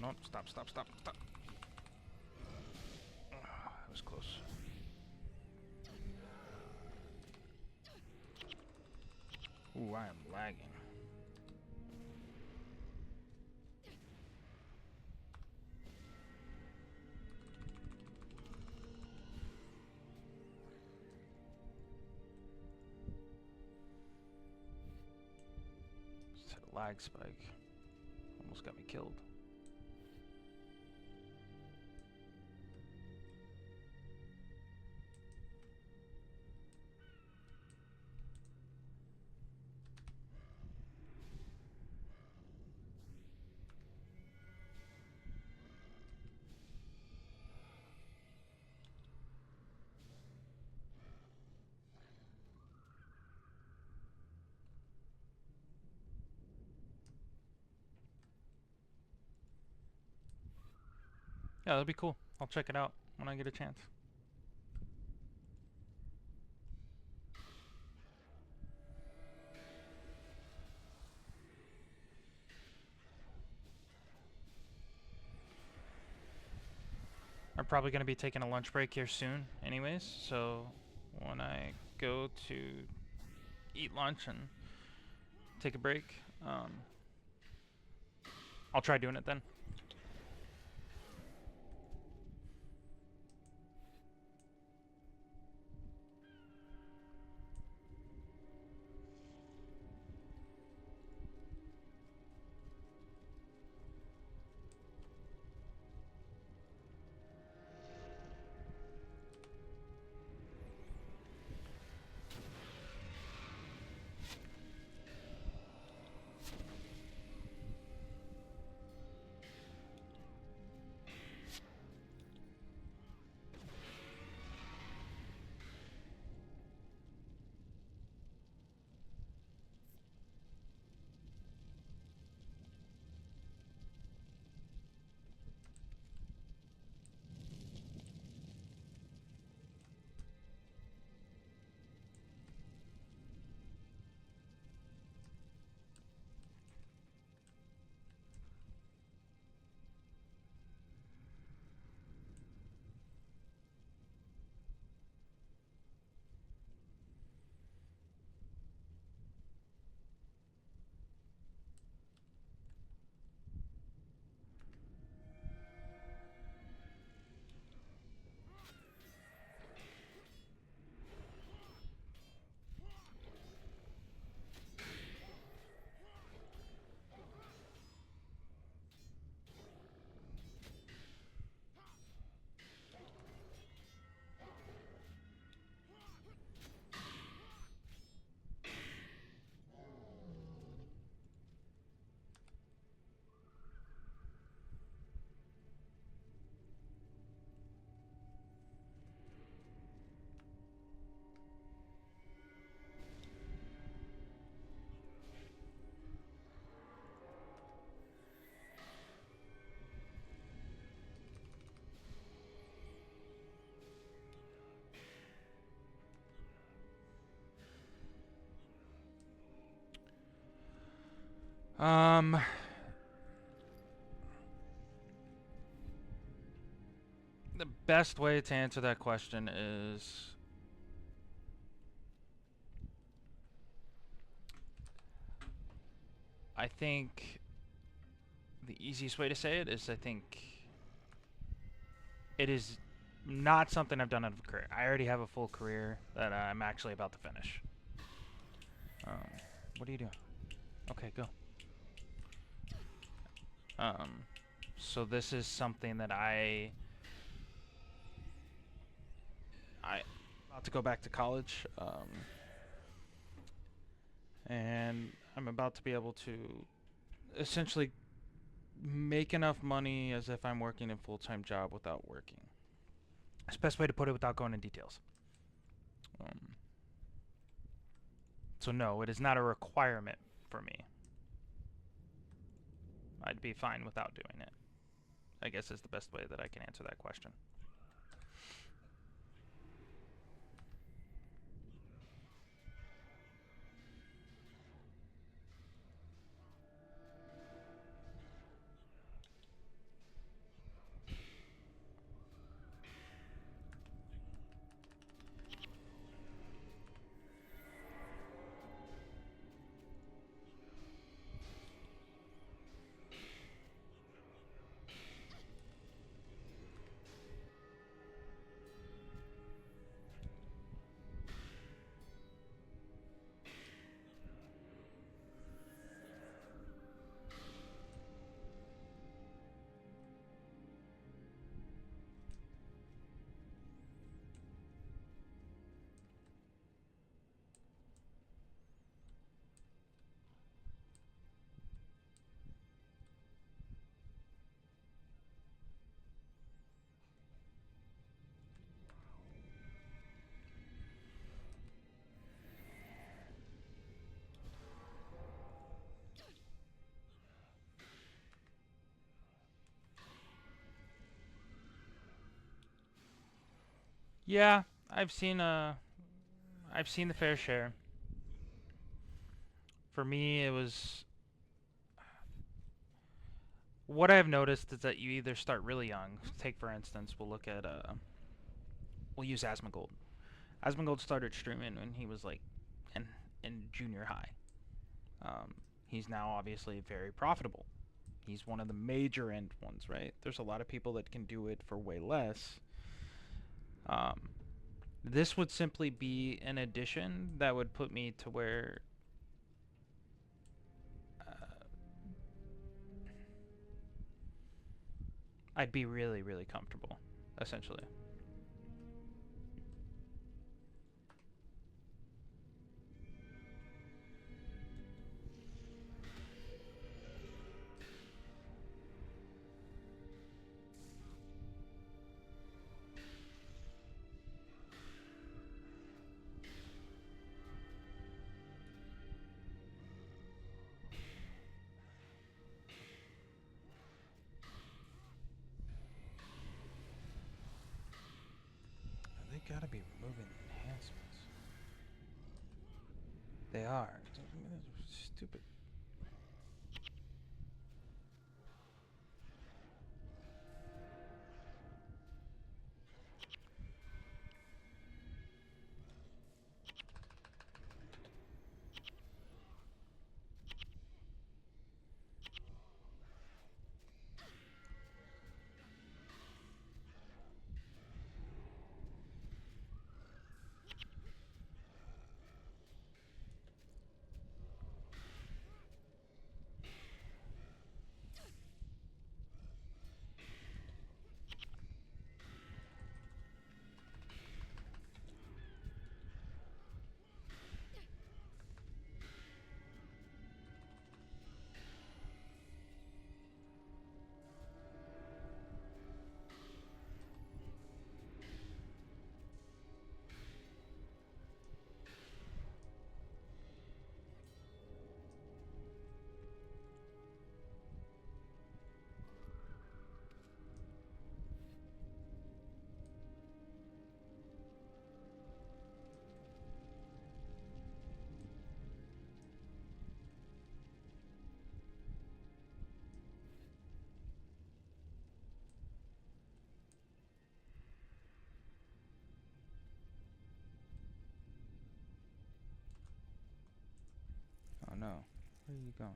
no. Stop. That was close. Ooh, I am lagging. Just had a lag spike. Almost got me killed. Yeah, that'd be cool. I'll check it out when I get a chance. I'm probably going to be taking a lunch break here soon anyways, so when I go to eat lunch and take a break, I'll try doing it then. Um, the best way to answer that question is I think the easiest way to say it is I think it is not something I've done out of a career. I already have a full career that I'm actually about to finish. Um, what are you doing? Okay, go. Um, so this is something that I about to go back to college, and I'm about to be able to essentially make enough money as if I'm working a full-time job without working. That's the best way to put it without going into details. Um, so no, it is not a requirement for me. I'd be fine without doing it, I guess is the best way that I can answer that question. Yeah, I've seen I've seen the fair share. For me, it was what I've noticed is that you either start really young. Take for instance, we'll look at we'll use Asmongold. Asmongold started streaming when he was like in junior high. He's now obviously very profitable. He's one of the major end ones, right? There's a lot of people that can do it for way less. Um, this would simply be an addition that would put me to where I'd be really, really comfortable, essentially. They gotta be removing the enhancements. They are. Stupid. Oh no. Where are you going?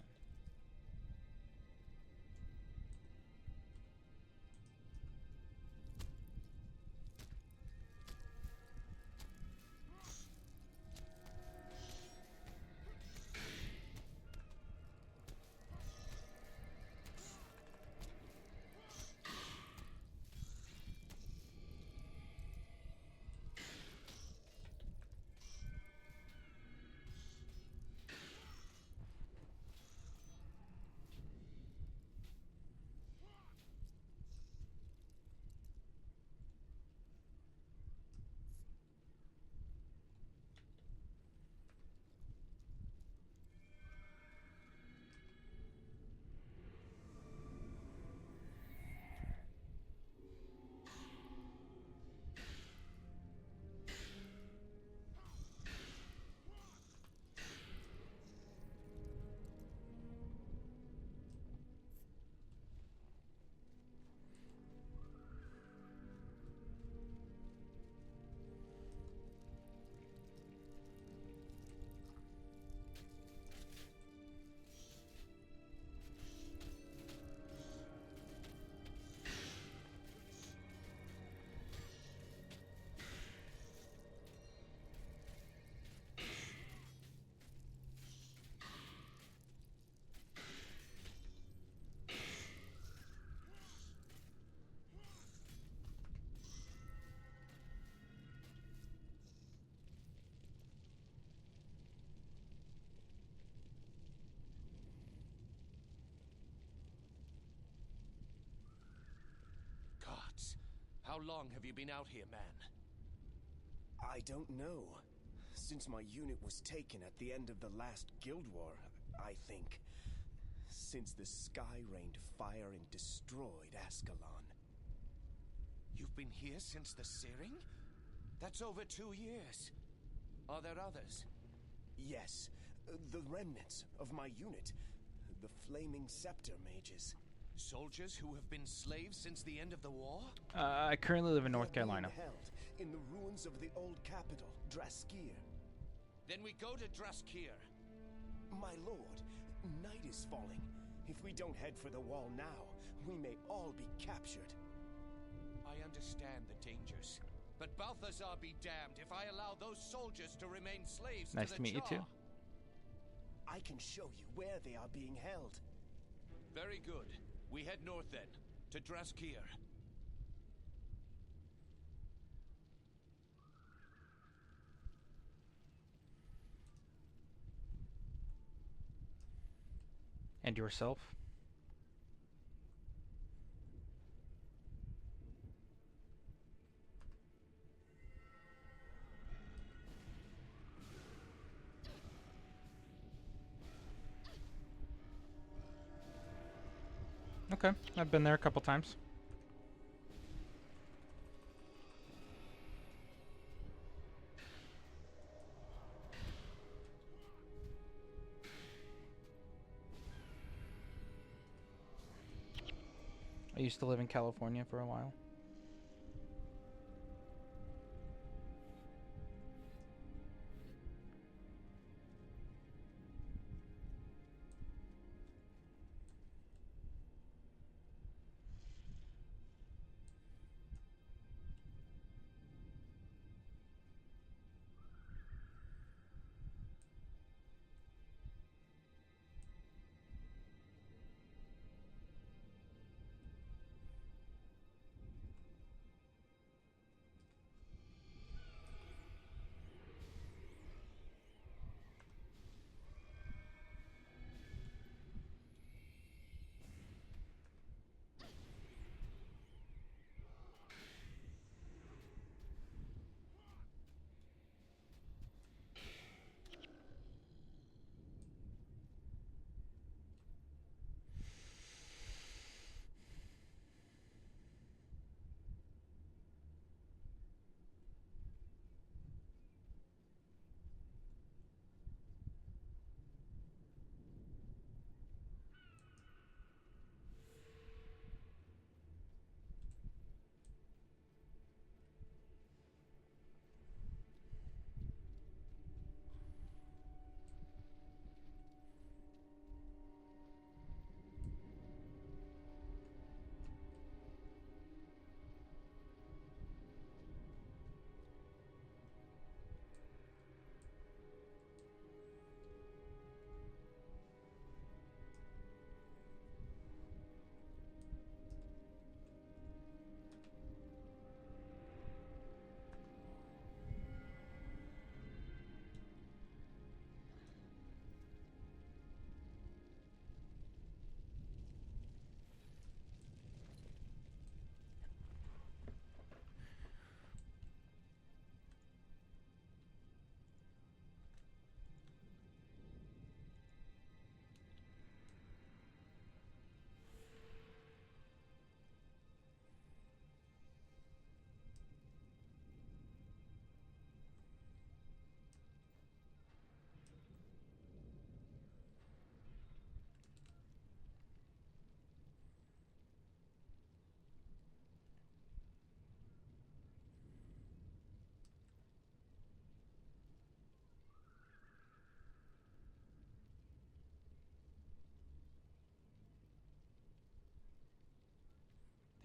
Gods, how long have you been out here, man? I don't know. Since my unit was taken at the end of the last Guild War, I think. Since the sky rained fire and destroyed Ascalon. You've been here since the searing? That's over 2 years. Are there others? Yes, the remnants of my unit. The Flaming Scepter mages. Soldiers who have been slaves since the end of the war? I currently live in North They're Carolina. being held in the ruins of the old capital, Draskir. Then we go to Draskir. My lord, night is falling. If we don't head for the wall now, we may all be captured. I understand the dangers. But Balthazar be damned if I allow those soldiers to remain slaves Nice to to meet you too. I can show you where they are being held. Very good. We head north then, to Draskir. And yourself? Okay, I've been there a couple times. I used to live in California for a while.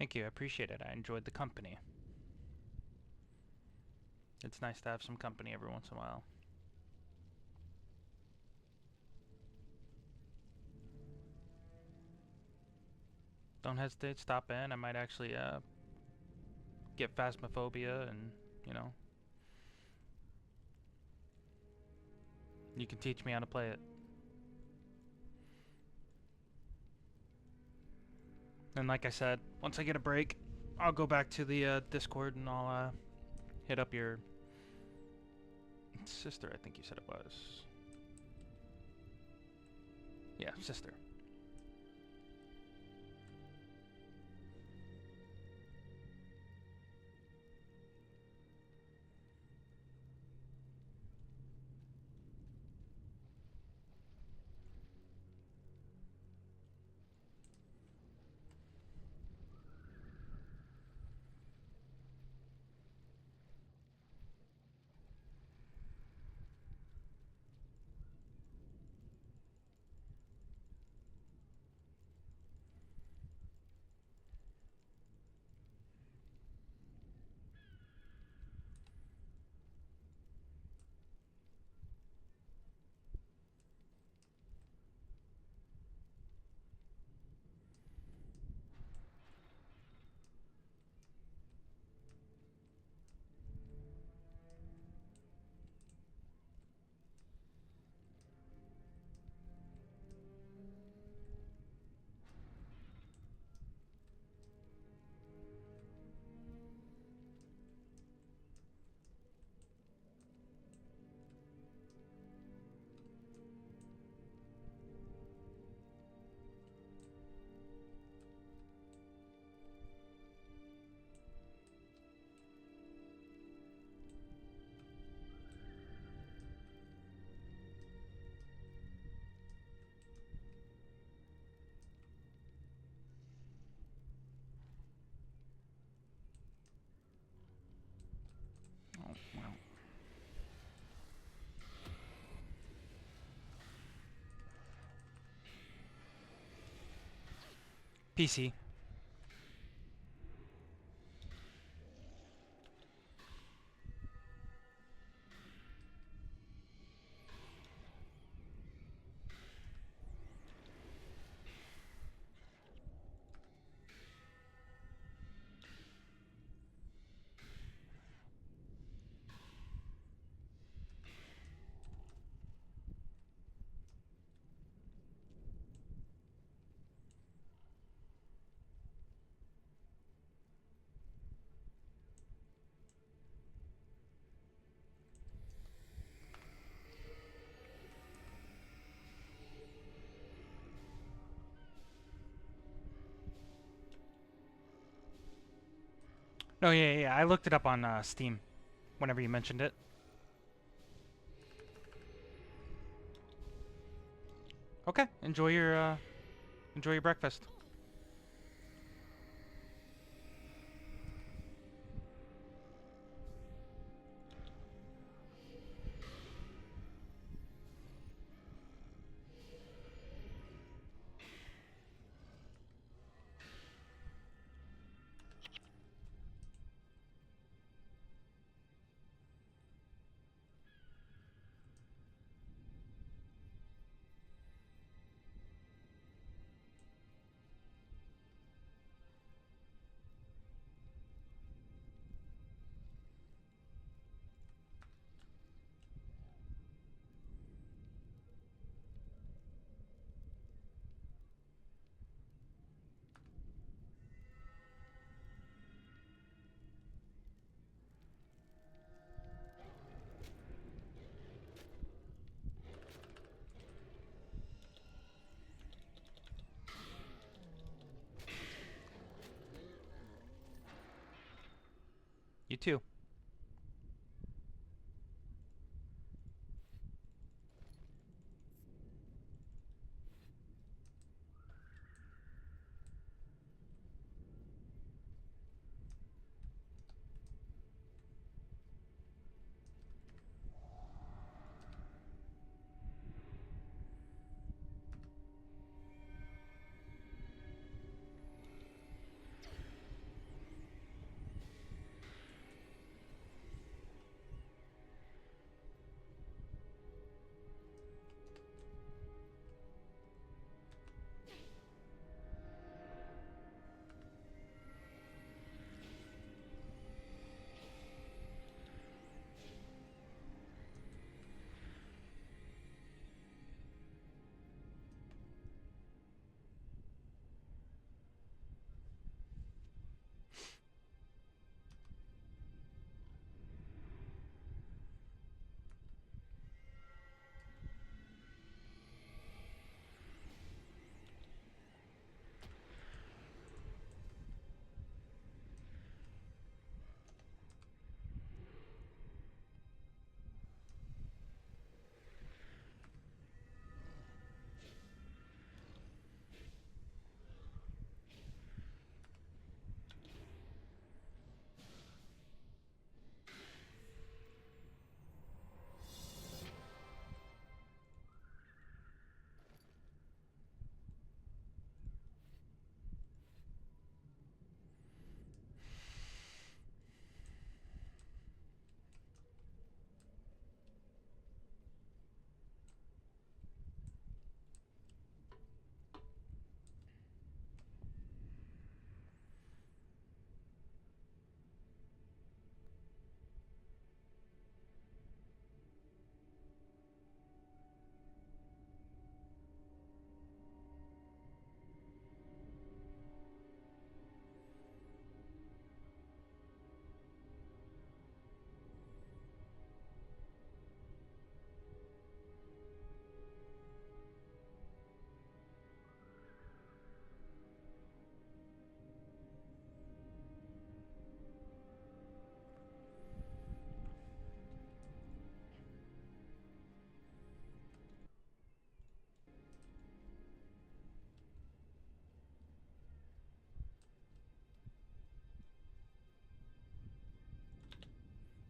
Thank you, I appreciate it. I enjoyed the company. It's nice to have some company every once in a while. Don't hesitate, stop in. I might actually get Phasmophobia and, you know, you can teach me how to play it. And like I said, once I get a break, I'll go back to the Discord and I'll hit up your sister, I think you said it was. Yeah, sister. PC. No, yeah. I looked it up on Steam whenever you mentioned it. Okay, enjoy your breakfast. You too.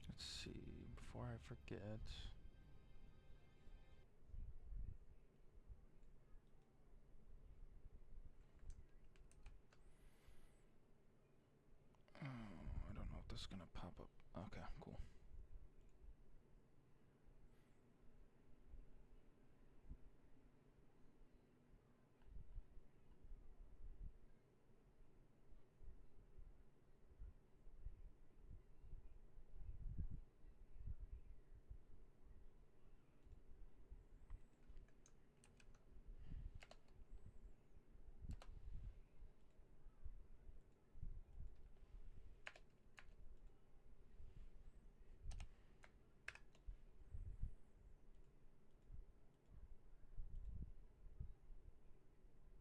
Let's see, before I forget. this is gonna pop up. Okay, cool.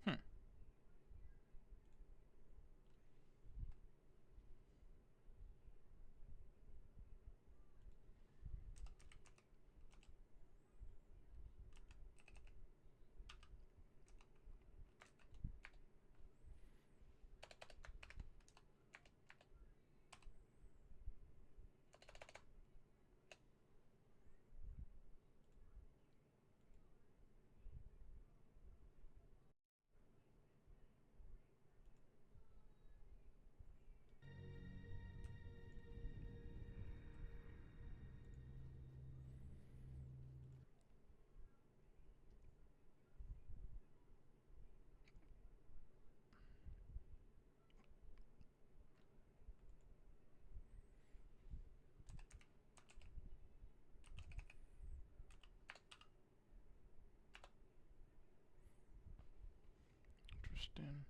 Hmm. Interesting.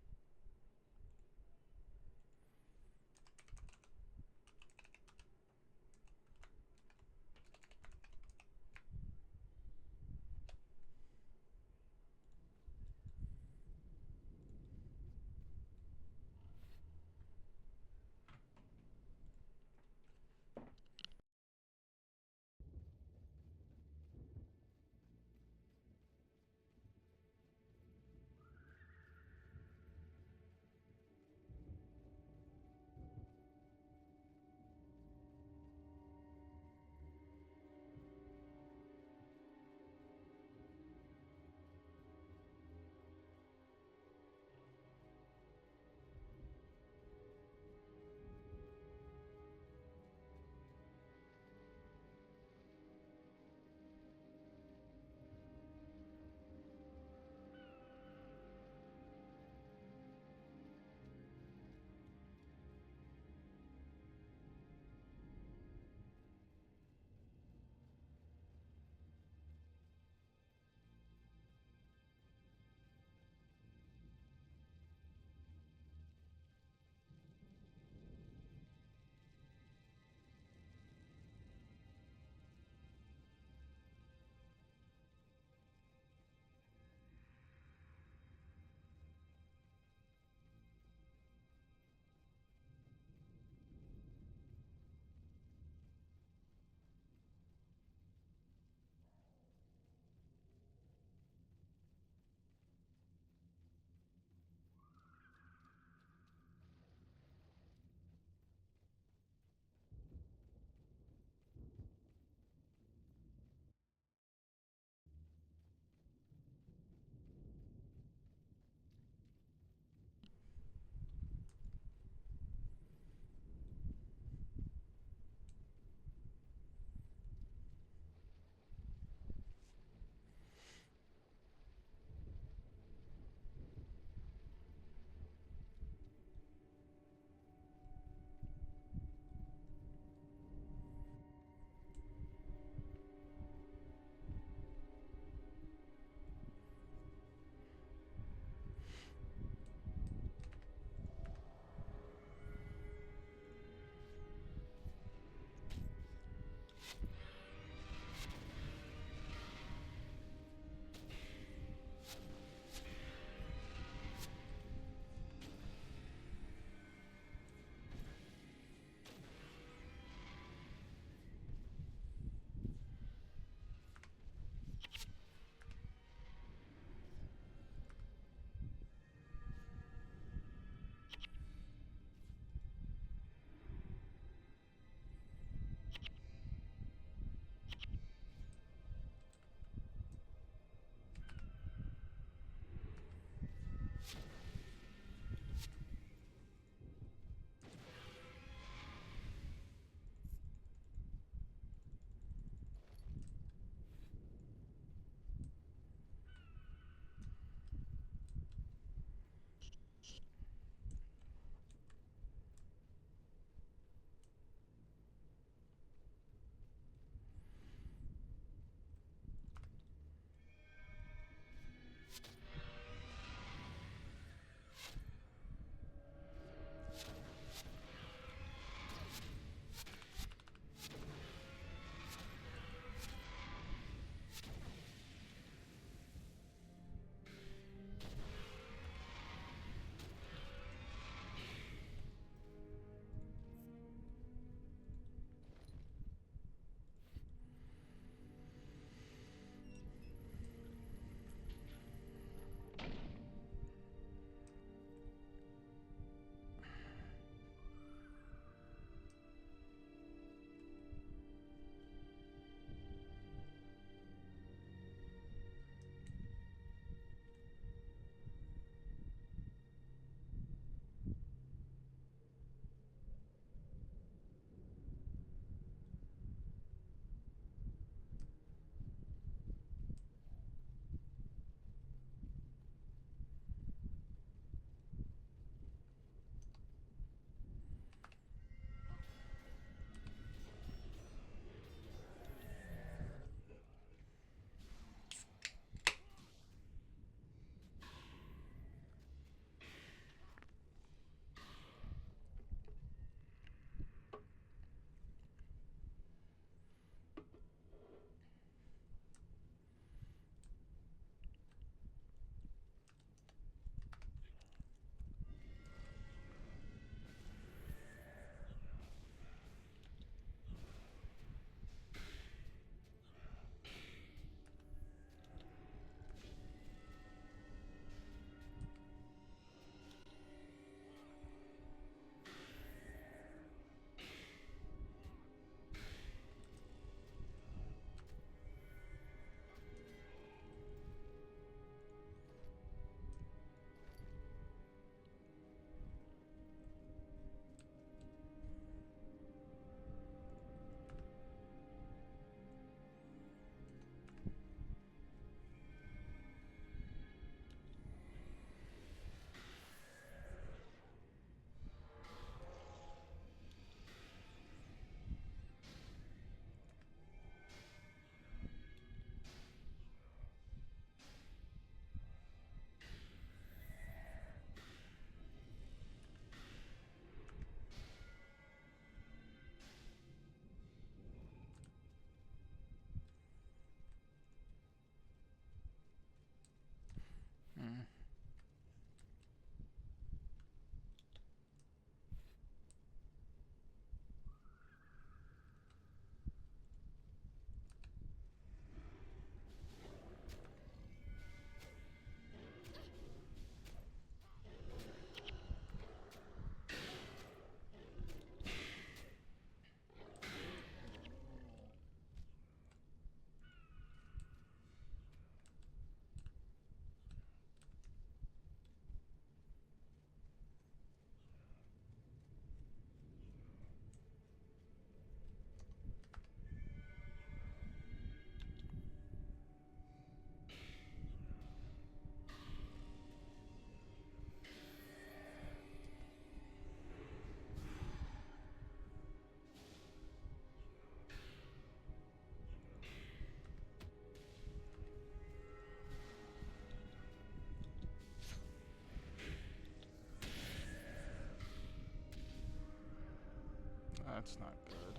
That's not good.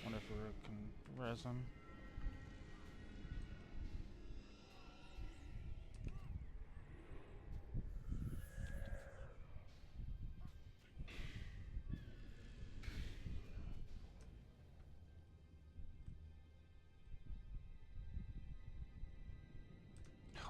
Wonder if we can res him. No.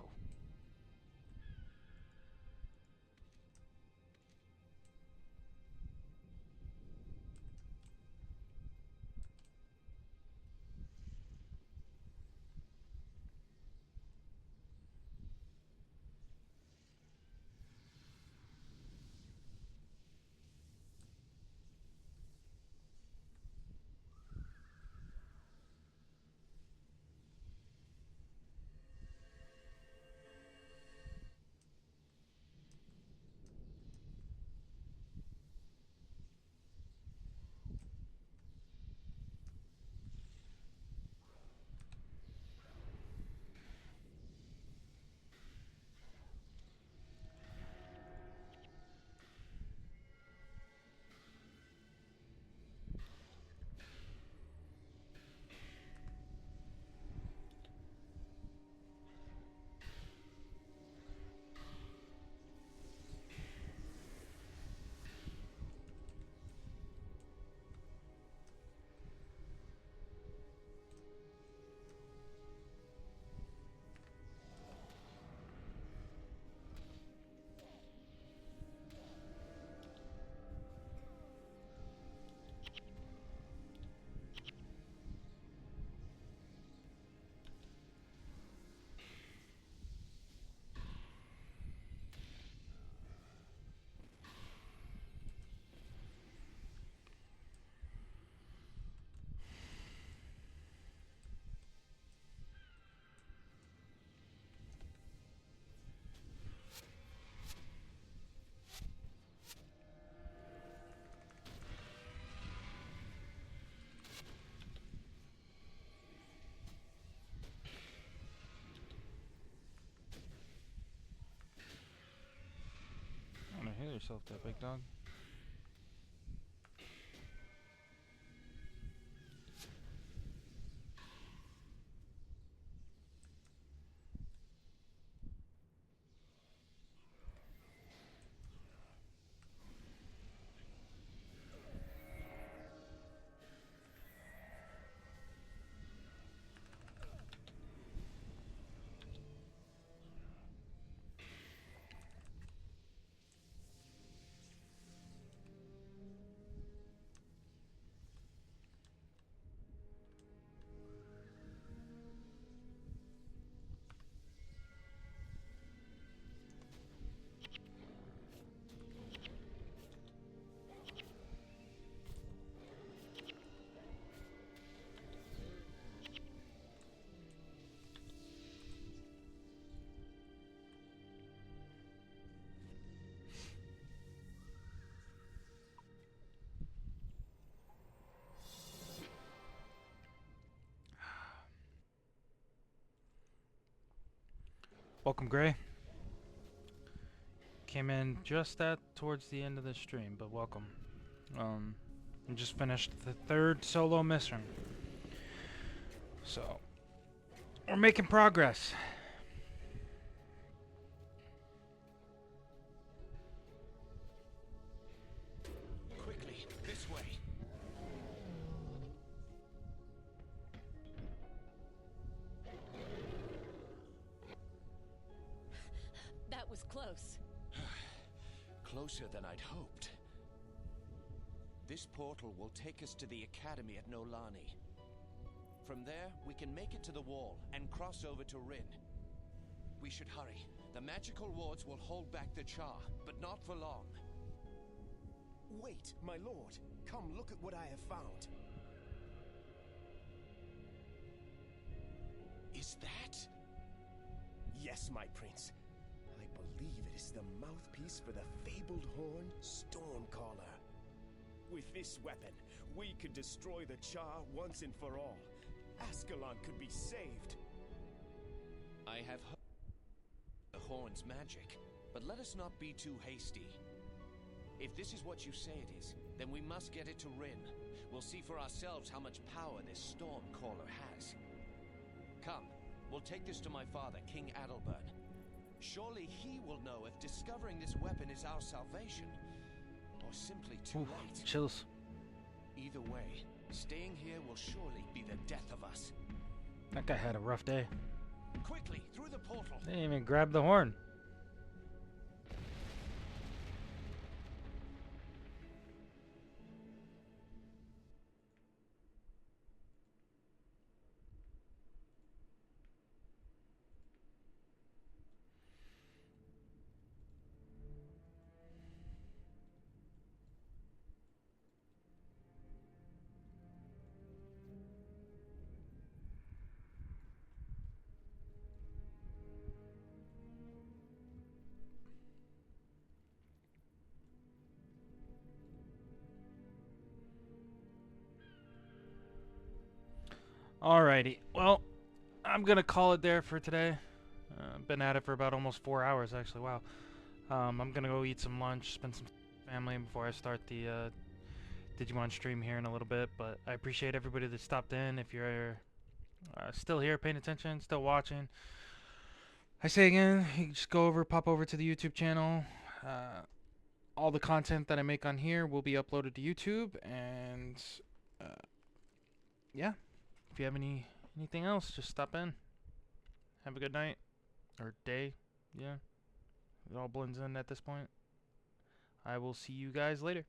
I wanna heal yourself there, big dog. Welcome, Gray. Came in just towards the end of the stream, but welcome. I just finished the 3rd solo mission. So, we're making progress. Quickly, this way. That was close. Closer than I'd hoped. This portal will take us to the academy at Nolani. From there, we can make it to the wall and cross over to Rin. We should hurry. The magical wards will hold back the Char, but not for long. Wait, my lord. Come look at what I have found. Is that? Yes, my prince. I believe it is the mouthpiece for the fabled horn Stormcaller. With this weapon, we could destroy the Char once and for all. Ascalon could be saved. I have heard the horn's magic, but let us not be too hasty. If this is what you say it is, then we must get it to Rin. We'll see for ourselves how much power this storm caller has. Come, we'll take this to my father, King Adalbert. Surely he will know if discovering this weapon is our salvation, or simply too late. Chills. Either way, staying here will surely be the death of us. That guy had a rough day. Quickly, through the portal. They didn't even grab the horn. Alrighty, well, I'm gonna call it there for today. Been at it for about almost 4 hours, actually. Wow. I'm gonna go eat some lunch, spend some family before I start the Digimon stream here in a little bit. But I appreciate everybody that stopped in. If you're still here, paying attention, still watching, I say again, you can just go over, pop over to the YouTube channel. All the content that I make on here will be uploaded to YouTube, and yeah. If you have anything else, just stop in. Have a good night or day. Yeah, it all blends in at this point. I will see you guys later.